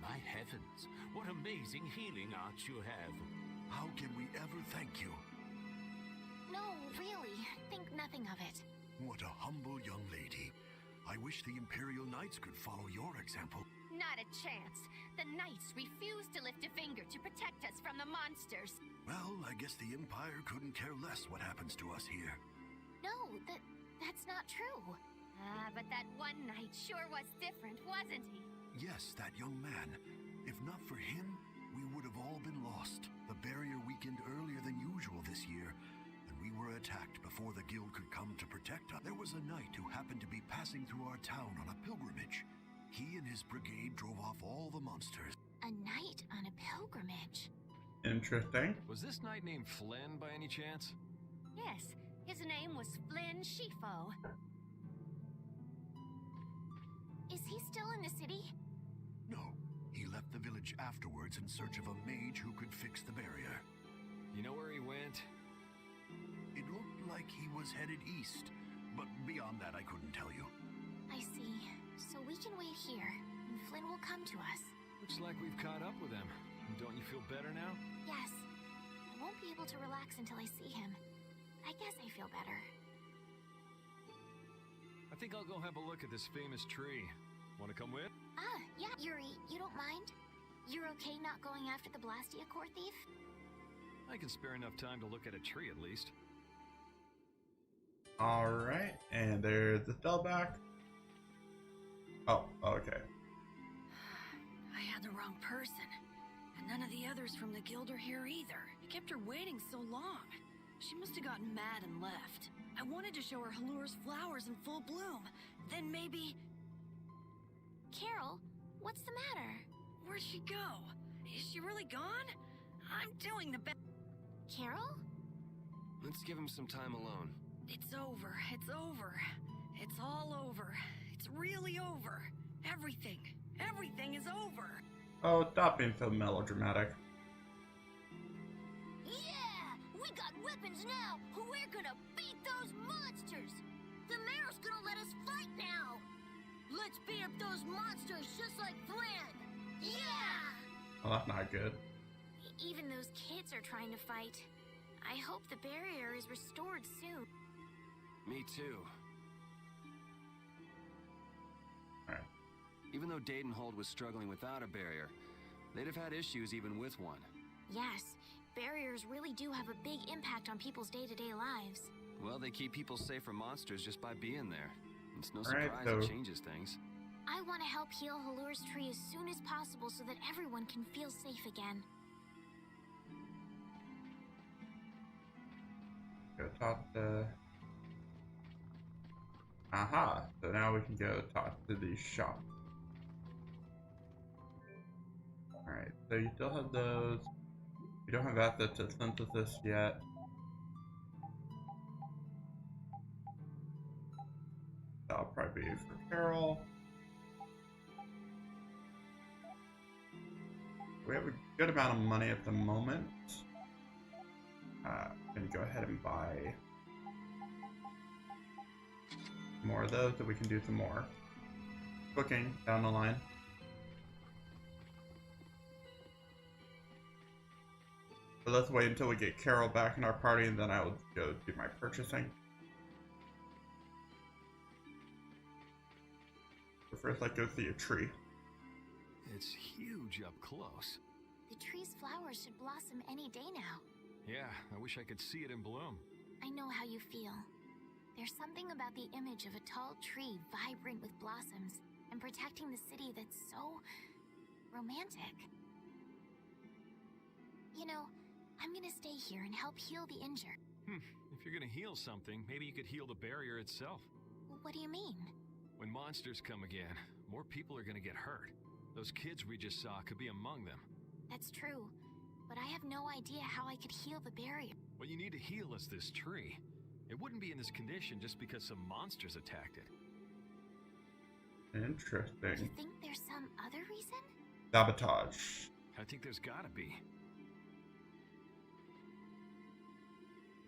My heavens, what amazing healing arts you have. How can we ever thank you? No, really, think nothing of it. What a humble young lady. I wish the Imperial Knights could follow your example. Not a chance. The Knights refuse to lift a finger to protect us from the monsters. Well, I guess the Empire couldn't care less what happens to us here. No, that's not true. But that one knight sure was different, wasn't he? Yes, that young man. If not for him, we would have all been lost. The barrier weakened earlier than usual this year, and we were attacked before the guild could come to protect us. There was a knight who happened to be passing through our town on a pilgrimage. He and his brigade drove off all the monsters. A knight on a pilgrimage. Interesting. Was this knight named Flynn by any chance? Yes, his name was Flynn Shifo. Is he still in the city? No, he left the village afterwards in search of a mage who could fix the barrier. You know where he went? It looked like he was headed east, but beyond that I couldn't tell you. I see. So we can wait here, and Flynn will come to us. Looks like we've caught up with him. Don't you feel better now? Yes. I won't be able to relax until I see him. I guess I feel better. I think I'll go have a look at this famous tree. Want to come with? Yeah, Yuri, you don't mind? You're okay not going after the Blastia core thief? I can spare enough time to look at a tree at least. Alright, and there's the Stellback. Oh, okay. I had the wrong person. And none of the others from the guild are here either. I kept her waiting so long. She must have gotten mad and left. I wanted to show her Halur's flowers in full bloom. Then maybe... Carol, what's the matter? Where'd she go? Is she really gone? I'm doing the best. Carol? Let's give him some time alone. It's over. It's over. It's all over. It's really over. Everything is over. Oh, stop being so melodramatic. Yeah! We got weapons now! We're gonna beat those monsters! The mayor's gonna let us fight now! Let's beat up those monsters just like planned! Yeah! Well, that's not good. Even those kids are trying to fight. I hope the barrier is restored soon. Me too. Alright. Even though Dadenhold was struggling without a barrier, they'd have had issues even with one. Yes, barriers really do have a big impact on people's day-to-day lives. Well, they keep people safe from monsters just by being there. It's no Alright, surprise it changes things. I want to help heal Halur's tree as soon as possible so that everyone can feel safe again. Go talk to... Aha! So now we can go talk to the shop. Alright, so you still have those. You don't have access to synthesis yet. That'll probably be for Carol. We have a good amount of money at the moment. Gonna go ahead and buy more of those so we can do some more cooking down the line. But let's wait until we get Carol back in our party and then I will go do my purchasing. But first, let's go see a tree. It's huge up close. The tree's flowers should blossom any day now. Yeah, I wish I could see it in bloom. I know how you feel. There's something about the image of a tall tree vibrant with blossoms and protecting the city that's so romantic. You know, I'm gonna stay here and help heal the injured. If you're gonna heal something, maybe you could heal the barrier itself. What do you mean? When monsters come again, more people are gonna get hurt. Those kids we just saw could be among them. That's true, but I have no idea how I could heal the barrier. What you need to heal is this tree. It wouldn't be in this condition just because some monsters attacked it. Interesting. You think there's some other reason? Sabotage. I think there's gotta be.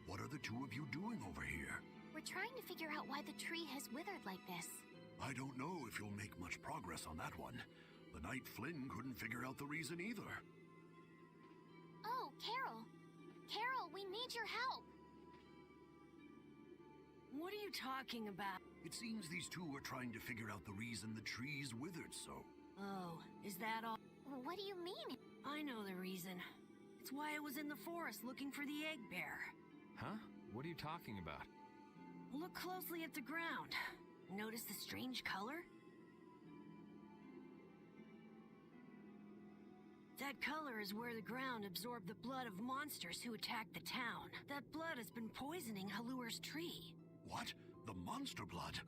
What are the two of you doing over here? We're trying to figure out why the tree has withered like this. I don't know if you'll make much progress on that one. The Knight Flynn couldn't figure out the reason either. Oh, Carol! Carol, we need your help! What are you talking about? It seems these two are trying to figure out the reason the tree's withered so. Oh, is that all? What do you mean? I know the reason. It's why I was in the forest looking for the egg bear. Huh? What are you talking about? Look closely at the ground. Notice the strange color? That color is where the ground absorbed the blood of monsters who attacked the town. That blood has been poisoning Halur's tree. What? The monster blood?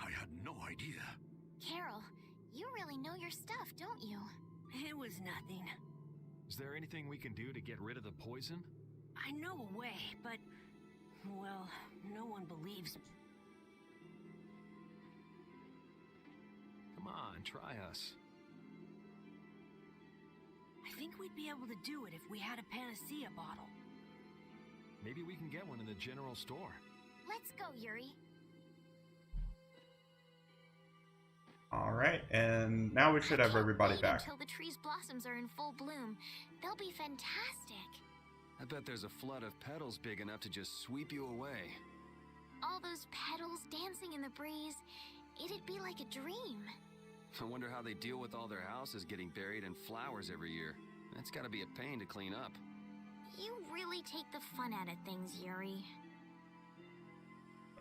I had no idea. Carol, you really know your stuff, don't you? It was nothing. Is there anything we can do to get rid of the poison? I know a way, but... well, no one believes me. Come on, try us. I think we'd be able to do it if we had a panacea bottle. Maybe we can get one in the general store. Let's go, Yuri. Alright, and now we should have everybody back. Until the tree's blossoms are in full bloom. They'll be fantastic. I bet there's a flood of petals big enough to just sweep you away. All those petals dancing in the breeze. It'd be like a dream. I wonder how they deal with all their houses getting buried in flowers every year. That's gotta be a pain to clean up. You really take the fun out of things, Yuri.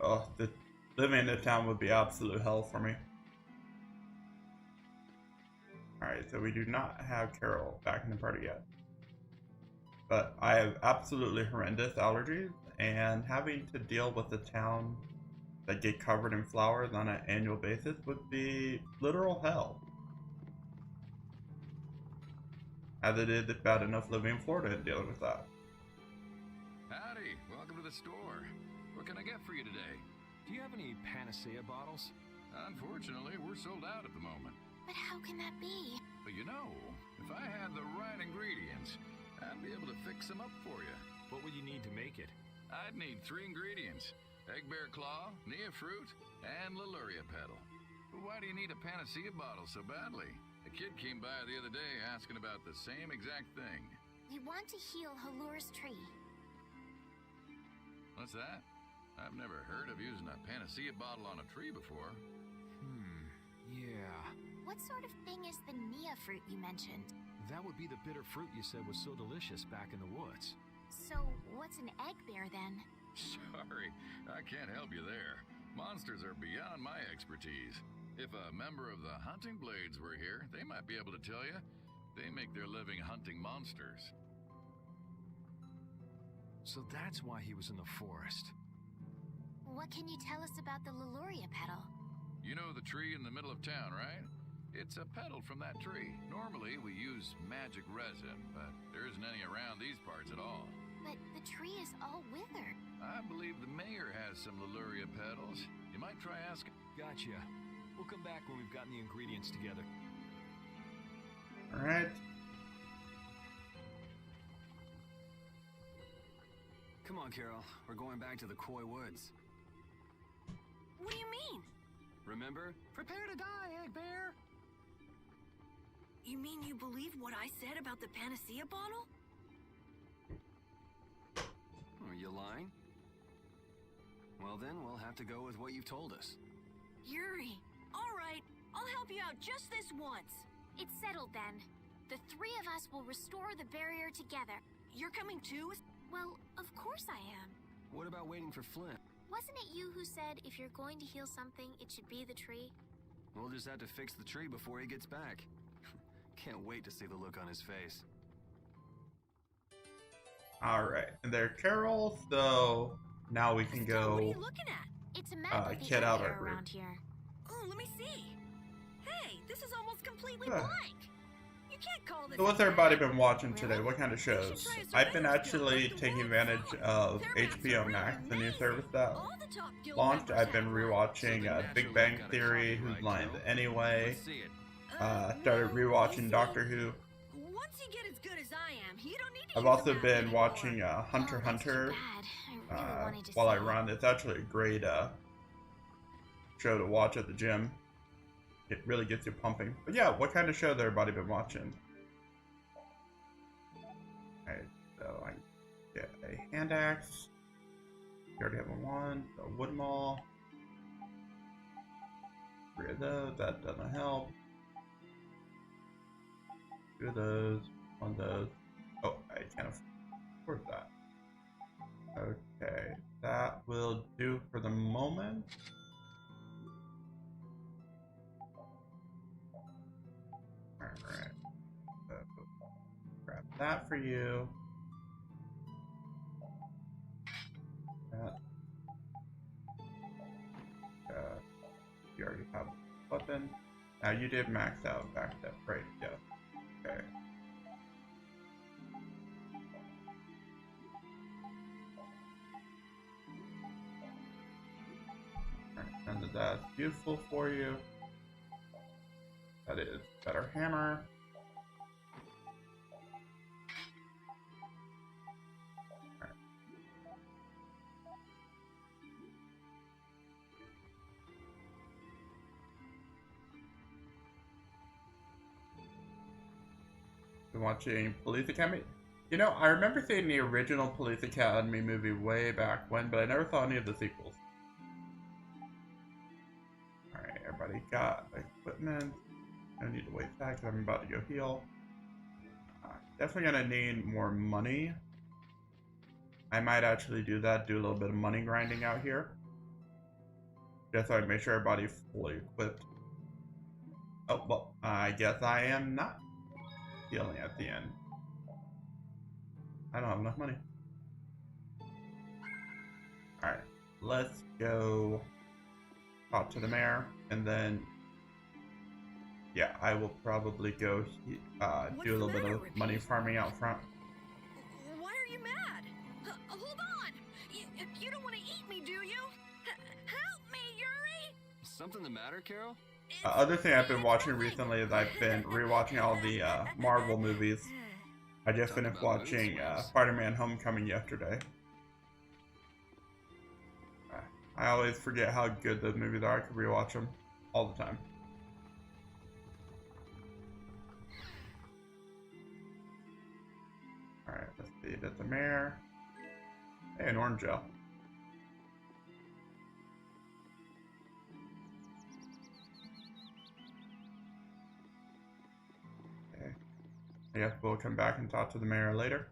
Oh, living in the town would be absolute hell for me. Alright, so we do not have Carol back in the party yet. But I have absolutely horrendous allergies, and having to deal with a town that get covered in flowers on an annual basis would be literal hell. As it is, it's bad enough living in Florida and dealing with that. Howdy, welcome to the store. What can I get for you today? Do you have any panacea bottles? Unfortunately, we're sold out at the moment. But how can that be? But you know, if I had the right ingredients, I'd be able to fix them up for you. What would you need to make it? I'd need 3 ingredients. Egg bear claw, nia fruit, and Liluria petal. But why do you need a panacea bottle so badly? A kid came by the other day asking about the same exact thing. We want to heal Halur's tree. What's that? I've never heard of using a panacea bottle on a tree before. Yeah. What sort of thing is the nia fruit you mentioned? That would be the bitter fruit you said was so delicious back in the woods. So, what's an egg bear then? Sorry, I can't help you there. Monsters are beyond my expertise. If a member of the Hunting Blades were here, they might be able to tell you. They make their living hunting monsters. So that's why he was in the forest. What can you tell us about the Liluria petal? You know the tree in the middle of town, right? It's a petal from that tree. Normally, we use magic resin, but there isn't any around these parts at all. But the tree is all withered. I believe the mayor has some Liluria petals. You might try asking. Gotcha. We'll come back when we've gotten the ingredients together. Alright. Come on, Carol. We're going back to the Koi Woods. What do you mean? Remember? Prepare to die, Egg Bear! You mean you believe what I said about the panacea bottle? Are you lying? Well then, we'll have to go with what you've told us. Yuri, all right. I'll help you out just this once. It's settled then. The 3 of us will restore the barrier together. You're coming too? Well, of course I am. What about waiting for Flint? Wasn't it you who said if you're going to heal something, it should be the tree? We'll just have to fix the tree before he gets back. Can't wait to see the look on his face. Alright, and there, Carol, so now we can go What are you looking at? It's a map of the kid out area our group. around here. Oh, let me see. Hey, This is almost completely blank. You can't call this. So what's everybody been watching today? What kind of shows? I've been actually taking advantage of HBO Max, the new service that launched. I've been rewatching Big Bang Theory, Whose Lines Anyway. Started rewatching Doctor Who. I've also been watching Hunter x Hunter while I run. It's actually a great show to watch at the gym. It really gets you pumping. But yeah, what kind of show has everybody been watching? Alright, so I get a hand axe. We already have one. A wood maul. 3 of those. That doesn't help. 2 of those. 1 of those. Oh, I can't afford that. Okay, that will do for the moment. Alright. So, grab that for you. That. You already have a weapon. Now you did max out back up, right? Yeah. Okay. And that's useful for you. That is better hammer. Right. Been watching Police Academy. You know, I remember seeing the original Police Academy movie way back when, but I never saw any of the sequels. Alright, everybody got equipment. I need to wait back because I'm about to go heal. Definitely gonna need more money. I might actually do that, do a little bit of money grinding out here. Just so I make sure everybody's fully equipped. Oh, well, I guess I am not healing at the end. I don't have enough money. Alright, let's go talk to the mayor, and then yeah, I will probably go do a little bit of money farming out front. Why are you mad? Hold on! You don't want to eat me, do you? Help me, Yuri! Something the matter, Carol? Other thing I've been watching recently is I've been rewatching all the Marvel movies. I just finished watching Spider-Man Homecoming yesterday. I always forget how good those movies are. I could rewatch them all the time. Alright, let's see. That's the mayor. Hey, an orange gel. Okay. I guess we'll come back and talk to the mayor later.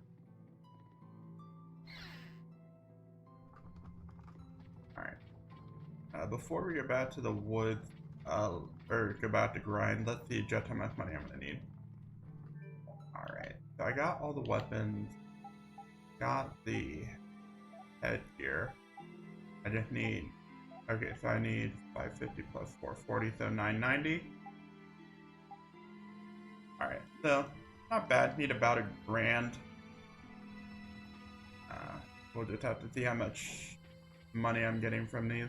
Alright. Before we go back to the woods, or go back to grind, let's see just how much money I'm gonna need. Alright, so I got all the weapons, got the headgear. I just need, okay, so I need 550 plus 440, so 990. Alright, so not bad, need about $1,000. We'll just have to see how much money I'm getting from these.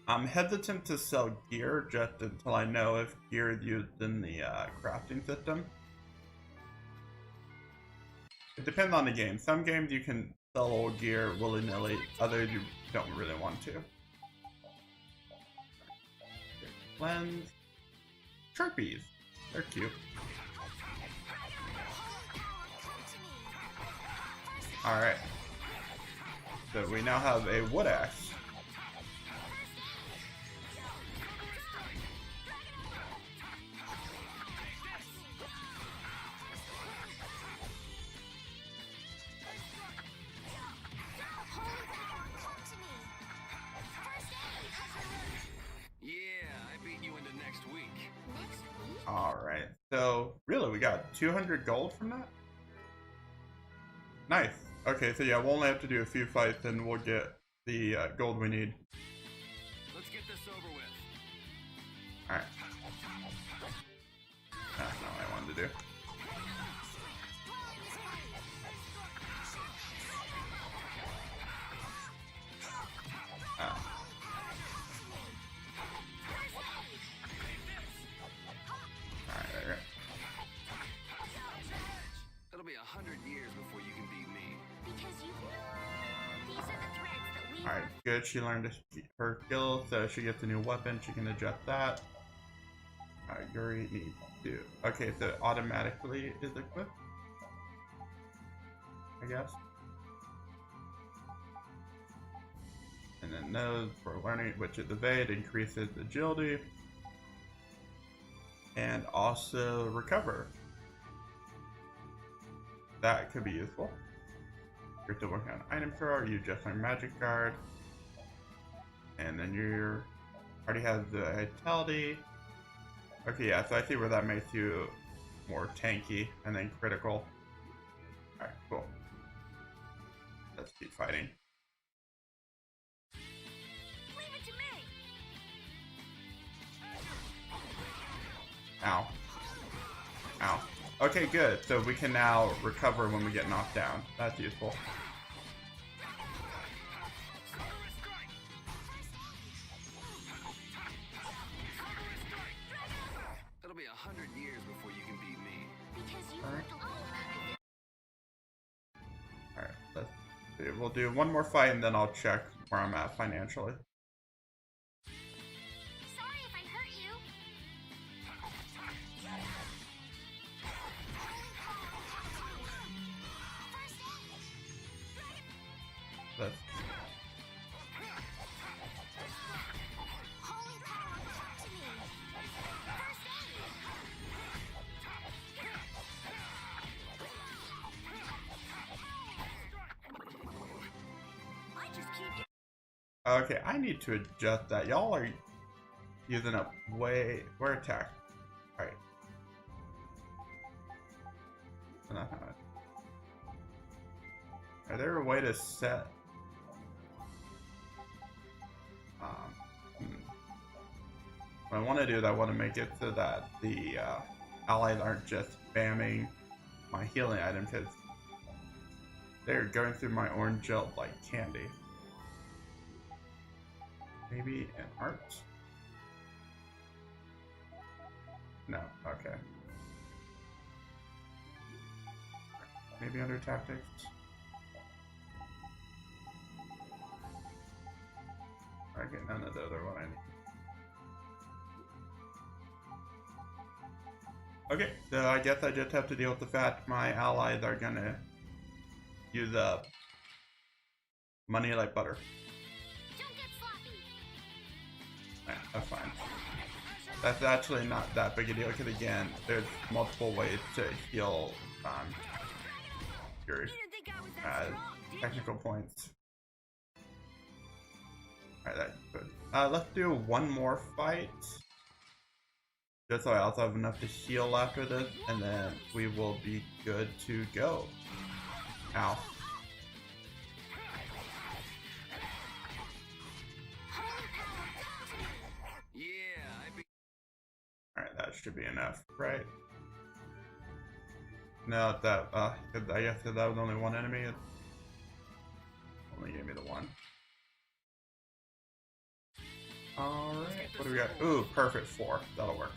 I'm hesitant to sell gear just until I know if gear is used in the crafting system. It depends on the game. Some games you can sell old gear willy-nilly, others you don't really want to. Lens. Sharpies. They're cute. Alright. So we now have a wood axe. Alright, so really we got 200 gold from that? Nice. Okay, so yeah, we'll only have to do a few fights and we'll get the gold we need. Let's get this over with. Alright. That's not what I wanted to do. Alright, there It'll be 100 years before you can beat me. Because you these are the threads that we Alright, good. She learned her skill, so she gets a new weapon. She can adjust that. Alright, Yuri needs to. Okay, so it automatically is equipped, I guess. And then those for learning, which is evade, increases agility. And also recover. That could be useful. You're still working on item throw, you just learned magic guard. And then you already have the vitality. Okay, yeah, so I see where that makes you more tanky and then critical. Alright, cool. Let's keep fighting. leave it to me. Ow. Ow. Okay, good. So we can now recover when we get knocked down. That's useful. It'll be 100 years before you can beat me. Because you Alright, let's see. We'll do one more fight and then I'll check where I'm at financially. sorry if I hurt you. Let's Holy power, come to me. First aid. I just keep okay, I need to adjust that. Y'all are using up way where attack. Alright. Are there a way to set what I want to do is I want to make it so that the allies aren't just spamming my healing item because they're going through my orange gel like candy. Maybe an art? No, okay. Maybe under tactics? Okay, none of the other one I need. Okay, so I guess I just have to deal with the fact my allies are gonna use up money like butter. Don't get sloppy. That's fine. That's actually not that big a deal because again, there's multiple ways to heal your technical points. Alright, that's good. Let's do one more fight. Just so I also have enough to heal after this, and then we will be good to go. Ow. Alright, that should be enough, right? No, that, I guess that was only one enemy. It only gave me the one. Alright, what do we got? Ooh, perfect 4. That'll work.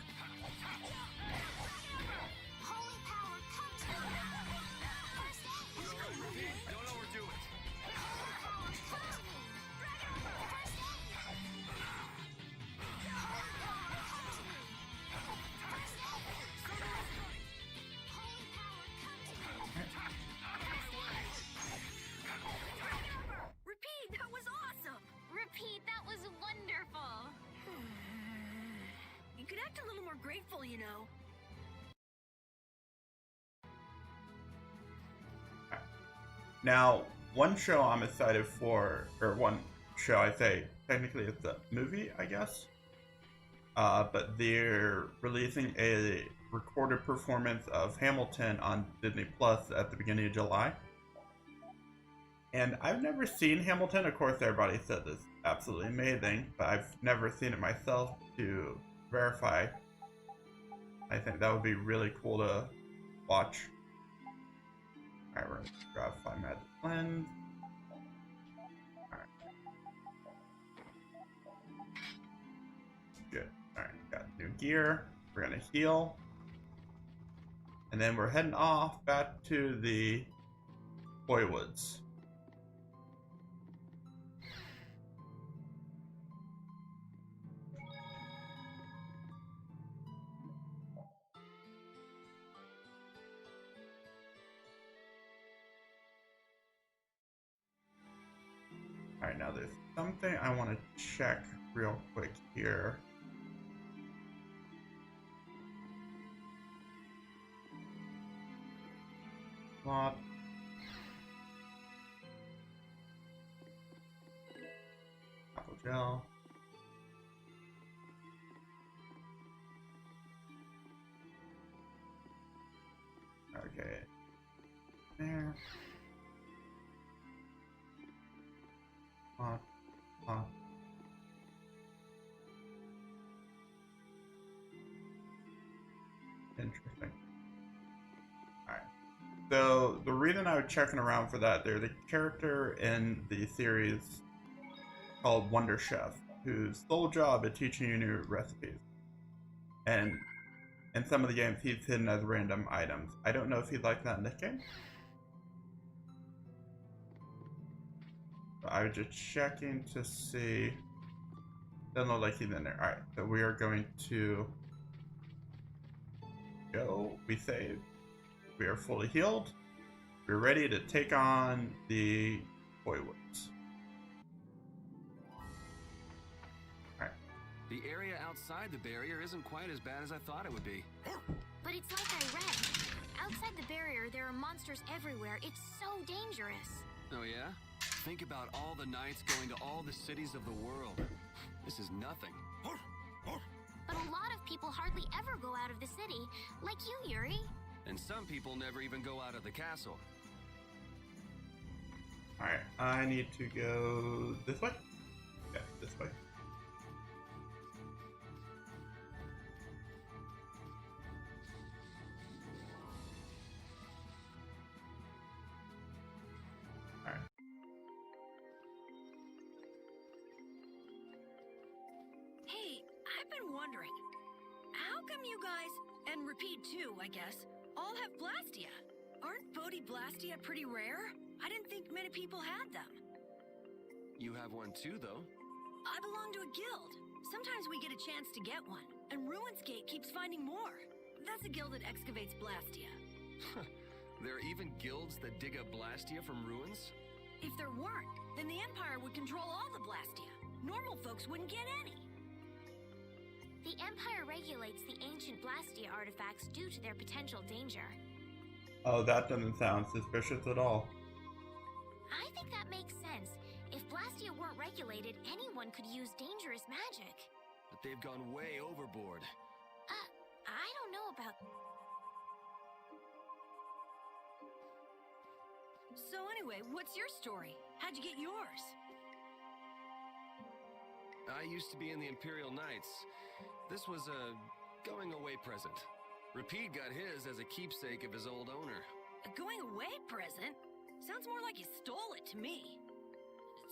Repeat, that was awesome. Repeat, that was wonderful. You could act a little more grateful, you know. Now, one show I'm excited for, or one show I say, technically it's a movie, I guess. But they're releasing a recorded performance of Hamilton on Disney Plus at the beginning of July. And I've never seen Hamilton. Of course, everybody said it's absolutely amazing, but I've never seen it myself to verify. I think that would be really cool to watch. Alright, we're gonna grab 5 magic lens. Alright. Good. Alright, got new gear. We're gonna heal. And then we're heading off back to the Boy Woods. Alright, now there's something I want to check real quick here. Plot. Apple gel. Okay. There. Plot. Plot. Interesting. Alright. So the reason I was checking around for that, there's a character in the series called Wonder Chef, whose sole job is teaching you new recipes. And in some of the games, he's hidden as random items. I don't know if he's like that in this game. So I was just checking to see. Doesn't look like he's in there. Alright, so we are going to go. We saved. We are fully healed. We're ready to take on the Boy Woods. Alright. The area outside the barrier isn't quite as bad as I thought it would be. But it's like I read. Outside the barrier, there are monsters everywhere. It's so dangerous. Oh yeah? Think about all the knights going to all the cities of the world. This is nothing. But a lot of people hardly ever go out of the city, like you, Yuri. And some people never even go out of the castle. Alright, I need to go this way? Yeah, this way. Alright. Hey, I've been wondering, how come you guys, and Repeat too, I guess, all have Blastia? Aren't Bodhi Blastia pretty rare? I didn't think many people had them. You have one too, though. I belong to a guild. Sometimes we get a chance to get one, and Ruinsgate keeps finding more. That's a guild that excavates Blastia. There are even guilds that dig up Blastia from ruins? If there weren't, then the Empire would control all the Blastia. Normal folks wouldn't get any. The Empire regulates the ancient Blastia artifacts due to their potential danger. Oh, that doesn't sound suspicious at all. I think that makes sense. If Blastia weren't regulated, anyone could use dangerous magic. But they've gone way overboard. I don't know about... So anyway, what's your story? How'd you get yours? I used to be in the Imperial Knights. This was a going-away present. Repeat got his as a keepsake of his old owner. A going-away present? Sounds more like you stole it to me.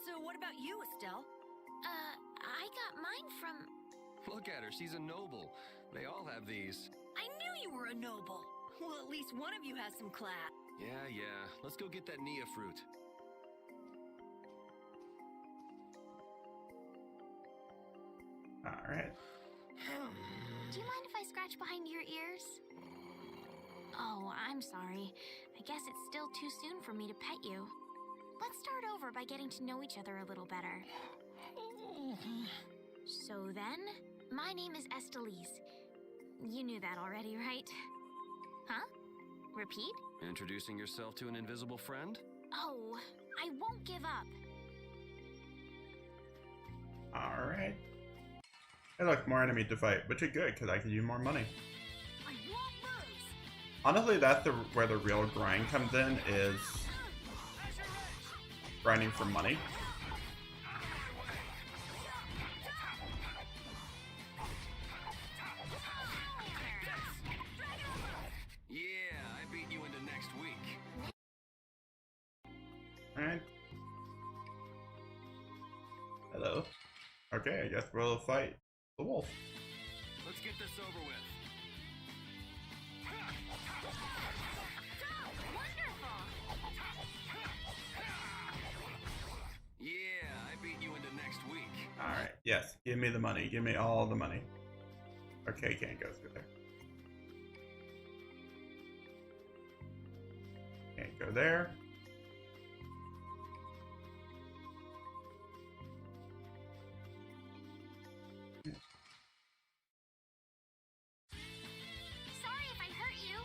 So what about you, Estelle? I got mine from... Look at her, she's a noble. They all have these. I knew you were a noble. Well, at least one of you has some class. Yeah. Let's go get that Nia fruit. Alright. Do you mind if I scratch behind your ears? Oh, I'm sorry. I guess it's still too soon for me to pet you. Let's start over by getting to know each other a little better. So then, my name is Estelise. You knew that already, right? Huh? Repeat? Introducing yourself to an invisible friend? Oh, I won't give up. Alright. Hey look, more enemies to fight, which is good, because I can use more money. I won't lose. Honestly, that's where the real grind comes in, is grinding for money. Okay, I guess we'll fight the wolf. Let's get this over with. Yeah, I beat you into next week. Alright, yes. Give me the money. Give me all the money. Okay, can't go through there. Can't go there. Sorry if I hurt you.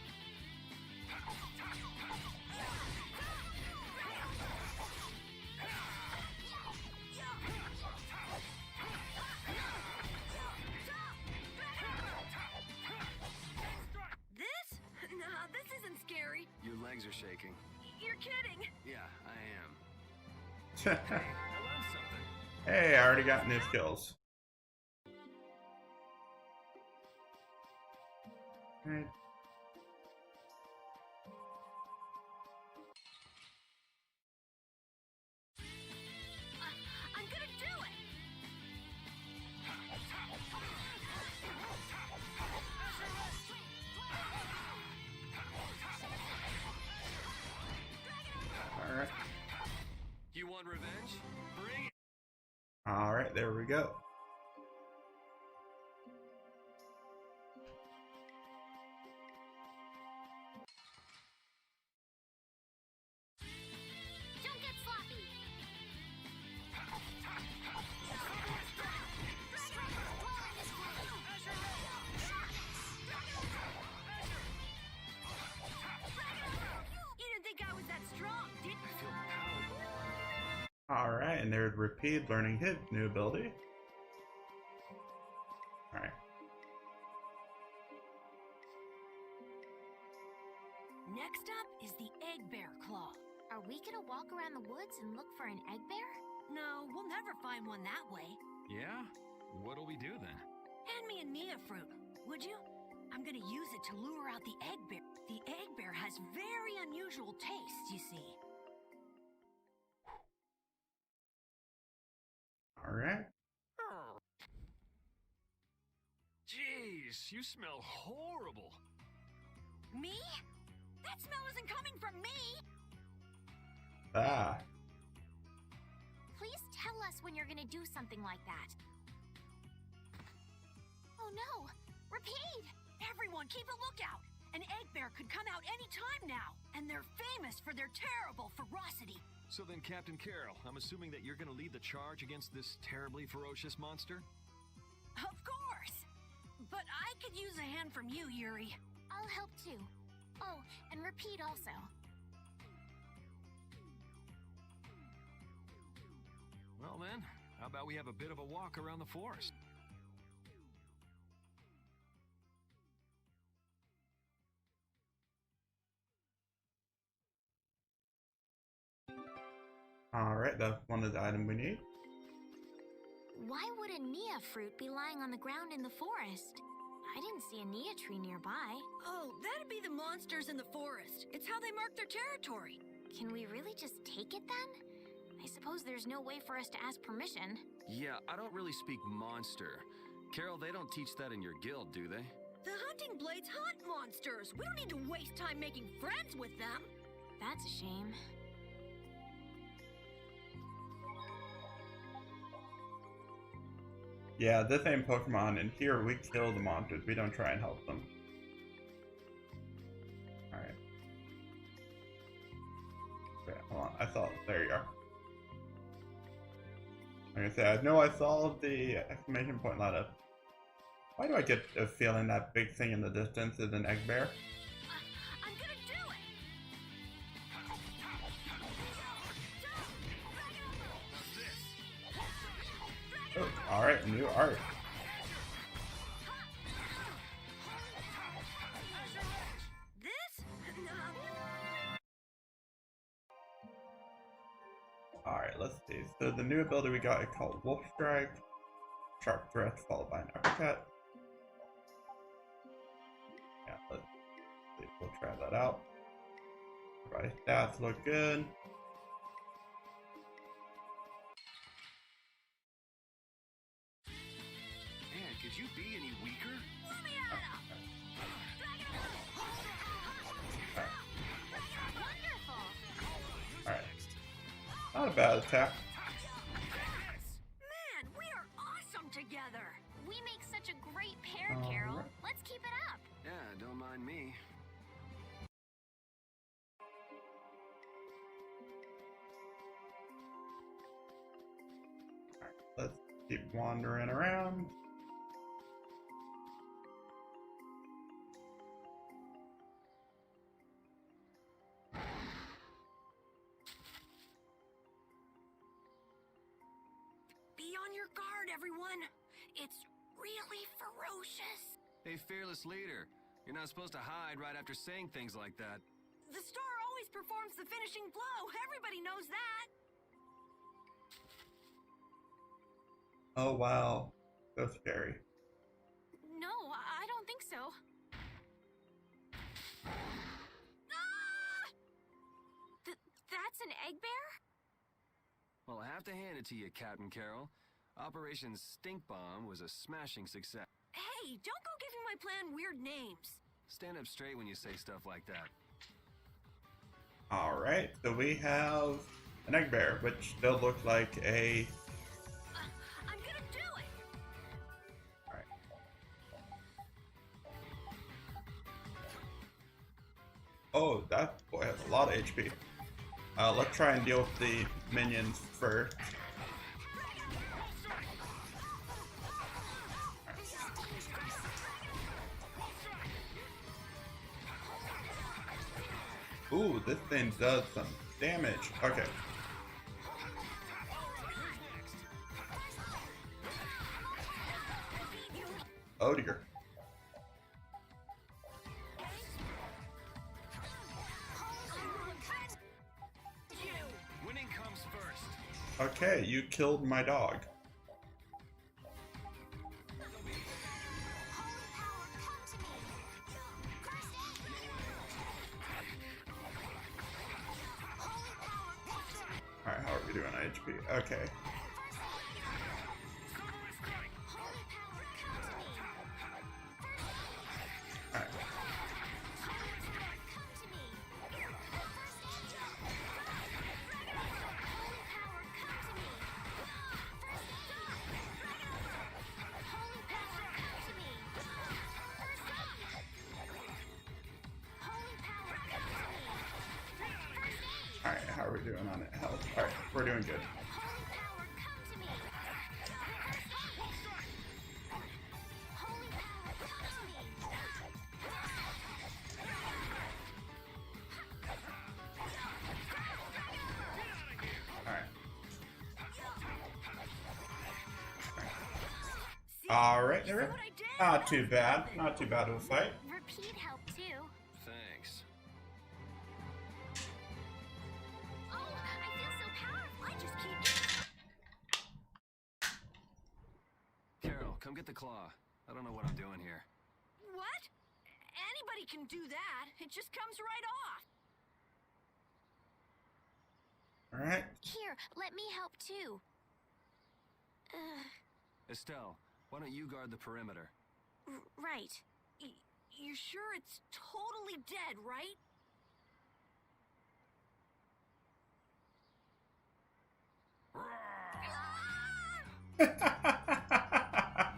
This? Nah, this isn't scary. Your legs are shaking. You're kidding. Yeah, I am. Hey, I learned something. I already got new skills. Right. I'm gonna do it. Alright. You want revenge? Bring it. Alright, there we go. Don't get sloppy. You didn't think I was that strong, did you? I feel powerful. Alright, and there's Repeat learning his new ability. Alright. Next up is the Egg Bear Claw. Are we gonna walk around the woods and look for an egg bear? No, we'll never find one that way. Yeah? What'll we do then? Hand me a Nia fruit, would you? I'm gonna use it to lure out the egg bear. The egg bear has very unusual tastes, you see. Alright. Jeez, you smell horrible. Me? That smell isn't coming from me! Ah. Please tell us when you're gonna do something like that. Oh no! Repeat! Everyone, keep a lookout! An egg bear could come out any time now, and they're famous for their terrible ferocity. So then, Captain Carol, I'm assuming that you're gonna lead the charge against this terribly ferocious monster? Of course! But I could use a hand from you, Yuri. I'll help too. Oh, and Repeat also. Well then, how about we have a bit of a walk around the forest? Alright, that's one of the items we need. Why would a Nia fruit be lying on the ground in the forest? I didn't see a Nia tree nearby. Oh, that'd be the monsters in the forest. It's how they mark their territory. Can we really just take it then? I suppose there's no way for us to ask permission. Yeah, I don't really speak monster. Carol, they don't teach that in your guild, do they? The hunting blades hunt monsters. We don't need to waste time making friends with them. That's a shame. Yeah, this ain't Pokemon, and here we kill the monsters. We don't try and help them. Alright. Okay, hold on. I saw. There you are. Like I said, I know I saw the exclamation point light up. Why do I get a feeling that big thing in the distance is an egg bear? I'm gonna do it! Oh, alright, new art. This? No. Alright, let's see. So the new ability we got is called Wolf Strike. Sharp Thrust followed by an uppercut. Yeah, let's see. We'll try that out. Everybody's stats look good. you be any weaker? Alright. Not a bad attack. Man, we are awesome together. We make such a great pair, All Carol. right. Let's keep it up. Yeah, don't mind me. Let's keep wandering around. Be on your guard, everyone. It's really ferocious. Hey, fearless leader. You're not supposed to hide right after saying things like that. The star always performs the finishing blow. Everybody knows that. Oh wow. So scary. No, I don't think so. Ah! That's an egg bear? Well, I have to hand it to you, Captain Carol. Operation Stink Bomb was a smashing success. Hey, don't go giving my plan weird names. Stand up straight when you say stuff like that. Alright, so we have an egg bear, which still looks like a... I'm gonna do it. Alright. Oh, that boy has a lot of HP. Let's try and deal with the minions first. Ooh, this thing does some damage. Okay. Oh dear. Winning comes first. Okay, you killed my dog. Alright, how are we doing on HP? Okay. Alright. Alright, how are we doing on it? Health. Alright, we're doing good. Alright, there we go. Not too bad. Not too bad of a fight. Repeat help too. Thanks. Oh, I feel so powerful. I just keep. Carol, come get the claw. I don't know what I'm doing here. What? Anybody can do that. It just comes right off. Alright. Here, let me help too. Estelle, why don't you guard the perimeter? Right. You're sure it's totally dead, right?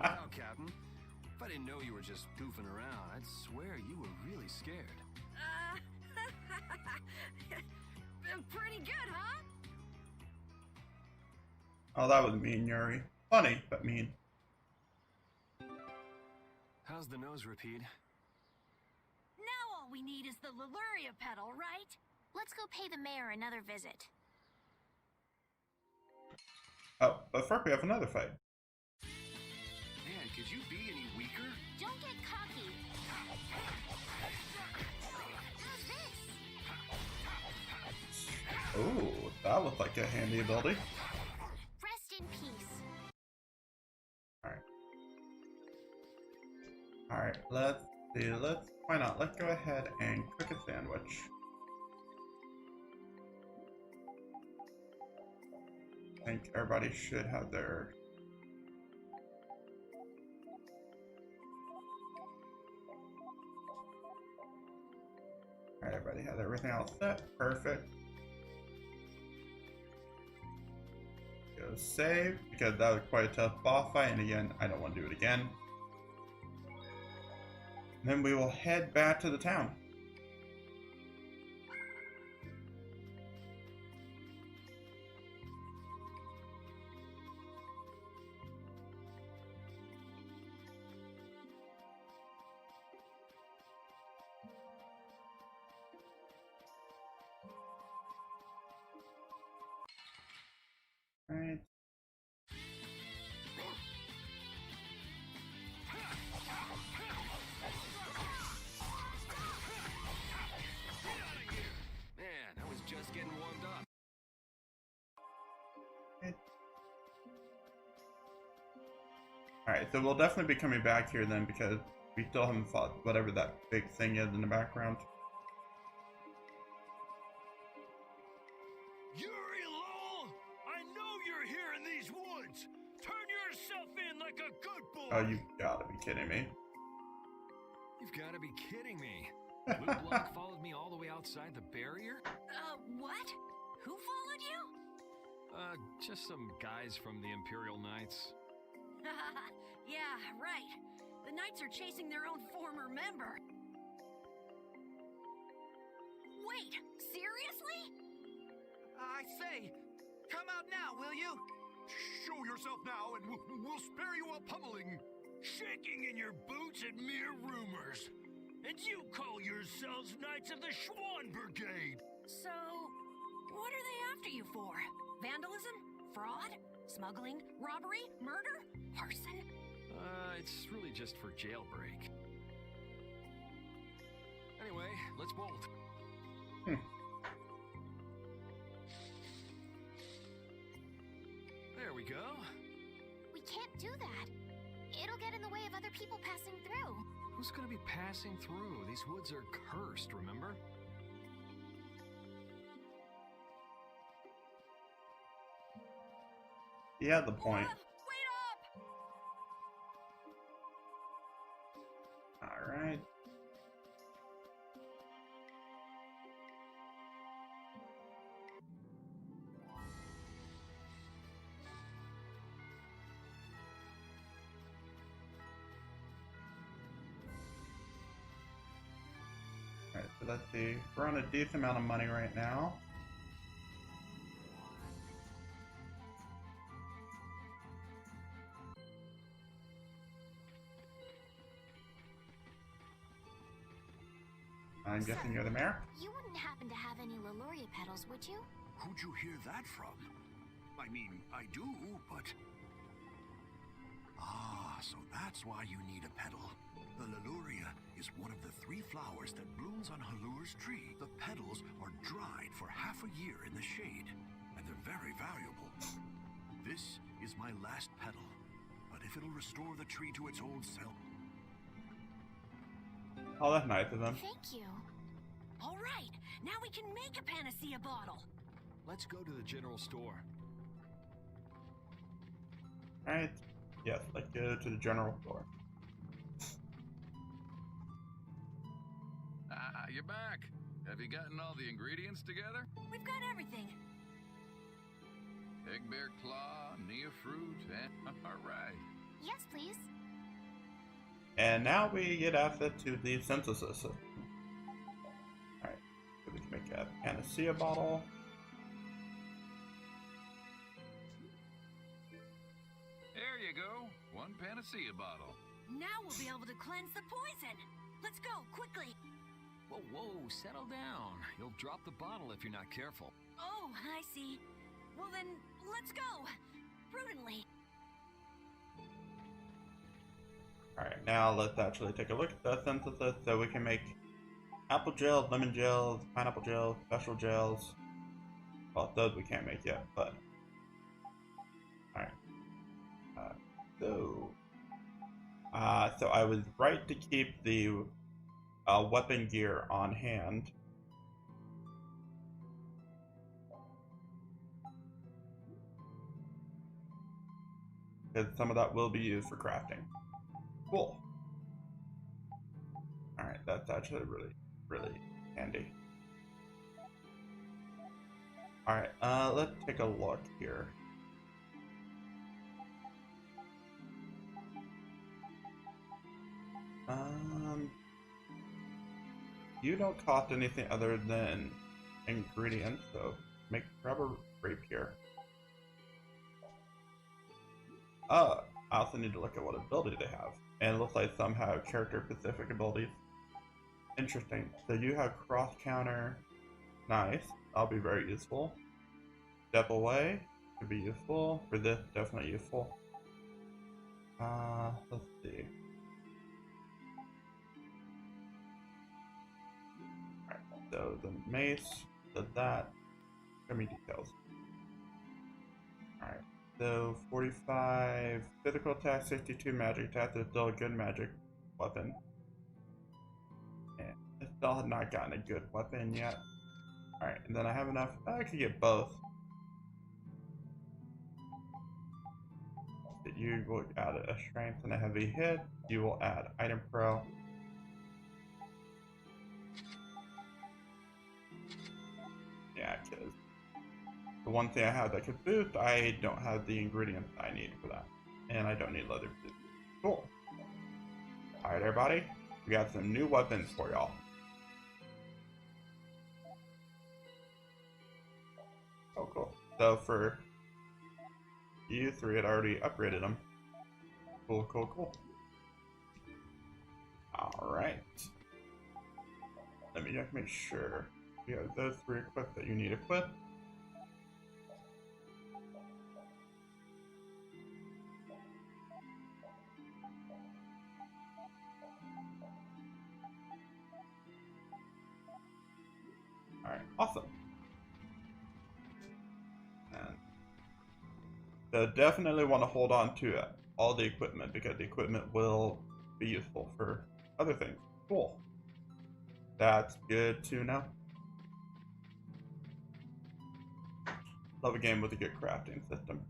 Wow, Captain. If I didn't know you were just goofing around, I'd swear you were really scared. Pretty good, huh? Oh, that was mean, Yuri. Funny, but mean. How's the nose, Repeat? Now all we need is the Leluria pedal, right? Let's go pay the mayor another visit. Oh, but first we have another fight. Man, could you be any weaker? Don't get cocky. How's this? Ooh, that looked like a handy ability. Rest in peace. Alright. Alright, let's see. Why not? Let's go ahead and cook a sandwich. I think everybody should have their Alright, everybody has everything else set. Perfect. Go save, because that was quite a tough boss fight, and again, I don't want to do it again. Then we will head back to the town. Right. Man, I was just getting warmed up. Alright, so we'll definitely be coming back here then, because we still haven't fought whatever that big thing is in the background. Yuri Lowell, I know you're here in these woods. Turn yourself in like a good boy. Oh, you gotta be kidding me. You've got to be kidding me. Blue Block followed me all the way outside the barrier? What? Who followed you? Just some guys from the Imperial Knights. Yeah, right. The Knights are chasing their own former member. Wait, seriously? I say, come out now, will you? Show yourself now and we'll spare you a pummeling. Shaking in your boots at mere rumors. And you call yourselves Knights of the Schwann Brigade. So, what are they after you for? Vandalism? Fraud? Smuggling? Robbery? Murder? Arson? It's really just for jailbreak. Anyway, let's bolt. There we go. We can't do that. It'll get in the way of other people passing through. Who's gonna be passing through? These woods are cursed, remember? Yeah, the point. Wait up! Alright. Alright, so let's see. We're on a decent amount of money right now. I'm guessing you're the mayor? You wouldn't happen to have any Leluria petals, would you? Who'd you hear that from? I mean, I do, but... Ah, so that's why you need a petal. The Leluria is one of the 3 flowers that blooms on Halur's tree. The petals are dried for half a year in the shade, and they're very valuable. This is my last petal, but if it'll restore the tree to its old self... Oh, that's nice of them. Thank you. All right, now we can make a panacea bottle. Let's go to the general store. Alright. Yes, let's go to the general store. Ah, you're back. Have you gotten all the ingredients together? We've got everything. Egg bear claw, Nia fruit, and all right. Yes, please. And now we get access to the synthesis system. Alright, so we can make a panacea bottle. There you go. 1 panacea bottle. Now we'll be able to cleanse the poison. Let's go, quickly. Whoa, whoa, settle down. You'll drop the bottle if you're not careful. Oh, I see. Well then, let's go. Prudently. Alright, now let's actually take a look at the synthesis so we can make apple gels, lemon gels, pineapple gels, special gels. Well, those we can't make yet, but... Alright. So I was right to keep the weapon gear on hand. Because some of that will be used for crafting. Cool. Alright, that's actually really Handy. Alright, let's take a look here. You don't cost anything other than ingredients, so grab a rapier. I also need to look at what ability they have. And it looks like some have character-specific abilities. Interesting. So you have cross counter. Nice. That'll be very useful. Step away could be useful. For this, definitely useful. Let's see. Alright, so the mace, that. Show me details. Alright, so 45 physical attack, 62 magic attack. Is still a good magic weapon. And I still have not gotten a good weapon yet. Alright, and then I have enough. I could get both. You will add a strength and a heavy hit. You will add item pro. Yeah, because the one thing I have that could boost, I don't have the ingredients I need for that. And I don't need leather boots. Cool. Alright, everybody. We got some new weapons for y'all. Oh, cool. So for you three had already upgraded them. Cool, cool, cool. Alright. Let me just make sure you have those three equipped that you need equipped. Alright, awesome. So definitely want to hold on to all the equipment because the equipment will be useful for other things. Cool. That's good to know. Love a game with a good crafting system.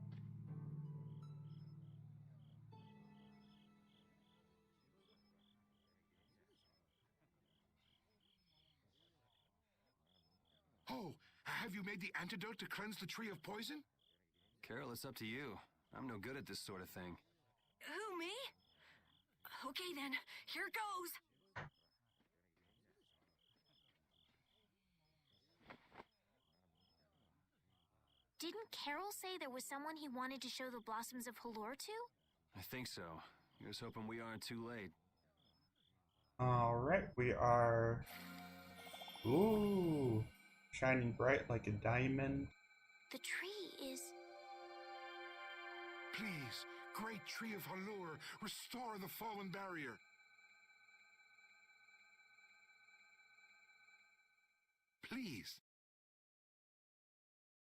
Oh, have you made the antidote to cleanse the tree of poison? Carol, it's up to you. I'm no good at this sort of thing. Who, me? Okay then, here goes. Didn't Carol say there was someone he wanted to show the blossoms of Halor to? I think so. Here's hoping we aren't too late. Alright, we are... Ooh, shining bright like a diamond. The tree is... Please, great tree of Halur, restore the fallen barrier. Please.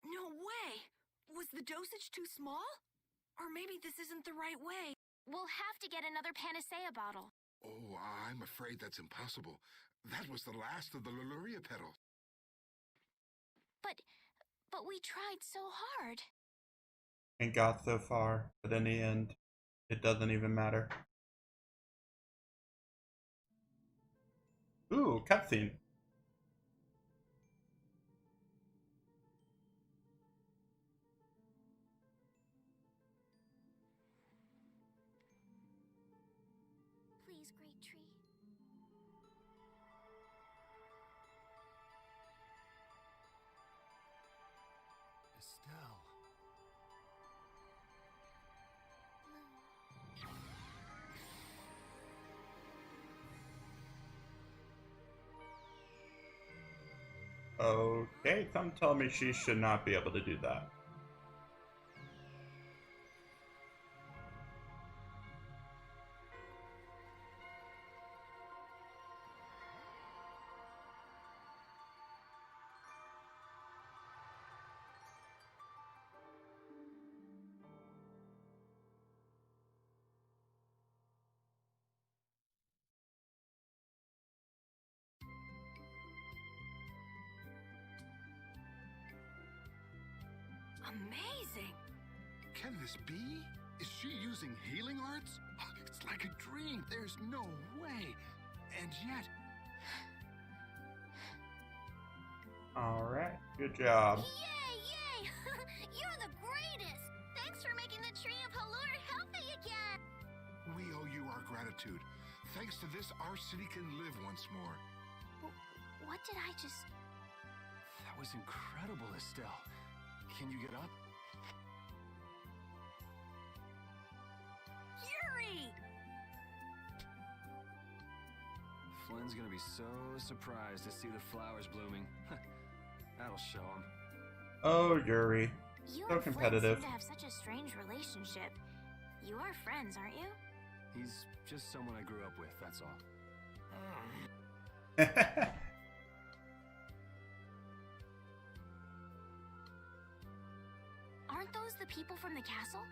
No way! Was the dosage too small? Or maybe this isn't the right way. We'll have to get another panacea bottle. Oh, I'm afraid that's impossible. That was the last of the Leluria petals. But we tried so hard. And got so far, but in the end, it doesn't even matter. Ooh, cutscene. Please, great tree. Estelle. Okay, come tell me she should not be able to do that. Amazing! Can this be? Is she using healing arts? It's like a dream. There's no way. And yet... Alright, good job. Yay, yay! You're the greatest! Thanks for making the tree of Halur healthy again! We owe you our gratitude. Thanks to this, our city can live once more. What did I just... That was incredible, Estelle. Can you get up? Yuri! Flynn's gonna be so surprised to see the flowers blooming. That'll show him. Oh, Yuri. You So and Flynn competitive. seem to have such a strange relationship. You are friends, aren't you? He's just someone I grew up with, that's all. Aren't those the people from the castle?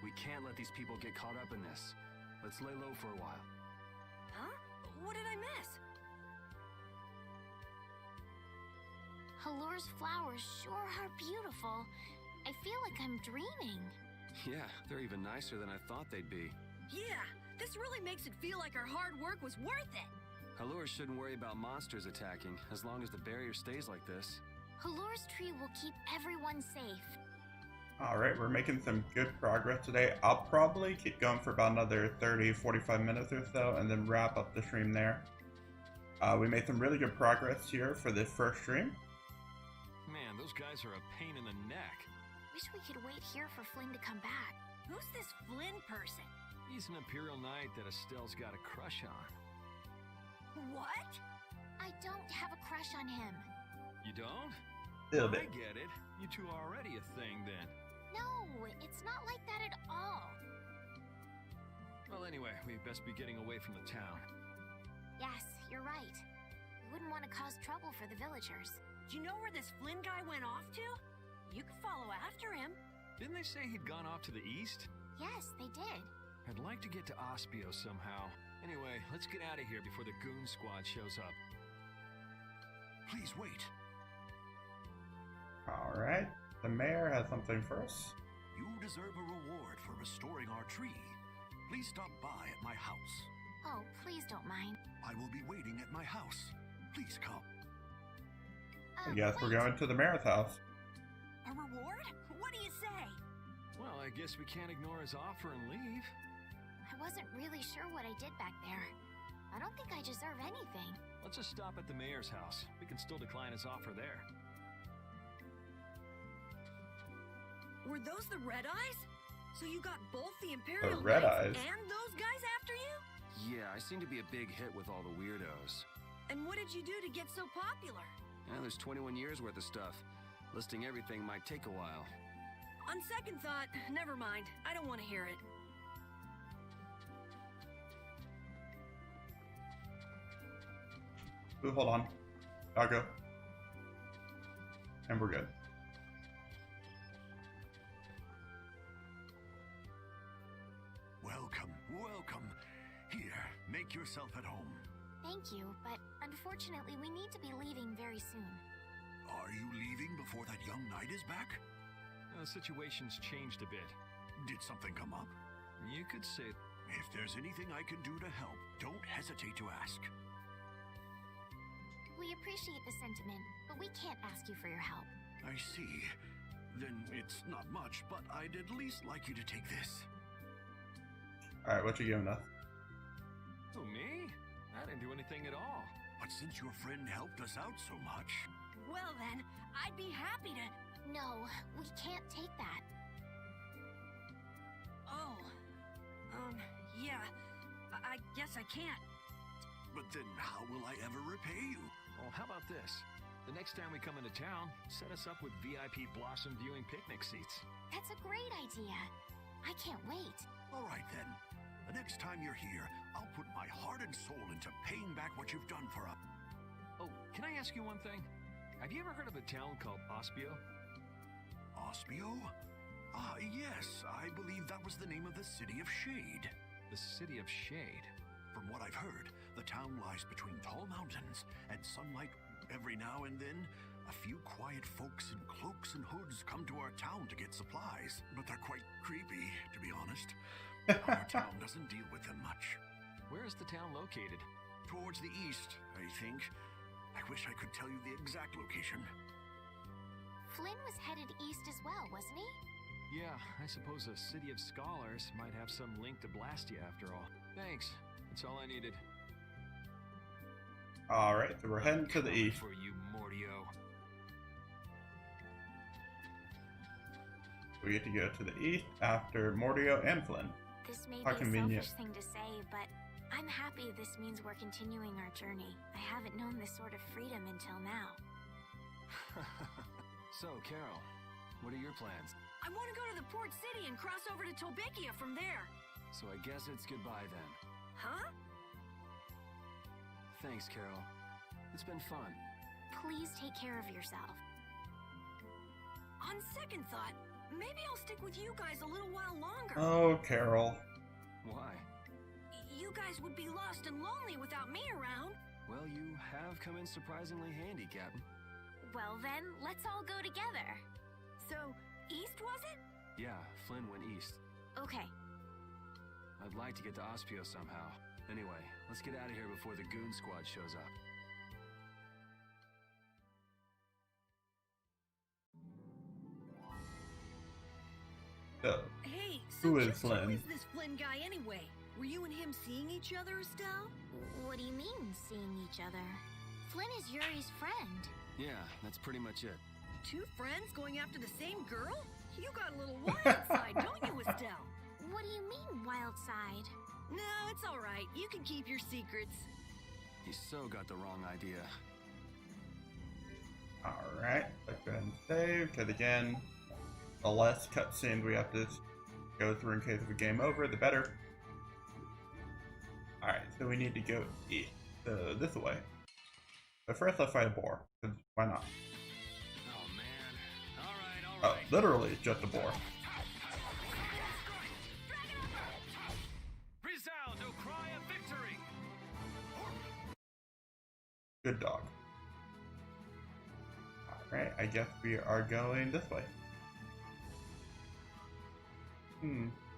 We can't let these people get caught up in this. Let's lay low for a while. Huh? What did I miss? Halur's flowers sure are beautiful. I feel like I'm dreaming. Yeah, they're even nicer than I thought they'd be. Yeah, this really makes it feel like our hard work was worth it. Halur shouldn't worry about monsters attacking, as long as the barrier stays like this. Halur's tree will keep everyone safe. Alright, we're making some good progress today. I'll probably keep going for about another 30-45 minutes or so, and then wrap up the stream there. We made some really good progress here for this first stream. Man, those guys are a pain in the neck. Wish we could wait here for Flynn to come back. Who's this Flynn person? He's an Imperial Knight that Estelle's got a crush on. What? I don't have a crush on him. You don't? Little bit. I get it. You two are already a thing then. No, it's not like that at all. Well, anyway, we best be getting away from the town. Yes, you're right. We wouldn't want to cause trouble for the villagers. Do you know where this Flynn guy went off to? You could follow after him. Didn't they say he'd gone off to the east? Yes, they did. I'd like to get to Ospio somehow. Anyway, let's get out of here before the goon squad shows up. Please wait. Alright, the mayor has something for us. You deserve a reward for restoring our tree. Please stop by at my house. Oh, please don't mind. I will be waiting at my house. Please come. I guess we're going to the mayor's house. A reward? What do you say? Well, I guess we can't ignore his offer and leave. I wasn't really sure what I did back there. I don't think I deserve anything. Let's just stop at the mayor's house. We can still decline his offer there. Were those the Red Eyes? So you got both the Imperial The Red Knights Eyes? and those guys after you? Yeah, I seem to be a big hit with all the weirdos. And what did you do to get so popular? Yeah, there's 21 years worth of stuff. Listing everything might take a while. On second thought, never mind. I don't want to hear it. Ooh, hold on. I'll go. And we're good. Welcome, welcome. Here, make yourself at home. Thank you, but unfortunately we need to be leaving very soon. Are you leaving before that young knight is back? The situation's changed a bit. Did something come up? You could say... If there's anything I can do to help, don't hesitate to ask. We appreciate the sentiment, but we can't ask you for your help. I see. Then it's not much, but I'd at least like you to take this. Alright, what you giving us? Who, me? I didn't do anything at all. But since your friend helped us out so much... Well then, I'd be happy to... No, we can't take that. Oh. Yeah. I guess I can't. But then how will I ever repay you? Well, how about this? The next time we come into town, set us up with VIP blossom viewing picnic seats. That's a great idea. I can't wait. All right then. The next time you're here, I'll put my heart and soul into paying back what you've done for us. Oh, can I ask you one thing? Have you ever heard of a town called Ospio? Ospio? Ah, yes. I believe that was the name of the City of Shade. The City of Shade? From what I've heard, the town lies between tall mountains and sunlight. Every now and then, a few quiet folks in cloaks and hoods come to our town to get supplies, but they're quite creepy, to be honest. Our town doesn't deal with them much. Where is the town located? Towards the east, I think. I wish I could tell you the exact location. Flynn was headed east as well, wasn't he? Yeah, I suppose a city of scholars might have some link to Blastia after all. Thanks. That's all I needed. Alright, so we're heading to the east. For you, Mordio. We get to go to the east after Mordio and Flynn. This may How be convenient. a selfish thing to say, but I'm happy this means we're continuing our journey. I haven't known this sort of freedom until now. So, Carol, what are your plans? I want to go to the port city and cross over to Tolbekia from there. So I guess it's goodbye then. Huh? Thanks, Carol. It's been fun. Please take care of yourself. On second thought, maybe I'll stick with you guys a little while longer. Oh, Carol. Why? You guys would be lost and lonely without me around. Well, you have come in surprisingly handy, Captain. Well then, let's all go together. So, east was it? Yeah, Flynn went east. Okay. I'd like to get to Ospio somehow. Anyway, let's get out of here before the goon squad shows up. So, Hey, so who is just Flynn? who is this Flynn guy anyway? Were you and him seeing each other, Estelle? What do you mean, seeing each other? Flynn is Yuri's friend. Yeah, that's pretty much it. Two friends going after the same girl? You got a little wild side, don't you, Estelle? What do you mean, wild side? No, it's all right. You can keep your secrets. He's so got the wrong idea. Alright, let's go ahead and save, because again, the less cutscenes we have to go through in case of a game over, the better. Alright, so we need to go east, this way. But first let's fight a boar, 'cause why not? Oh, man. All right, Oh, literally just a boar. Resound, O cry of victory! Good dog. Alright, I guess we are going this way.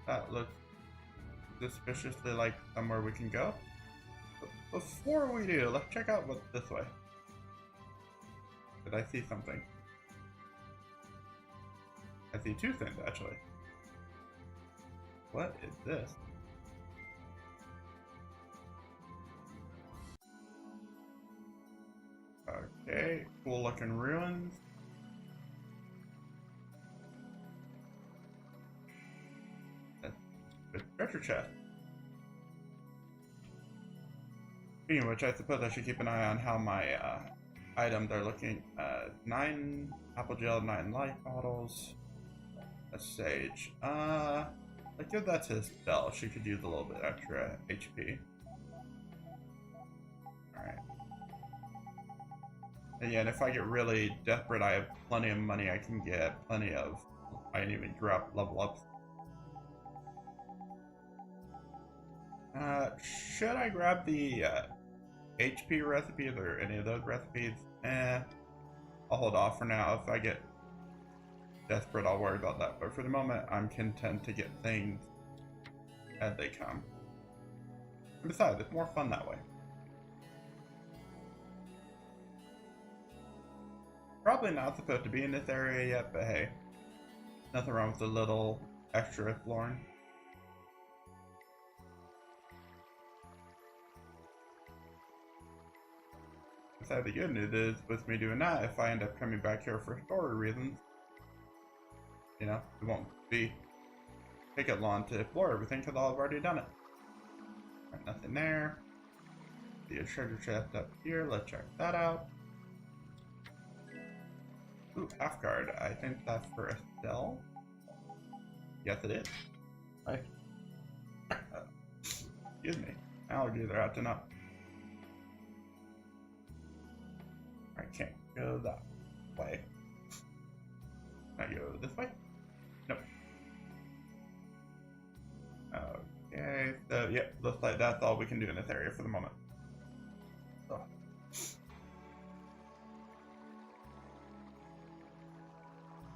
That looks suspiciously like somewhere we can go. But before we do, let's check out what's this way. Did I see something? I see two things, actually. What is this? Okay, cool looking ruins. That's a treasure chest. Speaking of which, I suppose I should keep an eye on how my items are looking. 9 apple gel, 9 life bottles, a sage. Let's give that to Estelle. She could use a little bit extra HP. Alright. And yeah, and if I get really desperate, I have plenty of money. I can get plenty of. I can even drop level ups. Should I grab the HP recipes or any of those recipes? I'll hold off for now. If I get desperate, I'll worry about that. But for the moment, I'm content to get things as they come. And besides, it's more fun that way. Probably not supposed to be in this area yet, but hey, nothing wrong with a little extra exploring. Besides, the good news is, with me doing that, if I end up coming back here for story reasons, you know, it won't take it long to explore everything because I'll have already done it. Right, nothing there. See a treasure chest up here. Let's check that out. Ooh, half guard. I think that's for Estelle. Yes, it is. Hi. Excuse me. Allergies are acting up. I can't go that way. Can I go this way? Nope. Okay, so yeah, looks like that's all we can do in this area for the moment. So.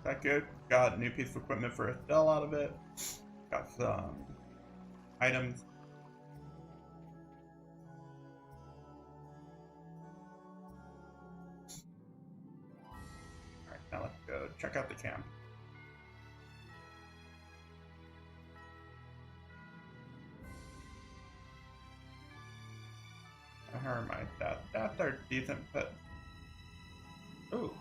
That good. Got a new piece of equipment for Estelle out of it. Got some items. go check out the camp. Hermite, that's our decent pet. Ooh.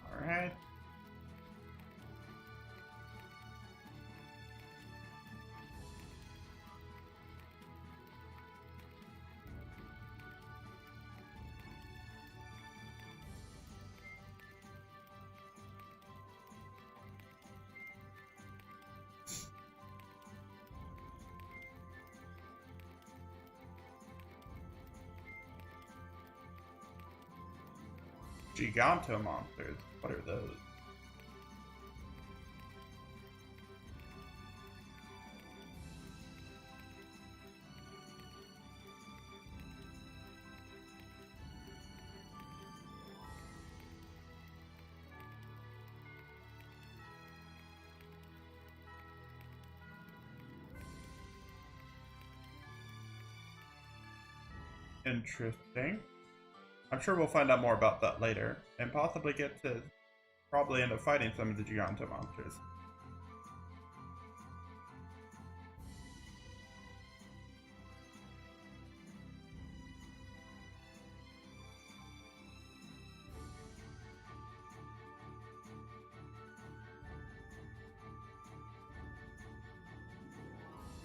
All right. Giganto monsters. What are those? Interesting. I'm sure we'll find out more about that later, and possibly get to probably end up fighting some of the Giganto monsters.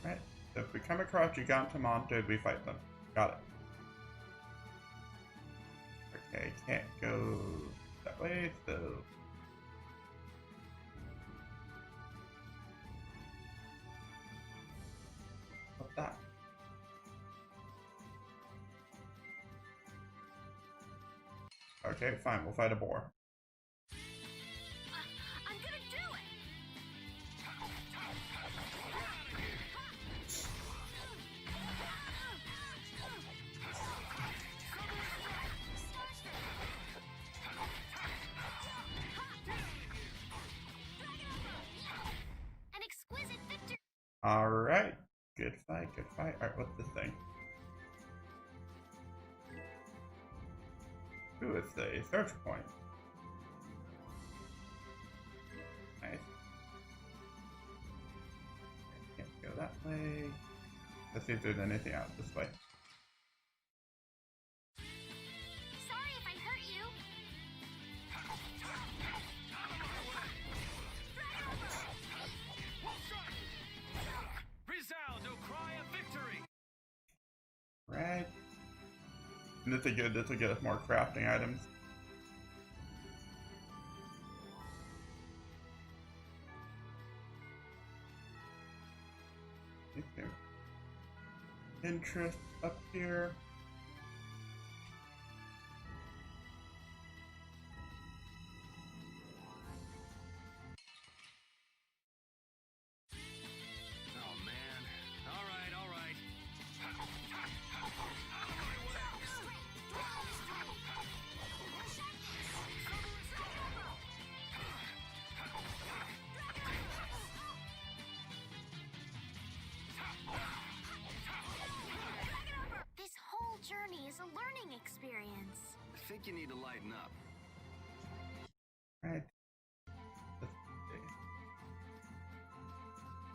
Right, so if we come across Giganto monsters, we fight them. Got it. Okay, can't go that way, so... What's that? Okay, fine, we'll fight a boar. I'm gonna do it! An exquisite victory! Alright, good fight, good fight. Alright, what's this thing? Ooh, it's a search point. Nice. Can't go that way. Let's see if there's anything out this way. Sorry if I hurt you. Resound, O cry of victory! Right. And this will get us more crafting items. Okay. Interest up here. Oh man. Alright, alright. This whole journey is a learning experience. I think you need to lighten up. Right. Let's see.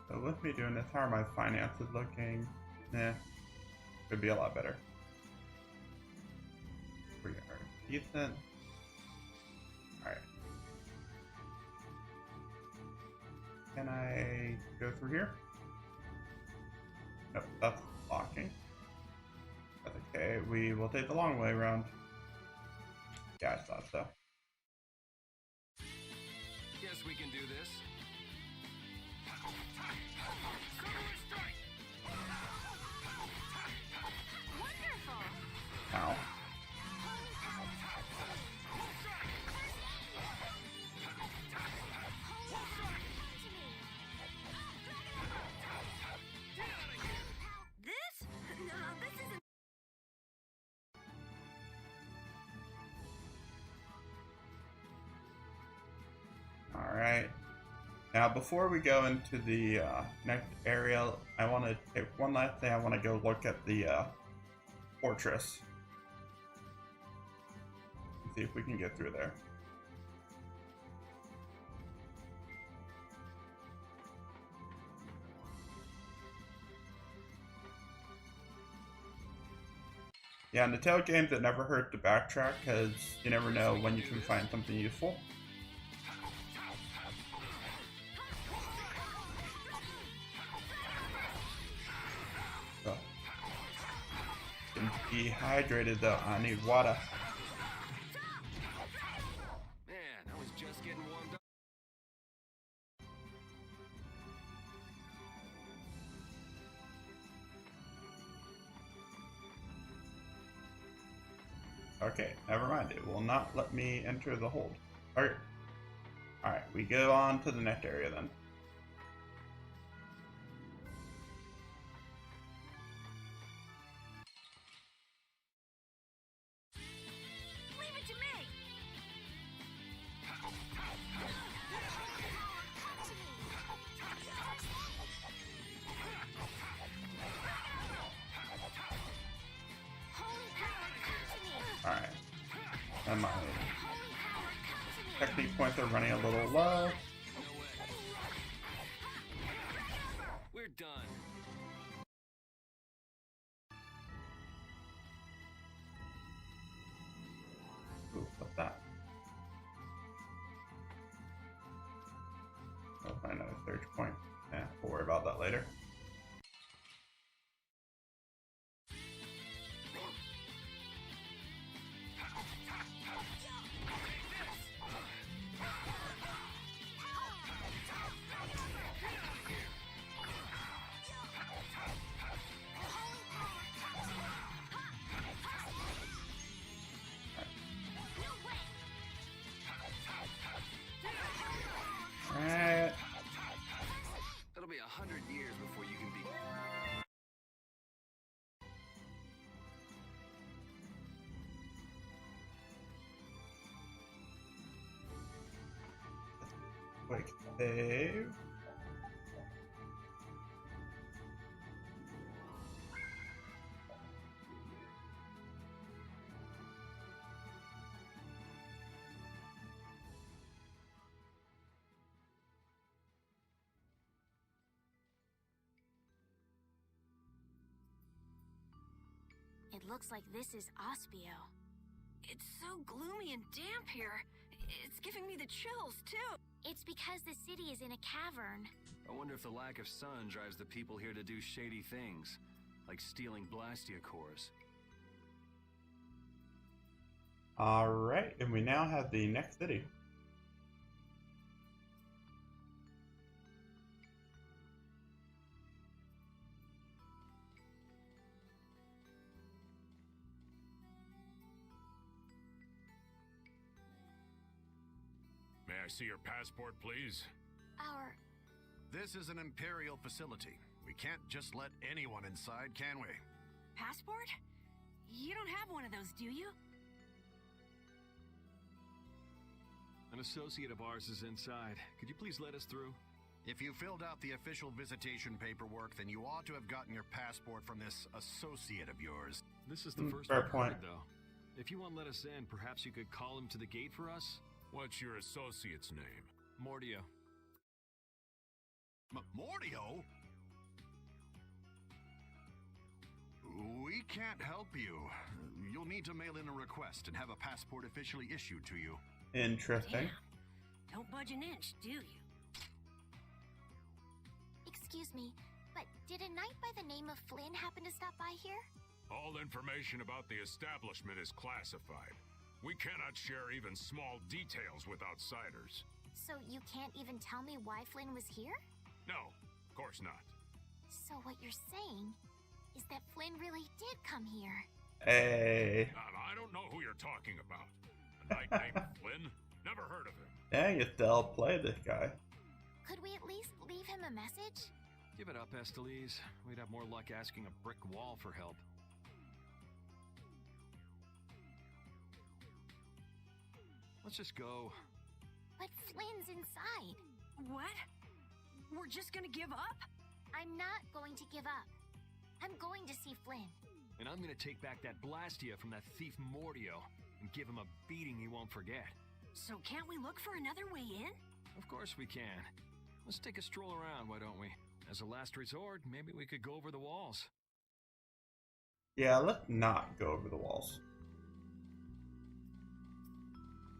So with me doing this, how are my finances looking? Nah. Could be a lot better. We are decent. Alright. Can I go through here? Nope, that's locking. That's okay. We will take the long way around. Yeah, I thought so. Guess we can do this. Wonderful! Ow. Now, before we go into the next area, I want to take one last thing. I want to go look at the fortress. See if we can get through there. Yeah, in the Tale games, it never hurt to backtrack because you never know when you can find something useful. Oh. I'm dehydrated though, I need water. Man, I was just getting warmed up. Okay, never mind. It will not let me enter the hold. Alright. Alright, we go on to the next area then. Leave it to me! Alright. And my technique points are running a little low. We're done. Ooh, what's that? I'll find another search point. Yeah, we'll worry about that later. Alright. It'll be 100 years before you can be. Quick save. It looks like this is Ospio. It's so gloomy and damp here. It's giving me the chills, too. It's because the city is in a cavern. I wonder if the lack of sun drives the people here to do shady things, like stealing Blastia cores. Alright, and we now have the next city. May I see your passport, please? Our... This is an Imperial facility. We can't just let anyone inside, can we? Passport? You don't have one of those, do you? An associate of ours is inside. Could you please let us through? If you filled out the official visitation paperwork, then you ought to have gotten your passport from this associate of yours. This is the first fair I've point. heard, though. If you won't let us in, perhaps you could call him to the gate for us? What's your associate's name? Mordio. Mordio? We can't help you. You'll need to mail in a request and have a passport officially issued to you. Interesting. Damn. Don't budge an inch, do you? Excuse me, but did a knight by the name of Flynn happen to stop by here? All information about the establishment is classified. We cannot share even small details with outsiders. So you can't even tell me why Flynn was here? No, of course not. So what you're saying is that Flynn really did come here. Hey. I don't know who you're talking about. A knight named Flynn? Never heard of him. Dang, you still play this guy. Could we at least leave him a message? Give it up, Estelise. We'd have more luck asking a brick wall for help. Let's just go. But Flynn's inside. What? were just gonna give up? I'm not going to give up. I'm going to see Flynn. And I'm gonna take back that Blastia from that thief Mordio and give him a beating he won't forget. So can't we look for another way in? Of course we can. Let's take a stroll around, why don't we? As a last resort, maybe we could go over the walls. Yeah, let's not go over the walls.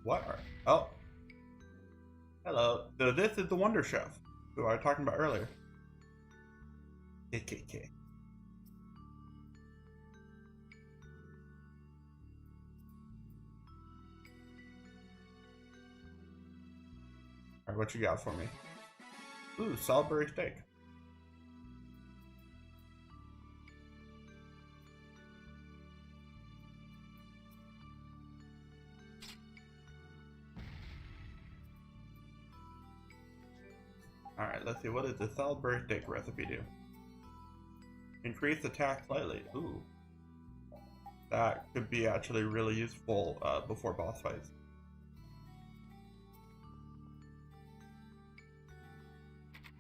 What are... Oh. Hello. So this is the Wonder Chef, who I was talking about earlier. KKK. Alright, what you got for me? Ooh, Salisbury steak. Alright, let's see, what does the Salisbury steak recipe do? Increase attack slightly. Ooh. That could be actually really useful before boss fights.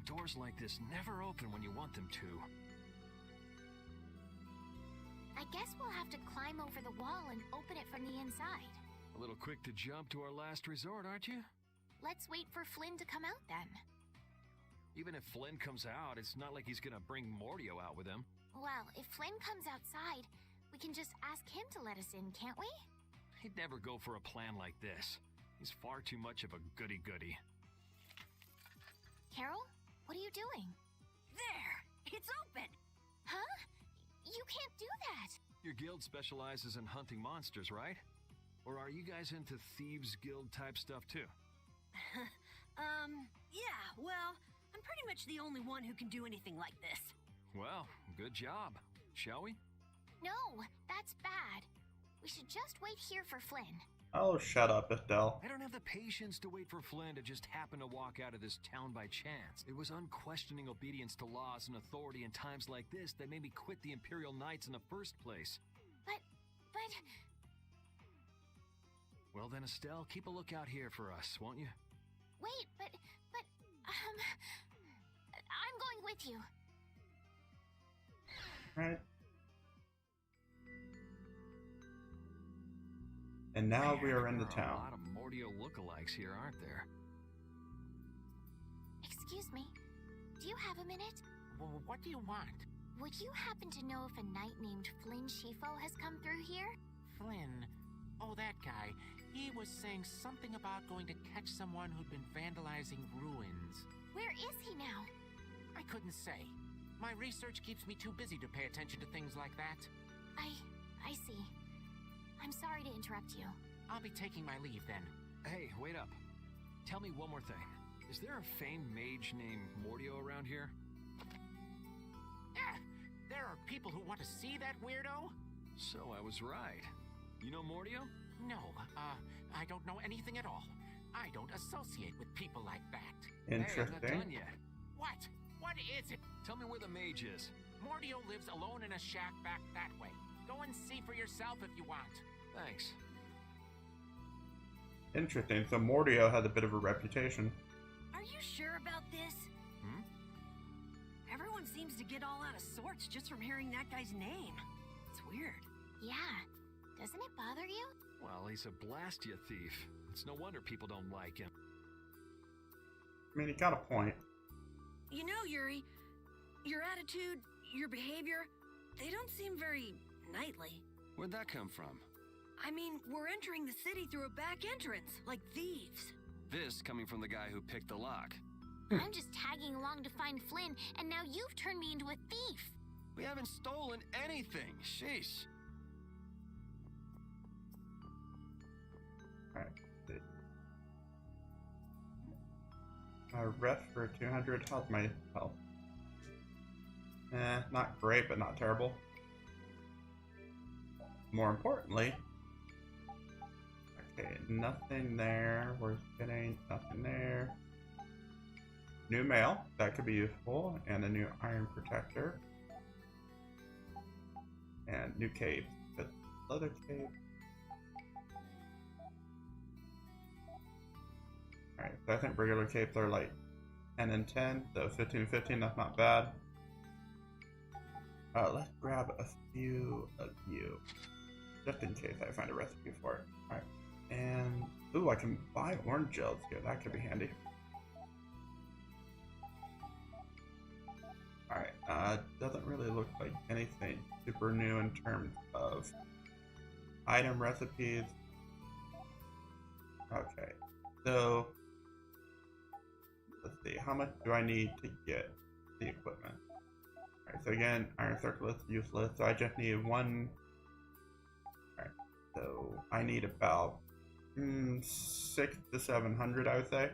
Doors like this never open when you want them to. I guess we'll have to climb over the wall and open it from the inside. A little quick to jump to our last resort, aren't you? Let's wait for Flynn to come out then. Even if Flynn comes out, it's not like he's gonna bring Mordio out with him. Well, if Flynn comes outside, we can just ask him to let us in, can't we? He'd never go for a plan like this. He's far too much of a goody-goody. Carol, what are you doing? There! It's open! Huh? You can't do that! Your guild specializes in hunting monsters, right? Or are you guys into Thieves Guild type stuff too? Yeah, well, I'm pretty much the only one who can do anything like this. Well, good job. Shall we? No, that's bad. We should just wait here for Flynn. Oh, shut up, Estelle. I don't have the patience to wait for Flynn to just happen to walk out of this town by chance. It was unquestioning obedience to laws and authority in times like this that made me quit the Imperial Knights in the first place. But... Well then, Estelle, keep a lookout here for us, won't you? Wait, I'm going with you. Right. And now we are in the town. There are a lot of Mordio lookalikes here, aren't there? Excuse me. Do you have a minute? Well, what do you want? Would you happen to know if a knight named Flynn Shifo has come through here? Flynn? Oh, that guy. He was saying something about going to catch someone who'd been vandalizing ruins. Where is he now? I couldn't say. My research keeps me too busy to pay attention to things like that. I see. I'm sorry to interrupt you. I'll be taking my leave then. Hey, wait up. Tell me one more thing. Is there a famed mage named Mordio around here? There are people who want to see that weirdo? So I was right. You know Mordio? No, I don't know anything at all. I don't associate with people like that. Interesting. Hey, I'm not done yet. What? What is it? Tell me where the mage is. Mordio lives alone in a shack back that way. Go and see for yourself if you want. Thanks. Interesting. So Mordio has a bit of a reputation. Are you sure about this? Everyone seems to get all out of sorts just from hearing that guy's name. It's weird. Yeah. Doesn't it bother you? Well, he's a Blastia thief. It's no wonder people don't like him. I mean, he got a point. You know, Yuri, your attitude, your behavior, they don't seem very knightly. Where'd that come from? I mean, we're entering the city through a back entrance, like thieves. This coming from the guy who picked the lock. I'm just tagging along to find Flynn, and now you've turned me into a thief. We haven't stolen anything. Sheesh. Alright. Rest for 200. How's my health? Not great, but not terrible. More importantly, okay, nothing there. We're getting nothing there. New mail, that could be useful, and a new iron protector, and new cape. Good leather cape. Alright, so I think regular capes are like 10 and 10, so 15 and 15, that's not bad. Let's grab a few of you, just in case I find a recipe for it. Alright, and, ooh, I can buy orange gels here, that could be handy. Alright, doesn't really look like anything super new in terms of item recipes. Okay, so let's see, how much do I need to get the equipment? Alright, so again, iron circle is useless, so I just need one. Alright, so I need about 600 to 700, I would say,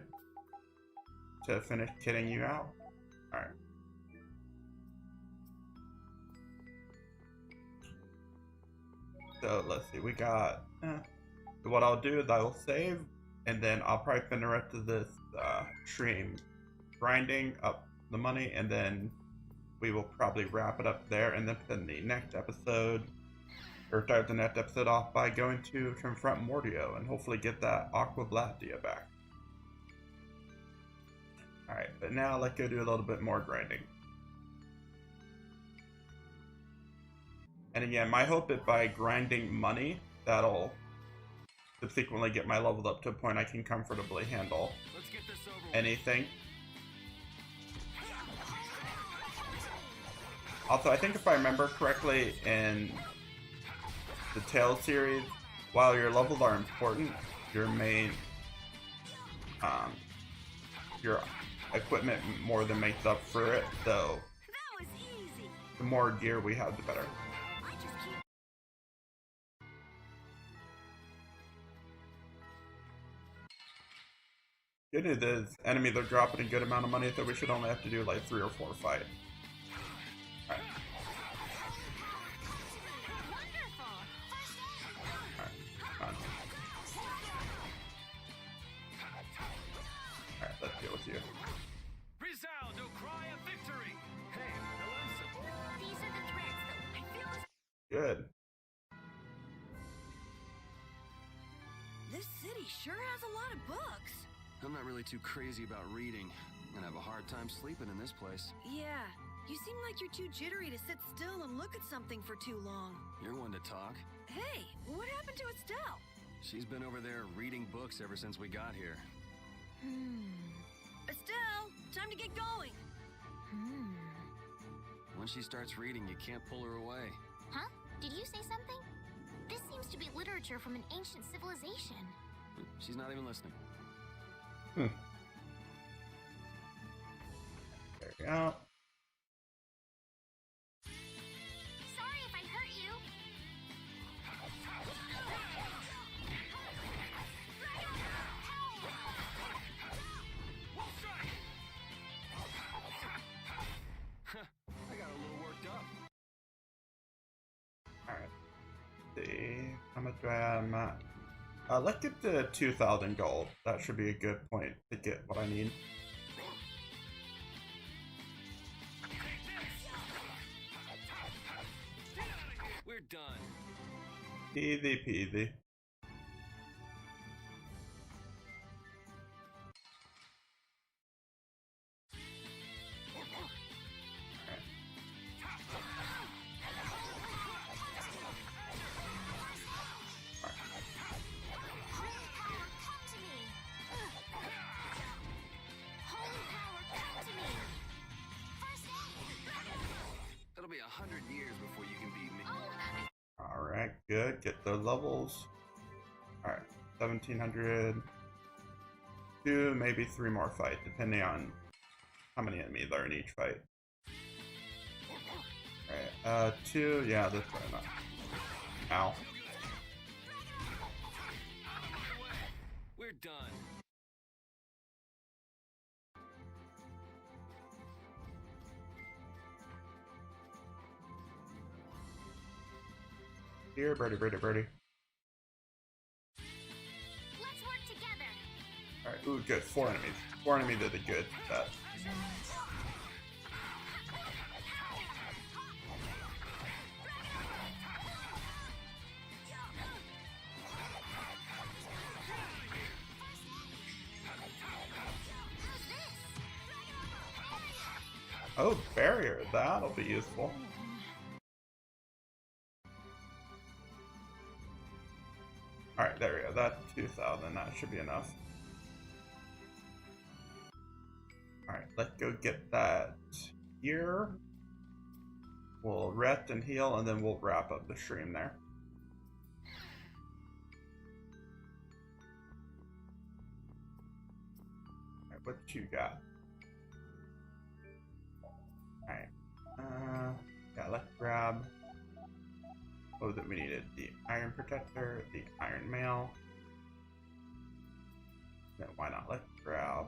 to finish kitting you out. Alright. So let's see, we got, what I'll do is I will save, and then I'll probably spend the rest of this stream grinding up the money, and then we will probably wrap it up there, and then spend the next episode, or start the next episode off by going to confront Mordio, and hopefully get that Aqua Blastia back. Alright, but now let's go do a little bit more grinding. And again, my hope is by grinding money, that'll subsequently get my level up to a point I can comfortably handle anything. Also, I think if I remember correctly, in the Tales series, while your levels are important, your main, your equipment more than makes up for it, so the more gear we have, the better. Good news is, enemies are dropping a good amount of money, so we should only have to do like 3 or 4 fights. Alright. Alright, alright, let's deal with you. Resound, O cry of victory! Hey, These are the threads that I feel. Good. This city sure has a lot of books. I'm not really too crazy about reading, and I have a hard time sleeping in this place. Yeah, you seem like you're too jittery to sit still and look at something for too long. You're one to talk. Hey, what happened to Estelle? She's been over there reading books ever since we got here. Estelle, time to get going. When she starts reading, you can't pull her away. Huh? Did you say something? This seems to be literature from an ancient civilization. She's not even listening. There we go. Sorry if I hurt you. I got a little worked up. Alright. See, how much do I have? I'm at? Let's get the 2,000 gold. That should be a good point to get what I need. We're done. Easy peasy. It'll be 100 years before you can beat me. Alright, good. Get the levels. Alright, 1,700. 2, maybe 3 more fights, depending on how many enemies are in each fight. Alright, 2, yeah, this way not. Ow. We're done. Here, birdie, birdie, birdie. Let's work together. Alright, ooh, good. 4 enemies. 4 enemies is a good stat. Oh, barrier. That'll be useful. Alright, there we go. That's 2,000. That should be enough. Alright, let's go get that here. We'll rest and heal, and then we'll wrap up the stream there. Alright, what you got? Alright. Yeah, let's grab... Oh, that we needed the iron protector, the iron mail. Then why not? Let's grab...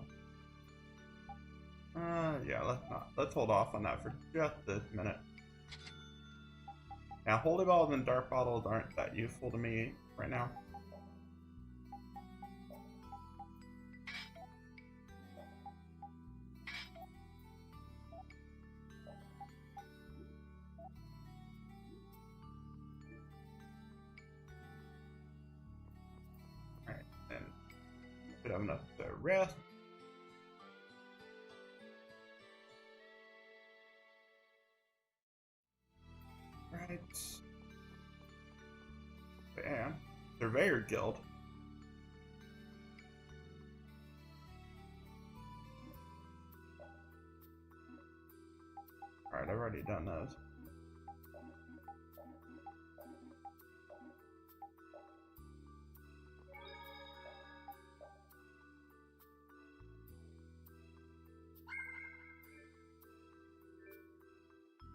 yeah, let's hold off on that for just this minute. Now, holy balls and dart bottles aren't that useful to me right now. Alright, and should have enough to rest. Right. And Surveyor Guild. Alright, I've already done those.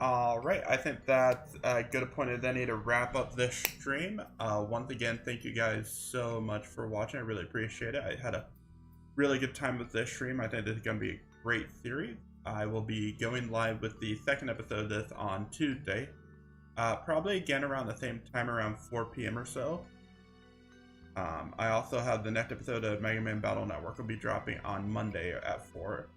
Alright, I think that's a good point of any to wrap up this stream. Once again, thank you guys so much for watching. I really appreciate it. I had a really good time with this stream. I think this is going to be a great series. I will be going live with the second episode of this on Tuesday. Probably again around the same time, around 4 p.m. or so. I also have the next episode of Mega Man Battle Network will be dropping on Monday at 4.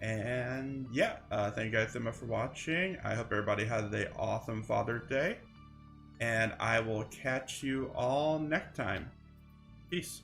And yeah, thank you guys so much for watching. I hope everybody has an awesome Father's Day. And I will catch you all next time. Peace.